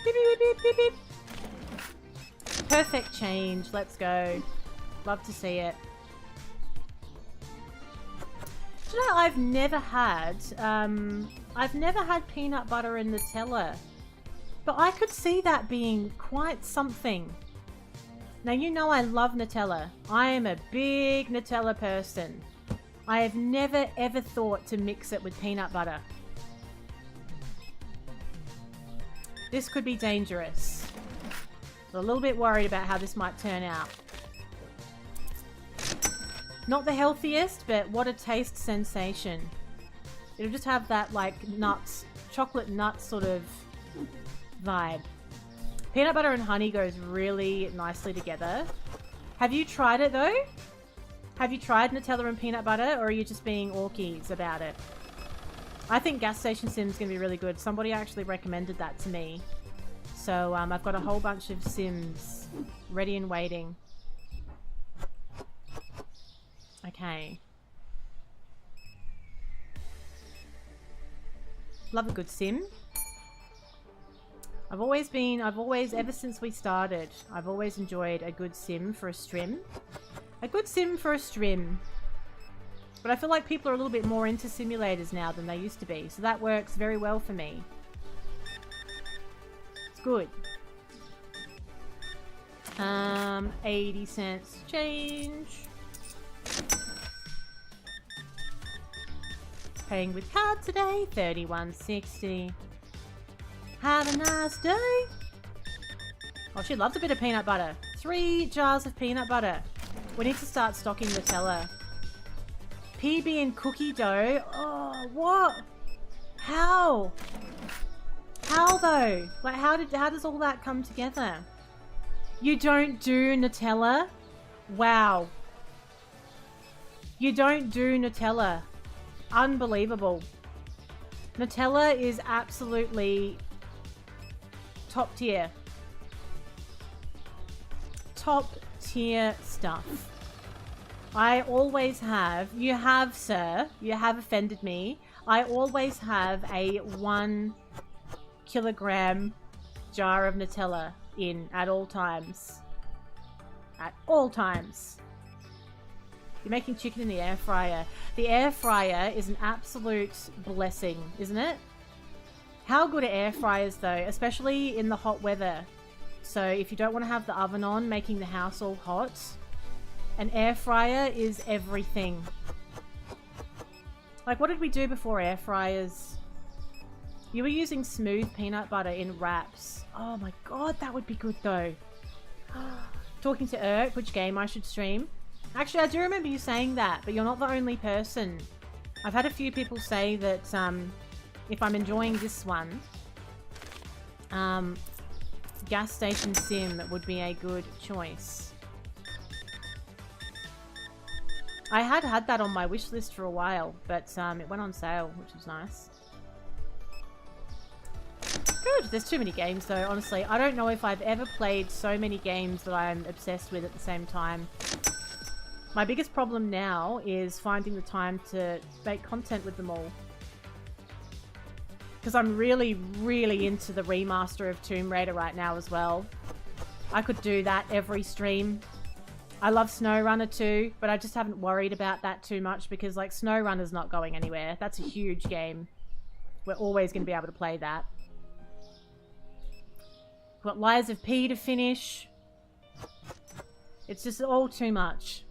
Beep, beep, beep, beep, beep. Perfect change. Let's go. Love to see it. Do you know, I've never had peanut butter and Nutella. But I could see that being quite something. Now, you know I love Nutella. I am a big Nutella person. I have never ever thought to mix it with peanut butter. This could be dangerous. I'm a little bit worried about how this might turn out. Not the healthiest, but what a taste sensation. It'll just have that like nuts, chocolate nut sort of vibe. Peanut butter and honey goes really nicely together. Have you tried it though? Have you tried Nutella and peanut butter, or are you just being orkies about it? I think Gas Station Sim's going to be really good. Somebody actually recommended that to me. So I've got a whole bunch of Sims ready and waiting. Okay. Love a good Sim. Ever since we started, I've always enjoyed a good Sim for a stream. A good Sim for a stream. But I feel like people are a little bit more into simulators now than they used to be. So that works very well for me. It's good. 80 cents change. Paying with card today, $31.60. Have a nice day. Oh, she loves a bit of peanut butter. 3 jars of peanut butter. We need to start stocking Nutella. PB and cookie dough. Oh, what? How? How though? Like, how does all that come together? You don't do Nutella? Wow. You don't do Nutella. Unbelievable. Nutella is absolutely top tier. Top tier stuff. I always have, you have, sir, you have offended me. I always have a 1 kilogram jar of Nutella in at all times. At all times. You're making chicken in the air fryer. The air fryer is an absolute blessing, isn't it? How good are air fryers though, especially in the hot weather. So if you don't want to have the oven on, making the house all hot, an air fryer is everything. Like, what did we do before air fryers? You were using smooth peanut butter in wraps. Oh my god, that would be good though. Talking to Urk, which game I should stream. Actually, I do remember you saying that, but you're not the only person. I've had a few people say that if I'm enjoying this one, Gas Station Sim would be a good choice. I had that on my wish list for a while, but it went on sale, which was nice. Good. There's too many games though, honestly. I don't know if I've ever played so many games that I'm obsessed with at the same time. My biggest problem now is finding the time to make content with them all. Because I'm really, really into the remaster of Tomb Raider right now as well. I could do that every stream. I love SnowRunner too, but I just haven't worried about that too much because, like, SnowRunner's not going anywhere. That's a huge game. We're always going to be able to play that. Got Lies of P to finish. It's just all too much.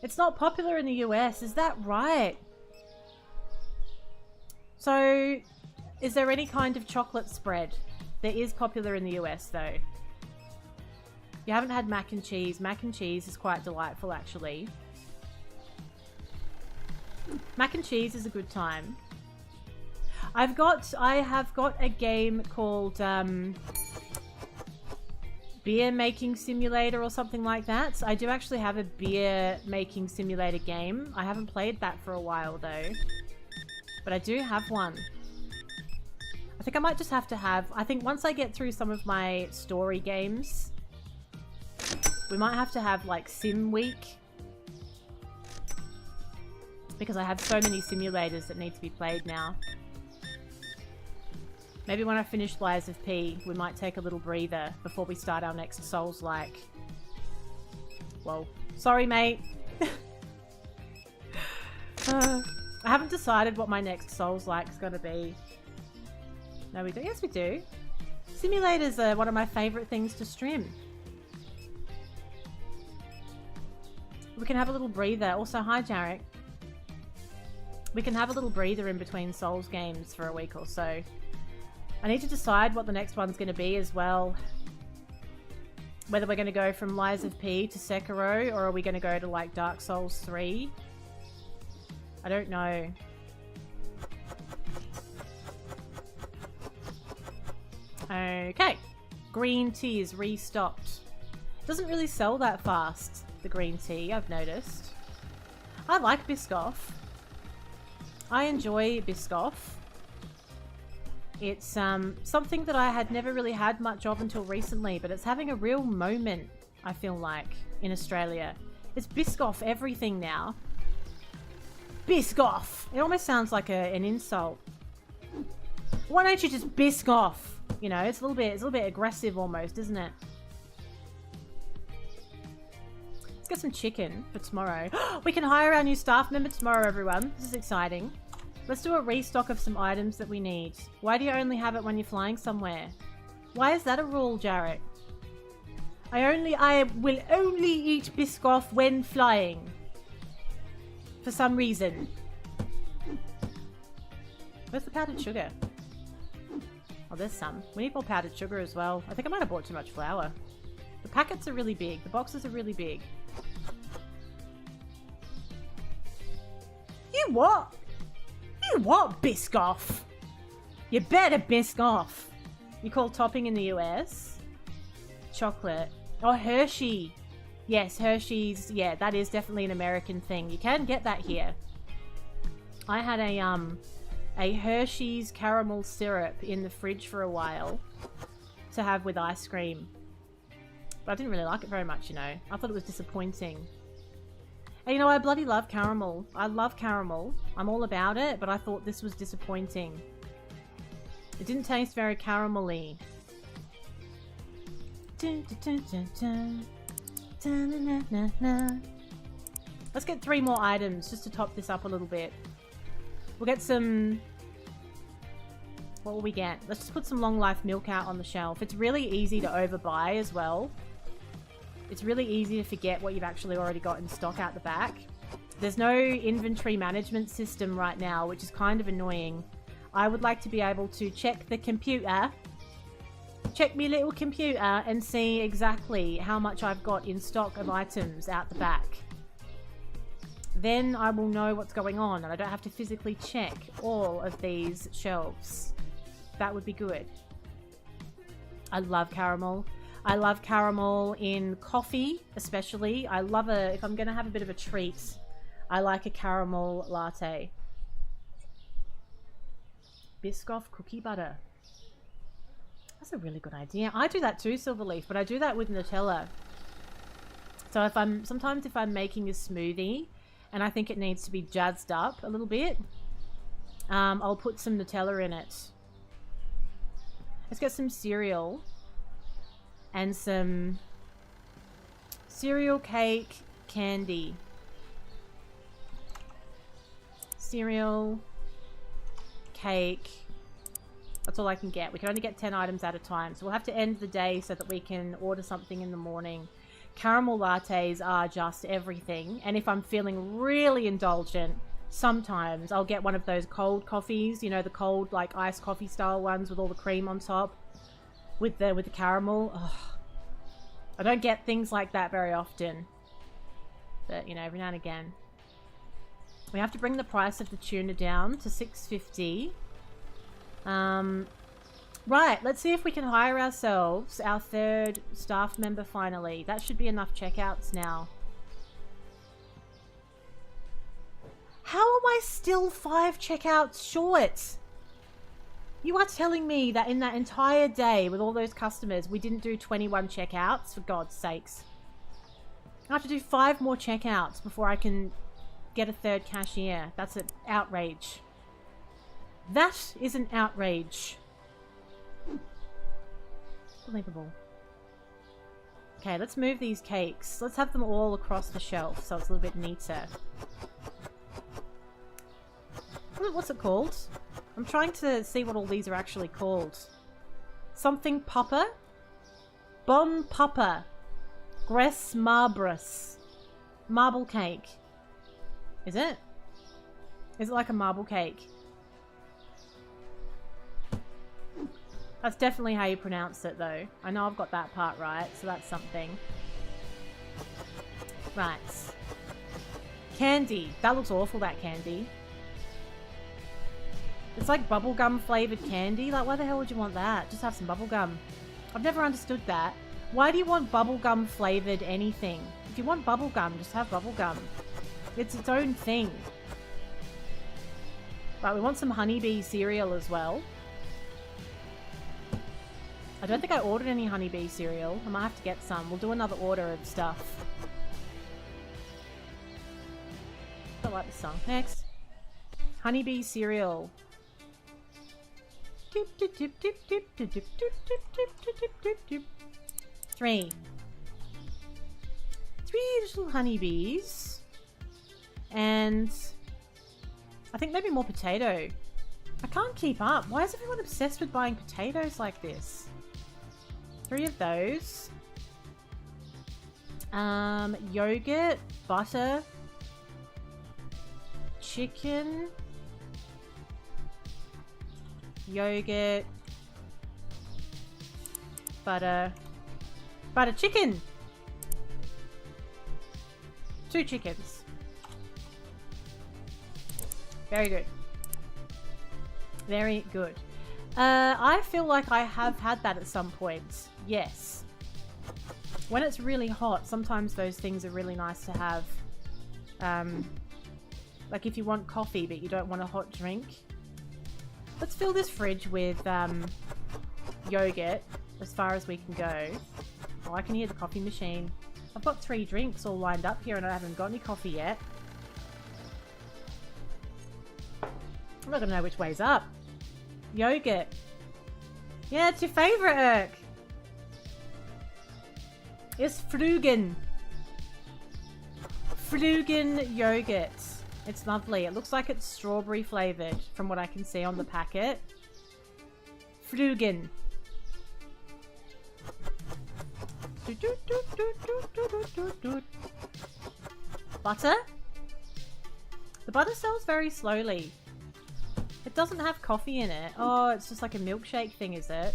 It's not popular in the US, is that right? So, is there any kind of chocolate spread? There is popular in the US though. You haven't had mac and cheese. Mac and cheese is quite delightful actually. Mac and cheese is a good time. I have got a game called Beer Making Simulator or something like that. I do actually have a beer making simulator game. I haven't played that for a while though. But I do have one. I think I might just have to have... I think once I get through some of my story games, we might have to have, like, Sim Week. Because I have so many simulators that need to be played now. Maybe when I finish Lies of P, we might take a little breather before we start our next Souls-like. Whoa. Sorry, mate. I haven't decided what my next Souls-like is going to be. No, we do. Yes, we do. Simulators are one of my favourite things to stream. We can have a little breather. Also, hi, Jarek. We can have a little breather in between Souls games for a week or so. I need to decide what the next one's going to be as well. Whether we're going to go from Lies of P to Sekiro, or are we going to go to, like, Dark Souls 3? I don't know. Okay. Green tea is restocked. Doesn't really sell that fast, the green tea, I've noticed. I like Biscoff. I enjoy Biscoff. It's something that I had never really had much of until recently, but it's having a real moment, I feel like, in Australia. It's Biscoff everything now. Biscoff! It almost sounds like an insult. Why don't you just Biscoff? You know, it's a little bit aggressive almost, isn't it? Let's get some chicken for tomorrow. We can hire our new staff member tomorrow, everyone. This is exciting. Let's do a restock of some items that we need. Why do you only have it when you're flying somewhere? Why is that a rule, Jarek? I will only eat Biscoff when flying. For some reason. Where's the powdered sugar? Oh, there's some. We need more powdered sugar as well. I think I might have bought too much flour. The packets are really big. The boxes are really big. You what? You what, Biscoff? You better Biscoff. You call topping in the US? Chocolate. Oh, Hershey. Yes, Hershey's. Yeah, that is definitely an American thing. You can get that here. I had a Hershey's caramel syrup in the fridge for a while to have with ice cream. But I didn't really like it very much, you know. I thought it was disappointing. And you know, I bloody love caramel. I love caramel. I'm all about it, but I thought this was disappointing. It didn't taste very caramelly. Let's get 3 more items just to top this up a little bit. We'll get some... What will we get? Let's just put some long life milk out on the shelf. It's really easy to overbuy as well. It's really easy to forget what you've actually already got in stock out the back. There's no inventory management system right now, which is kind of annoying. I would like to be able to check the computer, check me little computer, and see exactly how much I've got in stock of items out the back. Then I will know what's going on, and I don't have to physically check all of these shelves. That would be good. I love caramel. I love caramel in coffee, especially. I love if I'm going to have a bit of a treat, I like a caramel latte. Biscoff cookie butter. That's a really good idea. I do that too, Silverleaf, but I do that with Nutella. So sometimes if I'm making a smoothie and I think it needs to be jazzed up a little bit, I'll put some Nutella in it. Let's get some cereal. And some cereal cake candy. Cereal cake. That's all I can get. We can only get 10 items at a time. So we'll have to end the day so that we can order something in the morning. Caramel lattes are just everything. And if I'm feeling really indulgent, sometimes I'll get one of those cold coffees. You know, the cold, like, iced coffee style ones with all the cream on top. With the caramel. Ugh. I don't get things like that very often. But, you know, every now and again. We have to bring the price of the tuna down to $6.50. Right, let's see if we can hire ourselves our 3rd staff member finally. That should be enough checkouts now. How am I still 5 checkouts short? You are telling me that in that entire day with all those customers, we didn't do 21 checkouts? For God's sakes. I have to do 5 more checkouts before I can get a third cashier. That's an outrage. That is an outrage. Unbelievable. Okay, let's move these cakes. Let's have them all across the shelf so it's a little bit neater. What's it called? I'm trying to see what all these are actually called. Something Papa? Bon Papa. Gres Marbras. Marble cake. Is it? Is it like a marble cake? That's definitely how you pronounce it though. I know I've got that part right, so that's something. Right. Candy. That looks awful, that candy. It's like bubblegum flavoured candy. Like, why the hell would you want that? Just have some bubblegum. I've never understood that. Why do you want bubblegum flavoured anything? If you want bubblegum, just have bubblegum. It's its own thing. Right, we want some honeybee cereal as well. I don't think I ordered any honeybee cereal. I might have to get some. We'll do another order of stuff. I like the song. Next. Honeybee cereal. 3. 3 little honeybees. And I think maybe more potato. I can't keep up. Why is everyone obsessed with buying potatoes like this? 3 of those. Yogurt, butter, chicken, yogurt, butter, chicken. 2 chickens. Very good. Very good. I feel like I have had that at some point. Yes. When it's really hot, sometimes those things are really nice to have. Like if you want coffee but you don't want a hot drink. Let's fill this fridge with yogurt as far as we can go. Oh, I can hear the coffee machine. I've got 3 drinks all lined up here and I haven't got any coffee yet. I'm not going to know which way's up. Yogurt. Yeah, it's your favourite, Irk. It's Frugen. Frugen yogurt. It's lovely. It looks like it's strawberry flavoured from what I can see on the packet. Frugen. Butter? The butter sells very slowly. It doesn't have coffee in it. Oh, it's just like a milkshake thing, is it?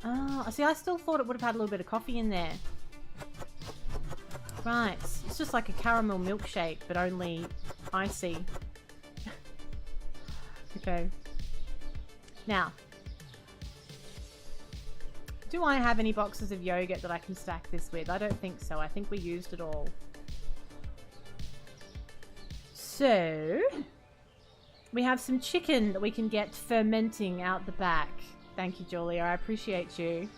Oh, see, I still thought it would have had a little bit of coffee in there. Right. It's just like a caramel milkshake, but only icy. Okay. Now. Do I have any boxes of yogurt that I can stack this with? I don't think so. I think we used it all. So... we have some chicken that we can get fermenting out the back. Thank you, Julia. I appreciate you.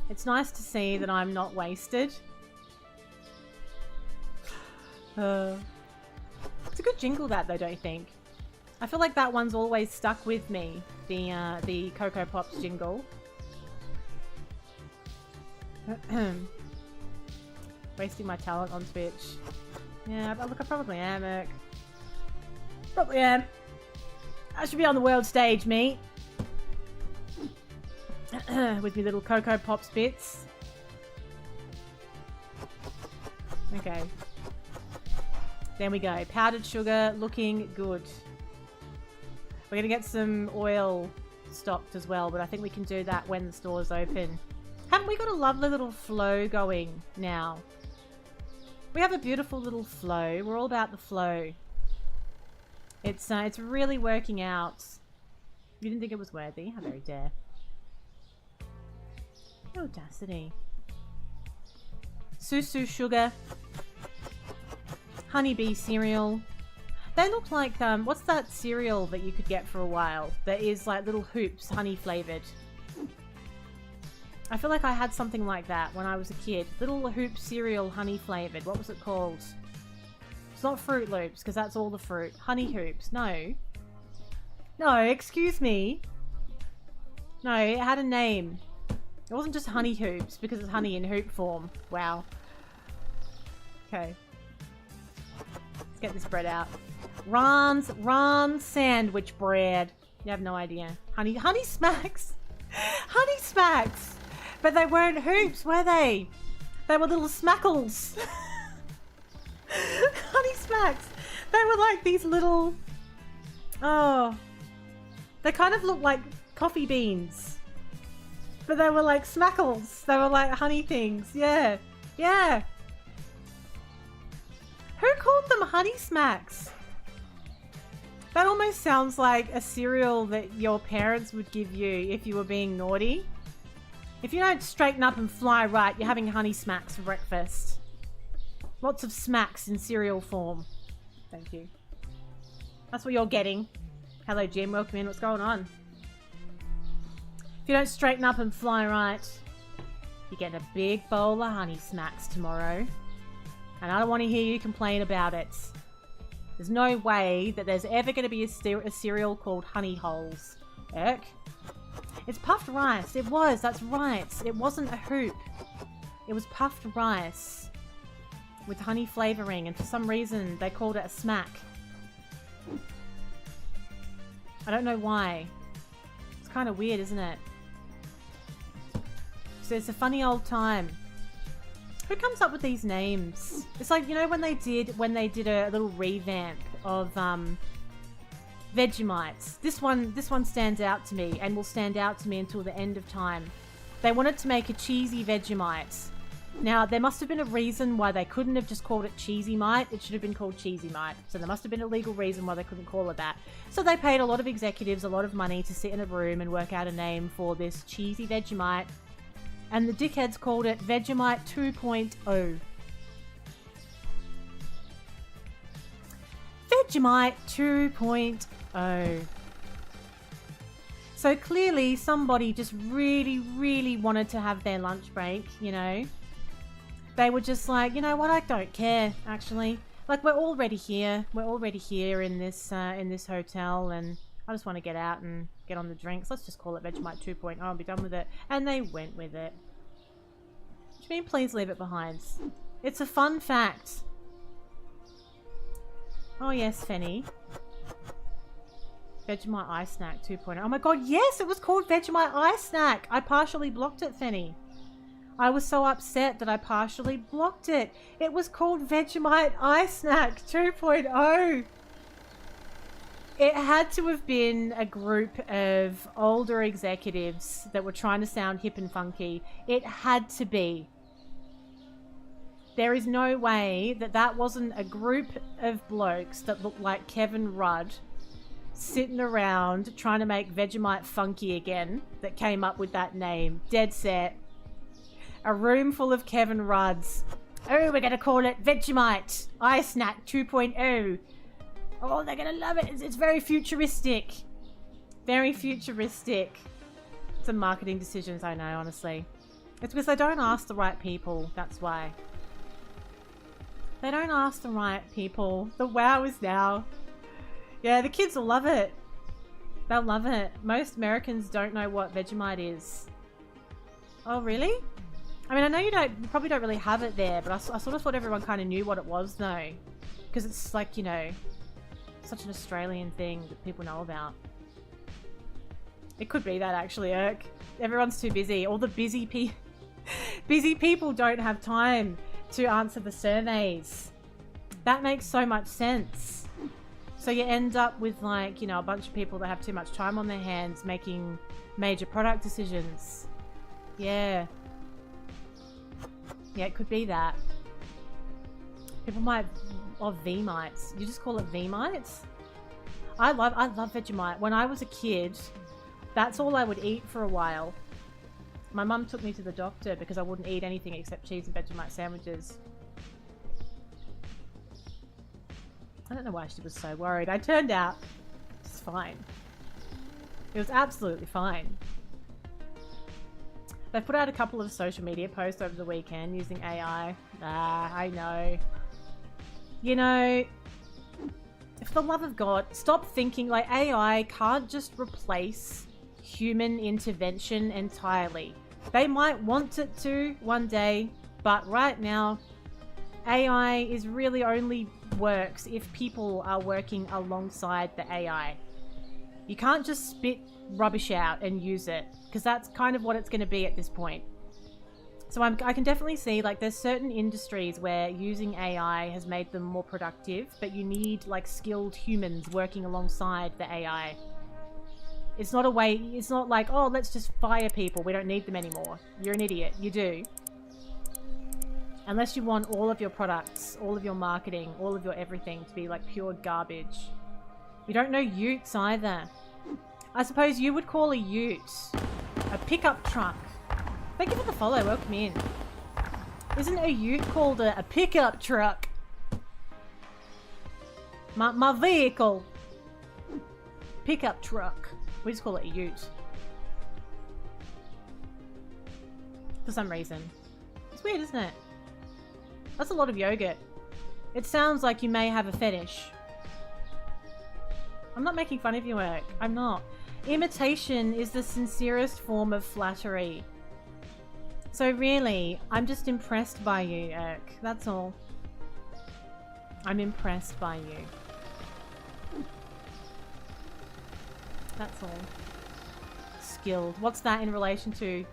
It's nice to see that I'm not wasted. It's a good jingle that though, don't you think? I feel like that one's always stuck with me. The Cocoa Pops jingle. Wasting my talent on Twitch. Yeah, but look, I probably am, Irk. Probably am. I should be on the world stage, mate. With me little Cocoa Pops bits. Okay. There we go. Powdered sugar, looking good. We're going to get some oil stocked as well, but I think we can do that when the store's open. Haven't we got a lovely little flow going now? We have a beautiful little flow. We're all about the flow. It's really working out. You didn't think it was worthy? How very dare. The audacity. Susu sugar. Honeybee cereal. They look like, what's that cereal that you could get for a while? That is like little hoops, honey flavored. I feel like I had something like that when I was a kid. Little hoop cereal, honey flavored. What was it called? It's not Fruit Loops, because that's all the fruit. Honey hoops. No. No, excuse me. No, it had a name. It wasn't just honey hoops, because it's honey in hoop form. Wow. Okay. Let's get this bread out. Ron's sandwich bread. You have no idea. Honey smacks. Honey smacks. But they weren't hoops, were they? They were little smackles. Honey smacks. They were like these little... Oh. They kind of looked like coffee beans. But they were like smackles. They were like honey things. Yeah. Yeah. Who called them honey smacks? That almost sounds like a cereal that your parents would give you if you were being naughty. If you don't straighten up and fly right, you're having honey smacks for breakfast. Lots of smacks in cereal form. Thank you. That's what you're getting. Hello, Jim. Welcome in. What's going on? If you don't straighten up and fly right, you're getting a big bowl of honey smacks tomorrow. And I don't want to hear you complain about it. There's no way that there's ever going to be a cereal called Honey Holes. Erk. It's puffed rice. It was. That's right. It wasn't a hoop. It was puffed rice with honey flavoring, and for some reason they called it a smack. I don't know why. It's kind of weird, isn't it? So it's a funny old time. Who comes up with these names? It's like, you know, when they did a little revamp of Vegemites. This one stands out to me and will stand out to me until the end of time. They wanted to make a cheesy Vegemite. Now, there must have been a reason why they couldn't have just called it Cheesy Mite. It should have been called Cheesy Mite. So there must have been a legal reason why they couldn't call it that. So they paid a lot of executives a lot of money to sit in a room and work out a name for this cheesy Vegemite. And the dickheads called it Vegemite 2.0. Vegemite 2.0. So clearly somebody just really, really wanted to have their lunch break, you know. They were just like, you know what, I don't care, actually. Like, we're already here. We're already here in this hotel, and I just want to get out and get on the drinks. Let's just call it Vegemite 2.0 and be done with it. And they went with it. What do you mean, please leave it behind? It's a fun fact. Oh yes, Fenny. Vegemite Ice Snack 2.0. Oh my god, yes! It was called Vegemite Ice Snack! I partially blocked it, Fenny. I was so upset that I partially blocked it. It was called Vegemite Ice Snack 2.0. It had to have been a group of older executives that were trying to sound hip and funky. It had to be. There is no way that that wasn't a group of blokes that looked like Kevin Rudd sitting around trying to make Vegemite funky again that came up with that name. Dead set. A room full of Kevin Rudds. Oh, we're going to call it Vegemite Ice Snack 2.0. Oh, they're going to love it. It's very futuristic. Very futuristic. Some marketing decisions, I know, honestly. It's because they don't ask the right people. That's why. They don't ask the right people. The wow is now. Yeah, the kids will love it. They'll love it. Most Americans don't know what Vegemite is. Oh, really? I mean, I know you probably don't really have it there, but I sort of thought everyone kind of knew what it was, though. Because it's like, you know, such an Australian thing that people know about. It could be that, actually, Irk. Everyone's too busy. All the busy people don't have time to answer the surveys. That makes so much sense. So you end up with, like, you know, a bunch of people that have too much time on their hands making major product decisions. Yeah. Yeah, it could be that. People might... Oh, V-mites. You just call it V-mites? I love Vegemite. When I was a kid, that's all I would eat for a while. My mum took me to the doctor because I wouldn't eat anything except cheese and Vegemite sandwiches. I don't know why she was so worried. I turned out just fine. It was absolutely fine. They put out a couple of social media posts over the weekend using AI. Ah, I know. You know, for the love of God, stop thinking like AI can't just replace human intervention entirely. They might want it to one day, but right now, AI is really only works if people are working alongside the AI. You can't just spit rubbish out and use it, because that's kind of what it's going to be at this point. So I can definitely see, like, there's certain industries where using AI has made them more productive, but you need, like, skilled humans working alongside the AI. It's not a way, it's not like, oh, let's just fire people, we don't need them anymore. You're an idiot. You do. Unless you want all of your products, all of your marketing, all of your everything to be, like, pure garbage. We don't know utes either. I suppose you would call a ute a pickup truck. Thank you for the follow. Welcome in. Isn't a ute called a pickup truck? My vehicle. Pickup truck. We just call it a ute. For some reason. It's weird, isn't it? That's a lot of yogurt. It sounds like you may have a fetish. I'm not making fun of your work. I'm not. Imitation is the sincerest form of flattery. So really, I'm just impressed by you, Irk. That's all. I'm impressed by you. That's all. Skilled. What's that in relation to,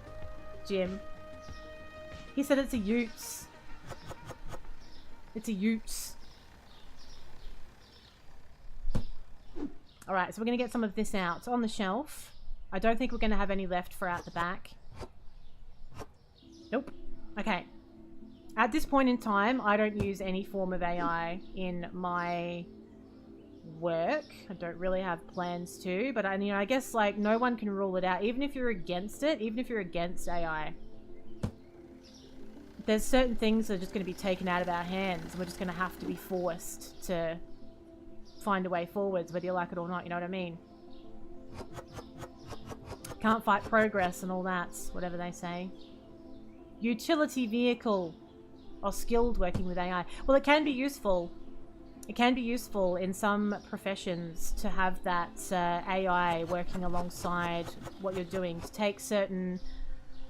Jim? He said it's a utes. It's a utes. Alright, so we're going to get some of this out. It's on the shelf. I don't think we're going to have any left for out the back. Nope. Okay. At this point in time, I don't use any form of AI in my work. I don't really have plans to, but I guess, like, no one can rule it out. Even if you're against it, even if you're against AI, there's certain things that are just going to be taken out of our hands. We're just going to have to be forced to find a way forwards, whether you like it or not, you know what I mean? Can't fight progress and all that, whatever they say. Utility vehicle. Or skilled working with AI. Well, it can be useful. It can be useful in some professions to have that AI working alongside what you're doing, to take some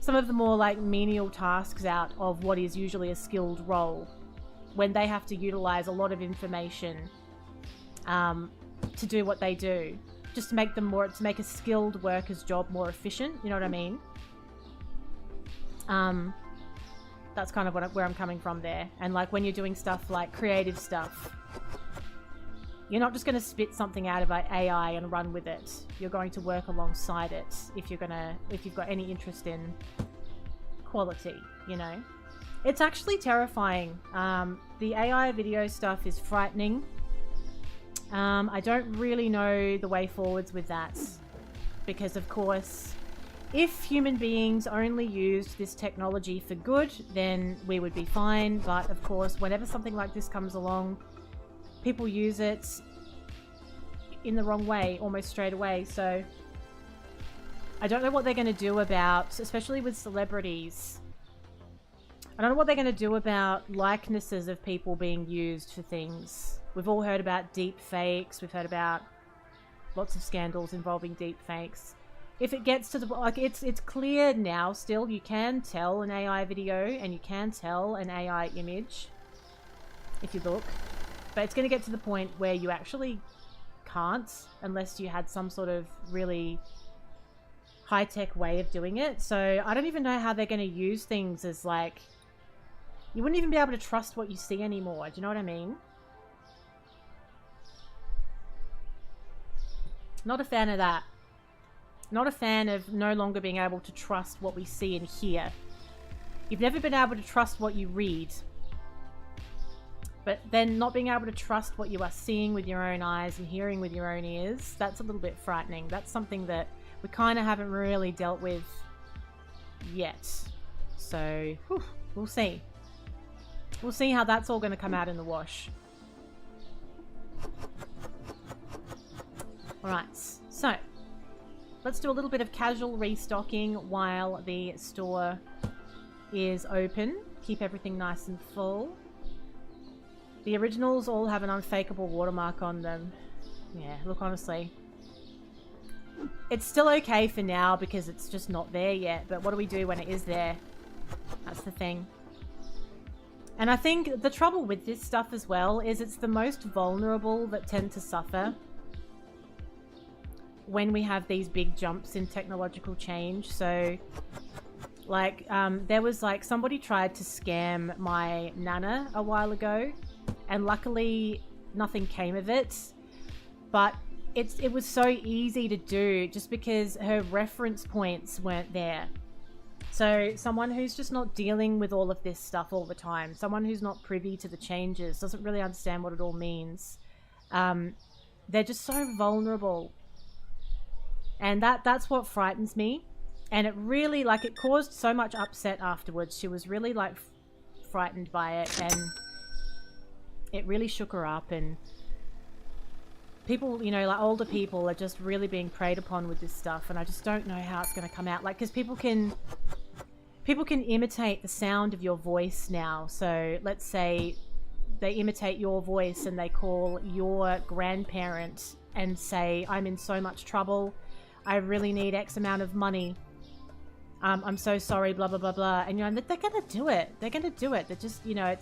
of the more, like, menial tasks out of what is usually a skilled role, when they have to utilize a lot of information to do what they do, just to make them more, to make a skilled worker's job more efficient, you know what I mean? That's kind of where I'm coming from there. And, like, when you're doing stuff like creative stuff, you're not just going to spit something out of AI and run with it. You're going to work alongside it if you've got any interest in quality, you know? It's actually terrifying. The AI video stuff is frightening. I don't really know the way forwards with that, because, of course, if human beings only used this technology for good, then we would be fine. But, of course, whenever something like this comes along, people use it in the wrong way almost straight away. So I don't know what they're going to do about, especially with celebrities, I don't know what they're going to do about likenesses of people being used for things. We've all heard about deep fakes. We've heard about lots of scandals involving deep fakes. If it gets to the, like, it's clear now still, you can tell an AI video and you can tell an AI image if you look, but it's going to get to the point where you actually can't, unless you had some sort of really high-tech way of doing it. So I don't even know how they're going to use things as, like, you wouldn't even be able to trust what you see anymore. Do you know what I mean? Not a fan of that. Not a fan of no longer being able to trust what we see and hear. You've never been able to trust what you read. But then not being able to trust what you are seeing with your own eyes and hearing with your own ears, that's a little bit frightening. That's something that we kind of haven't really dealt with yet. So, whew, we'll see. We'll see how that's all going to come out in the wash. Alright, so let's do a little bit of casual restocking while the store is open. Keep everything nice and full. The originals all have an unfakeable watermark on them. Yeah, look, honestly. It's still okay for now because it's just not there yet, but what do we do when it is there? That's the thing. And I think the trouble with this stuff as well is it's the most vulnerable that tend to suffer when we have these big jumps in technological change. So, like, there was like somebody tried to scam my Nana a while ago, and luckily nothing came of it. But it was so easy to do just because her reference points weren't there. So someone who's just not dealing with all of this stuff all the time, someone who's not privy to the changes, doesn't really understand what it all means. They're just so vulnerable. And that's what frightens me. And it really, like, it caused so much upset afterwards. She was really, like, frightened by it. And it really shook her up. And people, you know, like, older people are just really being preyed upon with this stuff. And I just don't know how it's going to come out. Like, because people can imitate the sound of your voice now. So let's say they imitate your voice and they call your grandparent and say, I'm in so much trouble. I really need X amount of money. I'm so sorry, blah, blah, blah, blah. And, you know, they're going to do it. They're going to do it. They're just, you know,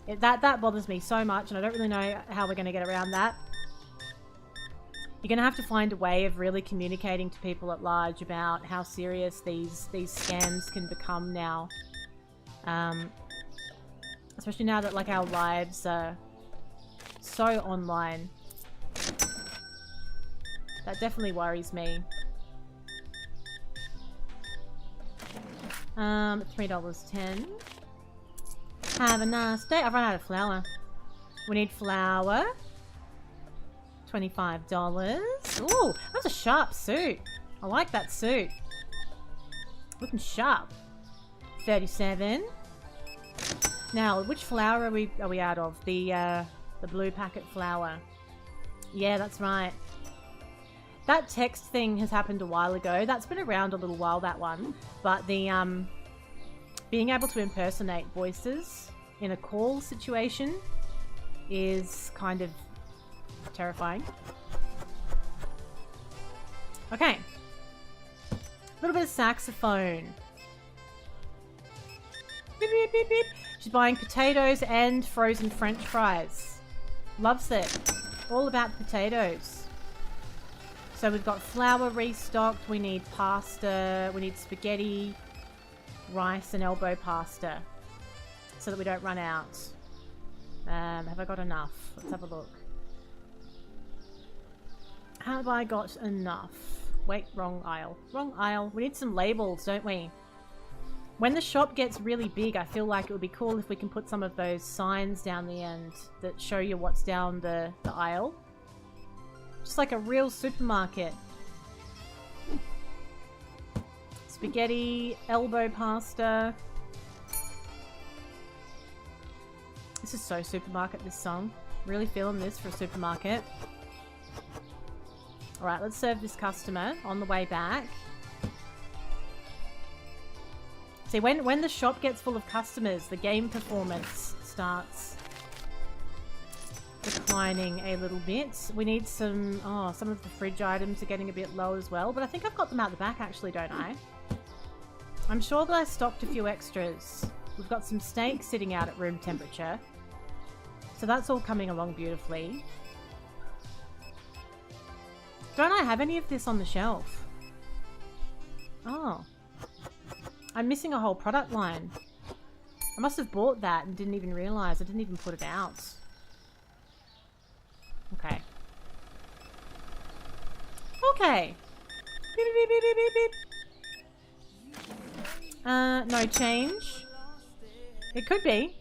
that bothers me so much. And I don't really know how we're going to get around that. You're going to have to find a way of really communicating to people at large about how serious these scams can become now. Especially now that, like, our lives are so online. That definitely worries me. $3.10. Have a nice day. I've run out of flour. We need flour. $25. Ooh, that's a sharp suit. I like that suit. Looking sharp. $37. Now, which flour are we out of? The blue packet flour. Yeah, that's right. That text thing has happened a while ago. That's been around a little while, that one. But the being able to impersonate voices in a call situation is kind of terrifying. Okay. A little bit of saxophone. Beep, beep, beep, beep. She's buying potatoes and frozen French fries. Loves it. All about potatoes. So we've got flour restocked, we need pasta, we need spaghetti, rice and elbow pasta so that we don't run out. Have I got enough? Let's have a look. Have I got enough? Wait, wrong aisle. Wrong aisle. We need some labels, don't we? When the shop gets really big, I feel like it would be cool if we can put some of those signs down the end that show you what's down the aisle. Just like a real supermarket. Spaghetti, elbow pasta. This is so supermarket, this song. Really feeling this for a supermarket. Alright, let's serve this customer on the way back. See, when the shop gets full of customers, the game performance starts declining a little bit. We need some... Oh, some of the fridge items are getting a bit low as well. But I think I've got them out the back actually, don't I? I'm sure that I stocked a few extras. We've got some steak sitting out at room temperature. So that's all coming along beautifully. Don't I have any of this on the shelf? Oh. I'm missing a whole product line. I must have bought that and didn't even realise. I didn't even put it out. Okay. Okay. Beep, beep, beep, beep, beep, beep. No change. It could be.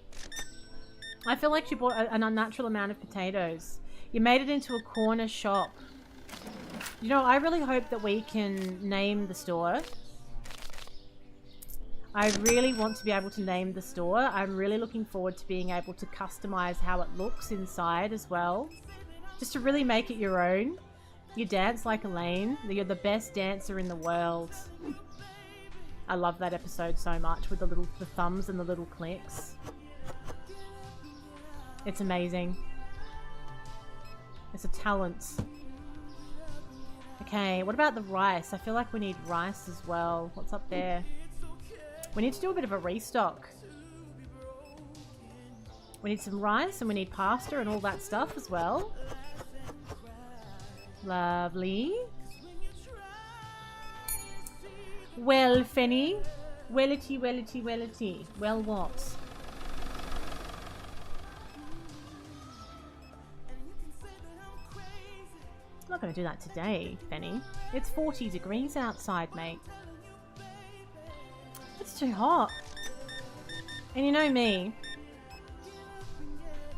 I feel like you bought an unnatural amount of potatoes. You made it into a corner shop. You know, I really hope that we can name the store. I really want to be able to name the store. I'm really looking forward to being able to customize how it looks inside as well. Just to really make it your own. You dance like Elaine. You're the best dancer in the world. I love that episode so much with the thumbs and the little clicks. It's amazing. It's a talent. Okay, what about the rice? I feel like we need rice as well. What's up there? We need to do a bit of a restock. We need some rice and we need pasta and all that stuff as well. Lovely. Well, Fenny. Wellity, wellity, wellity. Well, what? I'm not going to do that today, Fenny. It's 40 degrees outside, mate. It's too hot. And you know me.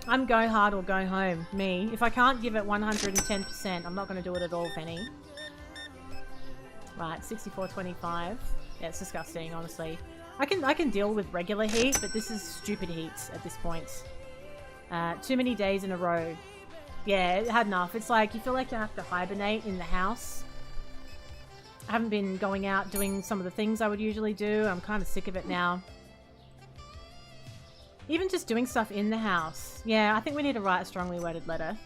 I'm go hard or go home. Me. If I can't give it 110%, I'm not going to do it at all, Penny. Right, 64.25. Yeah, it's disgusting, honestly. I can deal with regular heat, but this is stupid heat at this point. Too many days in a row. Yeah, it had enough. It's like, you feel like you have to hibernate in the house. I haven't been going out doing some of the things I would usually do. I'm kind of sick of it now. Even just doing stuff in the house. Yeah, I think we need to write a strongly worded letter.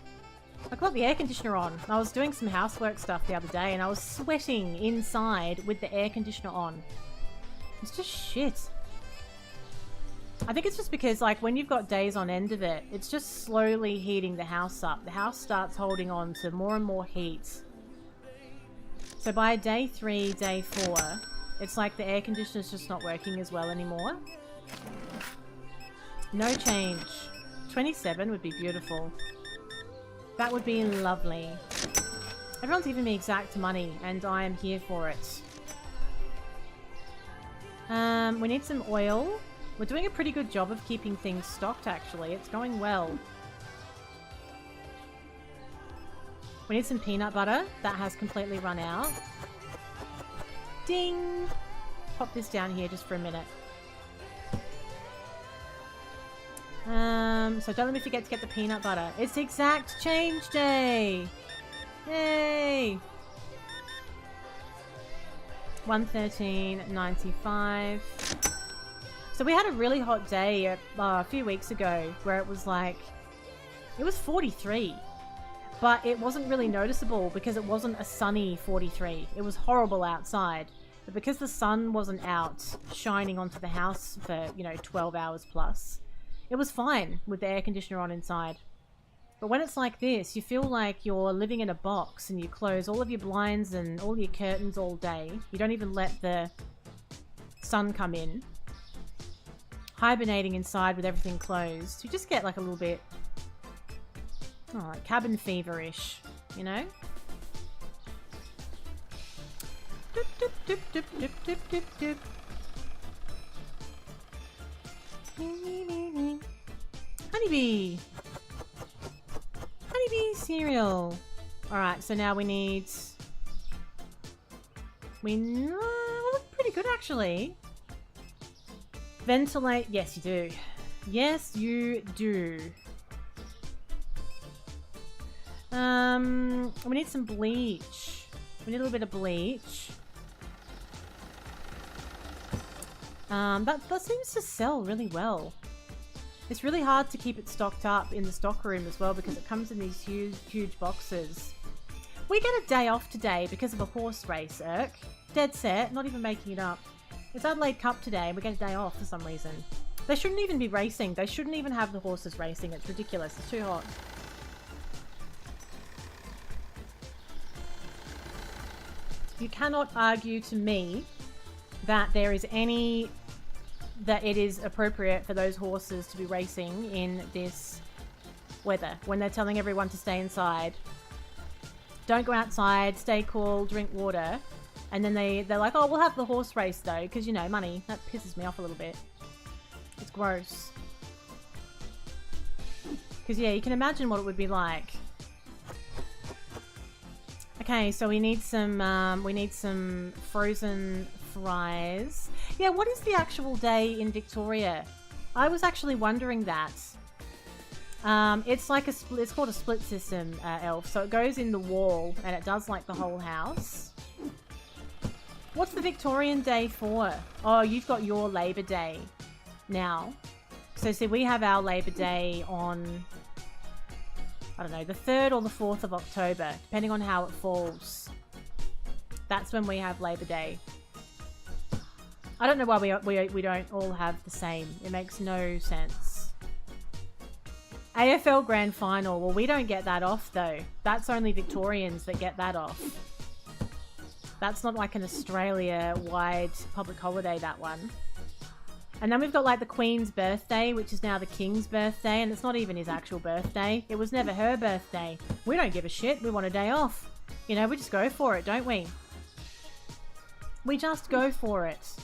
I got the air conditioner on. I was doing some housework stuff the other day and I was sweating inside with the air conditioner on. It's just shit. I think it's just because, like, when you've got days on end of it, it's just slowly heating the house up. The house starts holding on to more and more heat. So by day 3, day 4, it's like the air conditioner's just not working as well anymore. No change. 27 would be beautiful. That would be lovely. Everyone's giving me exact money, and I am here for it. We need some oil. We're doing a pretty good job of keeping things stocked, actually. It's going well. We need some peanut butter. That has completely run out. Ding! Pop this down here just for a minute. So don't let me forget to get the peanut butter. It's exact change day! Yay! 113.95. So we had a really hot day a few weeks ago where it was like, it was 43, but it wasn't really noticeable because it wasn't a sunny 43. It was horrible outside, but because the sun wasn't out shining onto the house for, 12 hours plus, it was fine with the air conditioner on inside. But when it's like this, you feel like you're living in a box and you close all of your blinds and all your curtains all day. You don't even let the sun come in. Hibernating inside with everything closed. You just get like a little bit, like cabin fever-ish, you know? Doop, doop, doop, doop, doop, doop, doop, doop. Honeybee! Honeybee cereal! Alright, so now we need... We look pretty good, actually. Ventilate... Yes, you do. Yes, you do. We need some bleach. We need a little bit of bleach. That seems to sell really well. It's really hard to keep it stocked up in the stock room as well because it comes in these huge boxes. We get a day off today because of a horse race, Irk. Dead set, not even making it up. It's Adelaide Cup today and we get a day off for some reason. They shouldn't even be racing. They shouldn't even have the horses racing. It's ridiculous. It's too hot. You cannot argue to me that there is any... that it is appropriate for those horses to be racing in this weather when they're telling everyone to stay inside. Don't go outside, stay cool, drink water. And then they're like, oh, we'll have the horse race though, because, money. That pisses me off a little bit. It's gross. Because, yeah, you can imagine what it would be like. Okay, so we need some frozen fries. Yeah, what is the actual day in Victoria? I was actually wondering that. It's like it's called a split system elf. So it goes in the wall and it does like the whole house. What's the Victorian Day for? Oh, you've got your Labor Day now. So see, we have our Labor Day on, I don't know, the 3rd or the 4th of October, depending on how it falls. That's when we have Labor Day. I don't know why we don't all have the same. It makes no sense. AFL Grand Final. Well, we don't get that off, though. That's only Victorians that get that off. That's not like an Australia-wide public holiday, that one. And then we've got like the Queen's birthday, which is now the King's birthday, and it's not even his actual birthday. It was never her birthday. We don't give a shit. We want a day off. You know, we just go for it, don't we? We just go for it.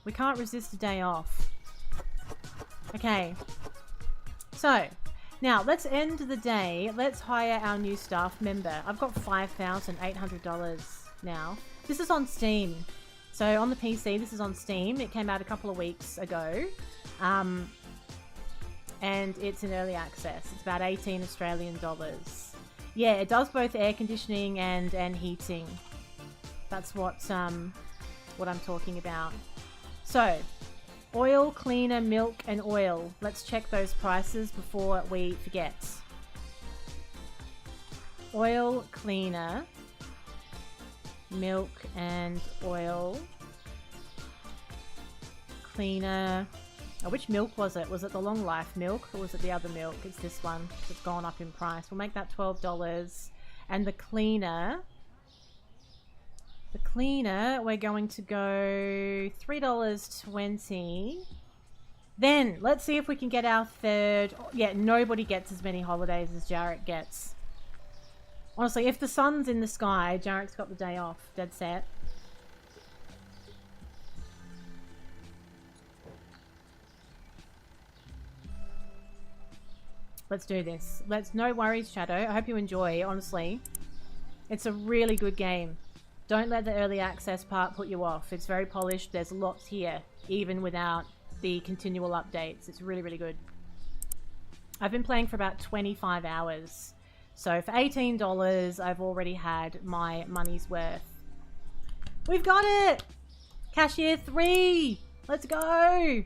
We can't resist a day off. Okay. So, now let's end the day. Let's hire our new staff member. I've got $5,800 now. This is on Steam. So on the PC, this is on Steam. It came out a couple of weeks ago. And it's in early access. It's about 18 Australian dollars. Yeah, it does both air conditioning and heating. That's what I'm talking about. So, oil, cleaner, milk, and oil. Let's check those prices before we forget. Oil, cleaner, milk, and oil. Cleaner. Oh, which milk was it? Was it the long life milk or was it the other milk? It's this one. It's gone up in price. We'll make that $12. And the cleaner, we're going to go $3.20. Then, let's see if we can get our third. Yeah, nobody gets as many holidays as Jarek gets. Honestly, if the sun's in the sky, Jarek's got the day off. Dead set. Let's do this. No worries, Shadow. I hope you enjoy, honestly. It's a really good game. Don't let the early access part put you off. It's very polished. There's lots here, even without the continual updates. It's really, really good. I've been playing for about 25 hours. So for $18, I've already had my money's worth. We've got it! Cashier 3! Let's go!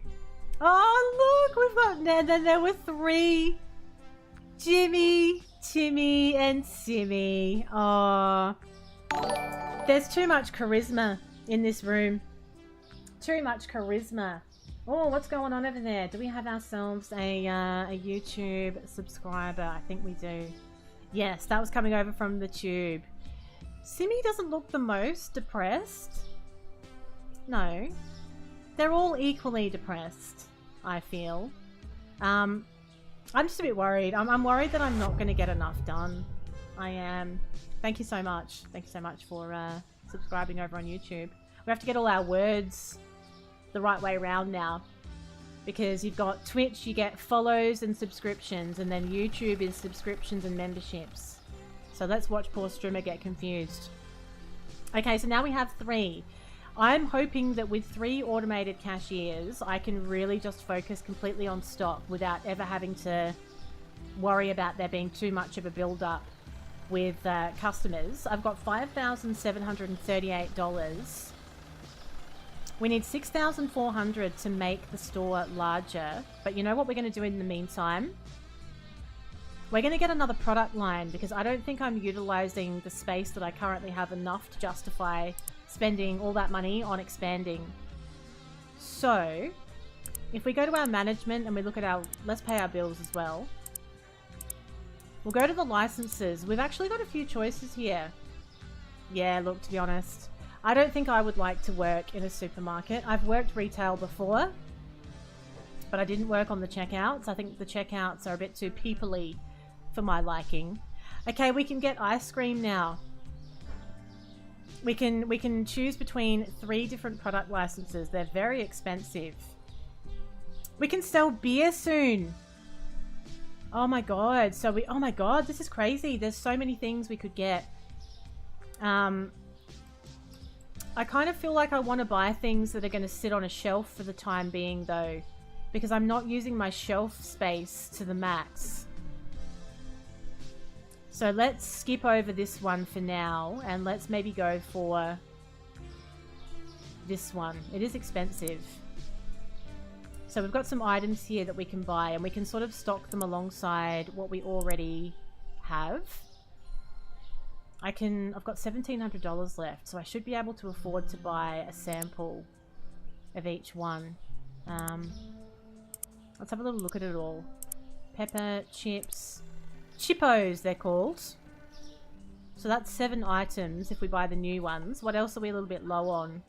Oh, look! We've got... Then there were 3. Jimmy, Timmy, and Simmy. Oh, there's too much charisma in this room. Too much charisma. Oh, what's going on over there? Do we have ourselves a YouTube subscriber? I think we do. Yes, that was coming over from the tube. Simmy doesn't look the most depressed. No. They're all equally depressed, I feel. I'm just a bit worried. I'm worried that I'm not going to get enough done. I am. Thank you so much. Thank you so much for subscribing over on YouTube. We have to get all our words the right way around now. Because you've got Twitch, you get follows and subscriptions, and then YouTube is subscriptions and memberships. So let's watch poor streamer get confused. Okay, so now we have 3. I'm hoping that with 3 automated cashiers, I can really just focus completely on stock without ever having to worry about there being too much of a build-up with customers. I've got $5,738. We need $6,400 to make the store larger. But you know what we're going to do in the meantime? We're going to get another product line because I don't think I'm utilizing the space that I currently have enough to justify spending all that money on expanding. So, if we go to our management and we look at our... Let's pay our bills as well. We'll go to the licenses. We've actually got a few choices here. Yeah, look, to be honest, I don't think I would like to work in a supermarket. I've worked retail before, but I didn't work on the checkouts. I think the checkouts are a bit too people-y for my liking. Okay, we can get ice cream now. We can choose between 3 different product licenses. They're very expensive. We can sell beer soon. Oh my god. Oh my god, this is crazy. There's so many things we could get. I kind of feel like I want to buy things that are going to sit on a shelf for the time being though, because I'm not using my shelf space to the max. So let's skip over this one for now, and let's maybe go for this one. It is expensive. So we've got some items here that we can buy, and we can sort of stock them alongside what we already have. I've got $1,700 left, so I should be able to afford to buy a sample of each one. Let's have a little look at it all. Pepper, chips, Chippos they're called. So that's 7 items if we buy the new ones. What else are we a little bit low on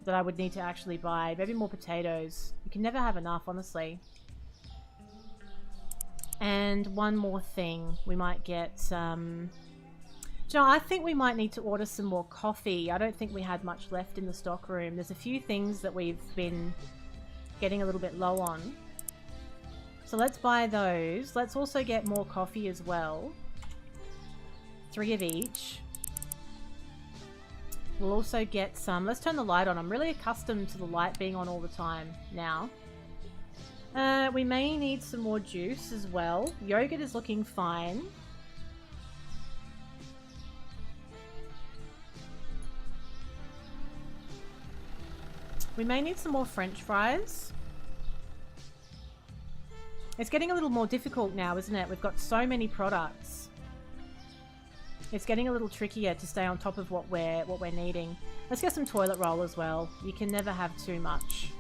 that I would need to actually buy? Maybe more potatoes. You can never have enough, honestly. And one more thing. We might get I think we might need to order some more coffee. I don't think we had much left in the stock room. There's a few things that we've been getting a little bit low on. So let's buy those. Let's also get more coffee as well. 3 of each. We'll also get some... Let's turn the light on. I'm really accustomed to the light being on all the time now. We may need some more juice as well. Yogurt is looking fine. We may need some more French fries. It's getting a little more difficult now, isn't it? We've got so many products. It's getting a little trickier to stay on top of what we're needing. Let's get some toilet roll as well. You can never have too much.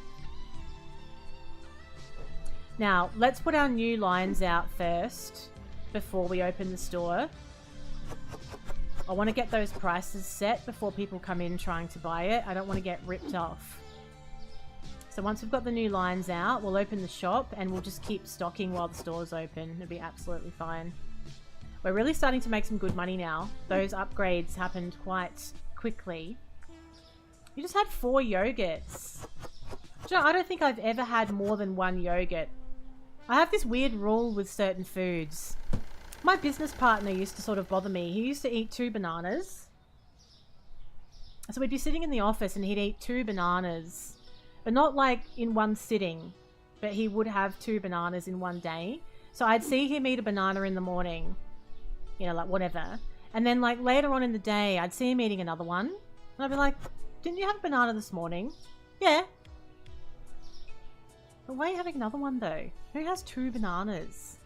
Now, let's put our new lines out first before we open the store. I want to get those prices set before people come in trying to buy it. I don't want to get ripped off. So once we've got the new lines out, we'll open the shop and we'll just keep stocking while the store's open. It'll be absolutely fine. We're really starting to make some good money now. Those upgrades happened quite quickly. You just had 4 yogurts. Do you know, I don't think I've ever had more than 1 yogurt. I have this weird rule with certain foods. My business partner used to sort of bother me. He used to eat 2 bananas. So we'd be sitting in the office and he'd eat 2 bananas. But not like in one sitting, but he would have 2 bananas in one day. So I'd see him eat a banana in the morning, you know, like whatever. And then like later on in the day, I'd see him eating another one. And I'd be like, didn't you have a banana this morning? Yeah. But why are you having another one though? Who has 2 bananas?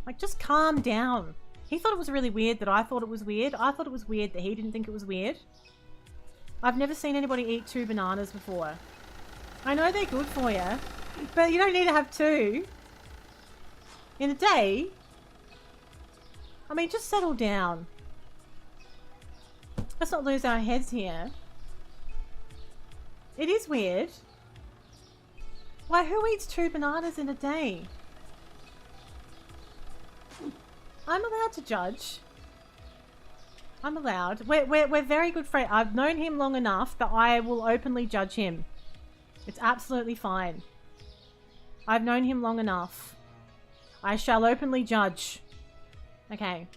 Like, just calm down. He thought it was really weird that I thought it was weird. I thought it was weird that he didn't think it was weird. I've never seen anybody eat 2 bananas before. I know they're good for you, but you don't need to have 2 in a day. I mean, just settle down. Let's not lose our heads here. It is weird. Why, who eats 2 bananas in a day? I'm allowed to judge. I'm allowed. We're very good friends. I've known him long enough that I will openly judge him. It's absolutely fine. I've known him long enough. I shall openly judge. Okay.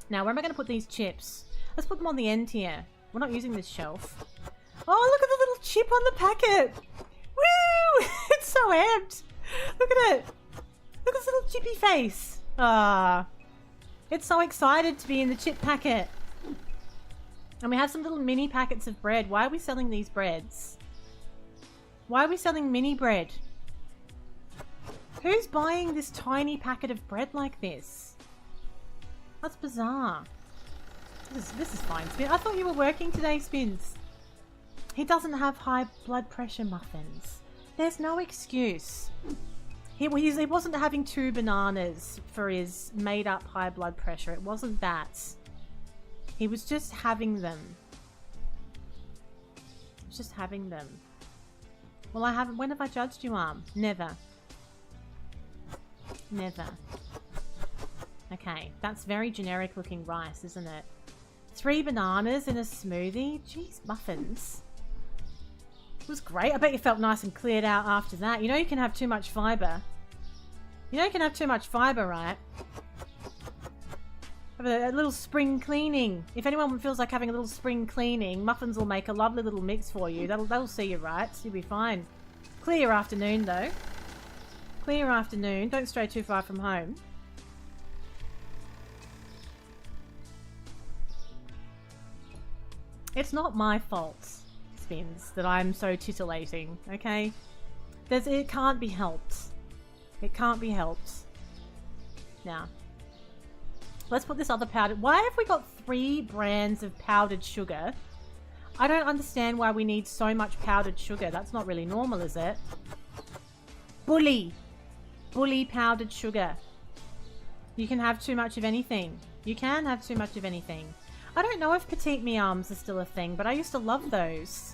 Now, where am I going to put these chips? Let's put them on the end here. We're not using this shelf. Oh, look at the little chip on the packet. Woo! It's so amped. Look at it. Look at this little chippy face. Ah. It's so excited to be in the chip packet. And we have some little mini packets of bread. Why are we selling these breads? Why are we selling mini bread? Who's buying this tiny packet of bread like this? That's bizarre. This is fine, Spin. I thought you were working today, Spins. He doesn't have high blood pressure muffins. There's no excuse. He wasn't having 2 bananas for his made-up high blood pressure. It wasn't that. He was just having them. He was just having them. Well, I haven't. When have I judged you, Arm? Never. Never. Okay, that's very generic looking rice, isn't it? 3 bananas in a smoothie? Jeez, muffins. It was great. I bet you felt nice and cleared out after that. You know you can have too much fibre. You know you can have too much fibre, right? Have a little spring cleaning. If anyone feels like having a little spring cleaning, muffins will make a lovely little mix for you. That'll see you right. So you'll be fine. Clear your afternoon, though. Clear your afternoon. Don't stray too far from home. It's not my fault, Spins, that I'm so titillating, okay? It can't be helped. It can't be helped. Now, let's put this other powdered... Why have we got 3 brands of powdered sugar? I don't understand why we need so much powdered sugar. That's not really normal, is it? Bully. Bully powdered sugar. You can have too much of anything. You can have too much of anything. I don't know if petite miams are still a thing, but I used to love those.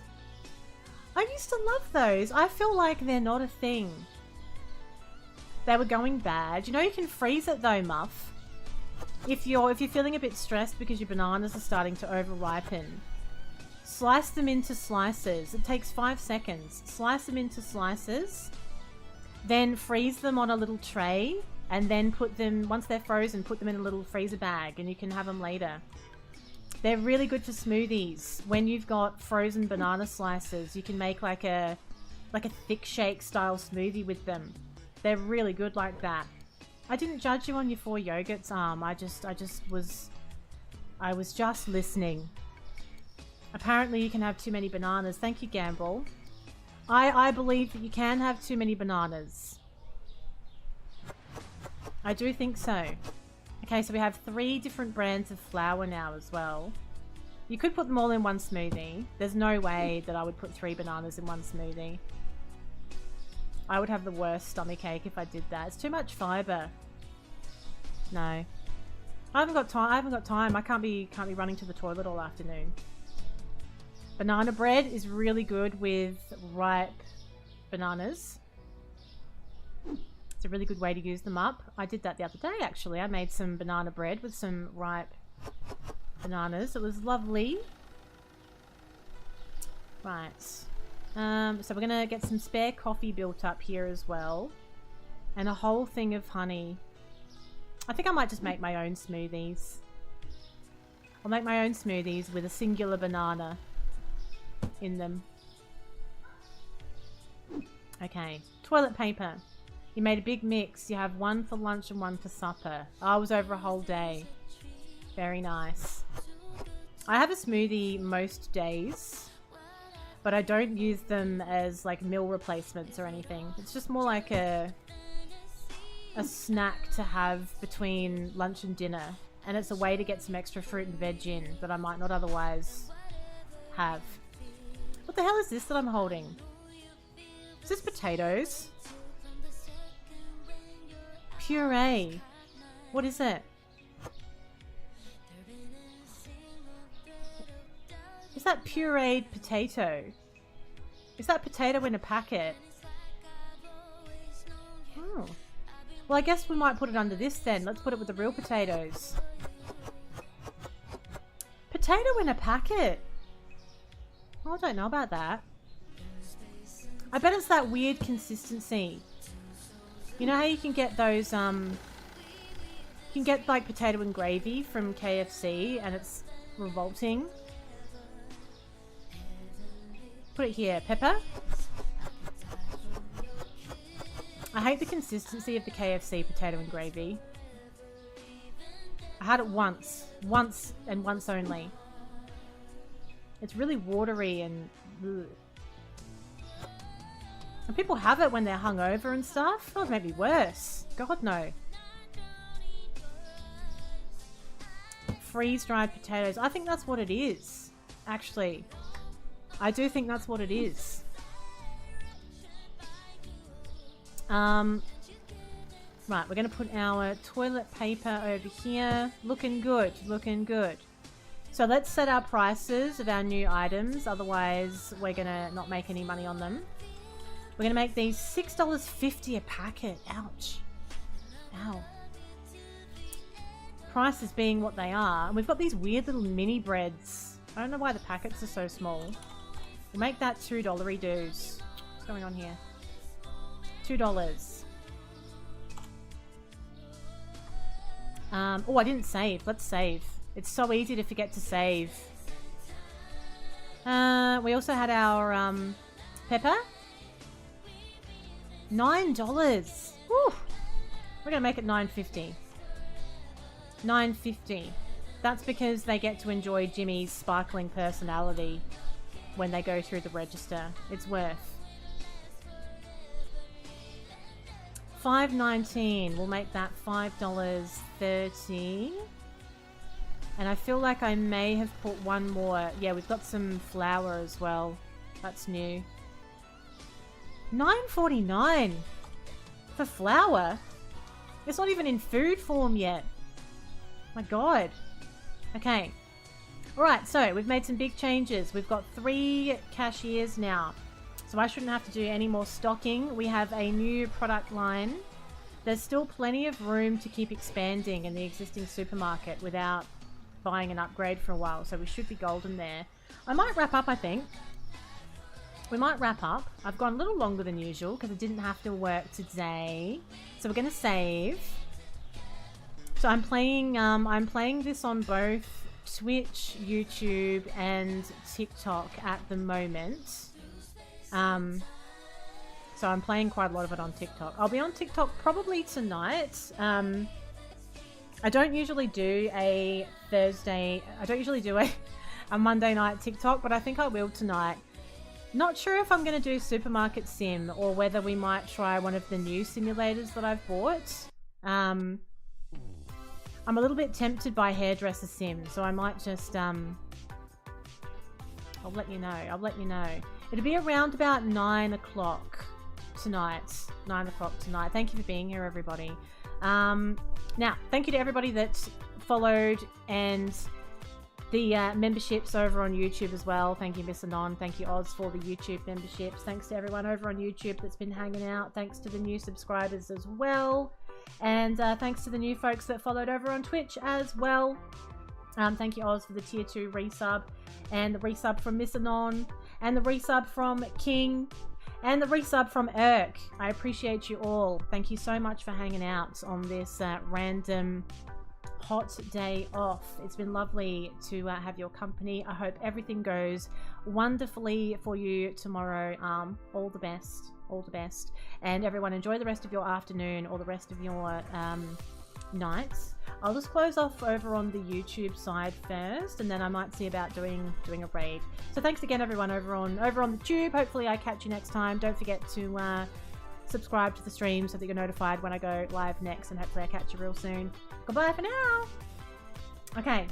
I used to love those. I feel like they're not a thing. They were going bad. You know you can freeze it though, Muff. If you're feeling a bit stressed because your bananas are starting to over-ripen, slice them into slices. It takes 5 seconds. Slice them into slices. Then freeze them on a little tray. And then put them, once they're frozen, put them in a little freezer bag. And you can have them later. They're really good for smoothies. When you've got frozen banana slices, you can make like a thick shake style smoothie with them. They're really good like that. I didn't judge you on your 4 yogurts, I was just listening. Apparently you can have too many bananas. Thank you, Gamble. I believe that you can have too many bananas. I do think so. Okay, so we have 3 different brands of flour now as well. You could put them all in one smoothie. There's no way that I would put 3 bananas in one smoothie. I would have the worst stomachache if I did that. It's too much fiber. No. I haven't got time. I can't be running to the toilet all afternoon. Banana bread is really good with ripe bananas. It's a really good way to use them up. I did that the other day actually. I made some banana bread with some ripe bananas. It was lovely. Right. So we're gonna get some spare coffee built up here as well. And a whole thing of honey. I think I might just make my own smoothies. I'll make my own smoothies with a singular banana in them. Okay. Toilet paper. You made a big mix. You have 1 for lunch and 1 for supper. I was over a whole day. Very nice. I have a smoothie most days, but I don't use them as like meal replacements or anything. It's just more like a snack to have between lunch and dinner. And it's a way to get some extra fruit and veg in that I might not otherwise have. What the hell is this that I'm holding? Is this potatoes? Puree. What is it? Is that pureed potato? Is that potato in a packet? Oh. Well, I guess we might put it under this then. Let's put it with the real potatoes. Potato in a packet? Oh, I don't know about that. I bet it's that weird consistency. You know how you can get those, you can get like potato and gravy from KFC and it's revolting. Put it here. Pepper. I hate the consistency of the KFC potato and gravy. I had it once. Once and once only. It's really watery and... ugh. And people have it when they're hungover and stuff. That would make me worse. God, no. Freeze-dried potatoes. I think that's what it is. Actually. I do think that's what it is. Right, we're going to put our toilet paper over here. Looking good. Looking good. So let's set our prices of our new items. Otherwise, we're going to not make any money on them. We're going to make these $6.50 a packet. Ouch. Ow. Prices being what they are. And we've got these weird little mini breads. I don't know why the packets are so small. We'll make that $2 dues. What's going on here? $2. Oh, I didn't save. Let's save. It's so easy to forget to save. We also had our pepper. $9. Woo! We're gonna make it $9.50. $9.50. That's because they get to enjoy Jimmy's sparkling personality when they go through the register. It's worth. $5.19. We'll make that $5.30. And I feel like I may have put one more. Yeah, we've got some flour as well. That's new. $9.49 for flour. It's not even in food form yet. My God. Okay. Alright, so we've made some big changes. We've got 3 cashiers now. So I shouldn't have to do any more stocking. We have a new product line. There's still plenty of room to keep expanding in the existing supermarket without buying an upgrade for a while. So we should be golden there. I might wrap up, I think. We might wrap up. I've gone a little longer than usual because I didn't have to work today. So we're going to save. So I'm playing this on both Twitch, YouTube, and TikTok at the moment. So I'm playing quite a lot of it on TikTok. I'll be on TikTok probably tonight. I don't usually do a Thursday. I don't usually do a Monday night TikTok, but I think I will tonight. Not sure if I'm going to do Supermarket Sim or whether we might try one of the new simulators that I've bought. I'm a little bit tempted by Hairdresser Sim, so I might just, I'll let you know. It'll be around about 9 o'clock tonight. 9 o'clock tonight. Thank you for being here, everybody. Now, thank you to everybody that followed and the memberships over on YouTube as well. Thank you, Miss Anon. Thank you, Oz, for the YouTube memberships. Thanks to everyone over on YouTube that's been hanging out. Thanks to the new subscribers as well. And thanks to the new folks that followed over on Twitch as well. Thank you, Oz, for the tier 2 resub. And the resub from Miss Anon. And the resub from King. And the resub from Irk. I appreciate you all. Thank you so much for hanging out on this random hot day off. It's been lovely to have your company. I hope everything goes wonderfully for you tomorrow. All the best. All the best. And everyone, enjoy the rest of your afternoon or the rest of your nights. I'll just close off over on the YouTube side first, and then I might see about doing a raid. So thanks again, everyone, over on the tube. Hopefully I catch you next time. Don't forget to subscribe to the stream so that you're notified when I go live next, and hopefully I catch you real soon. Goodbye for now. Okay.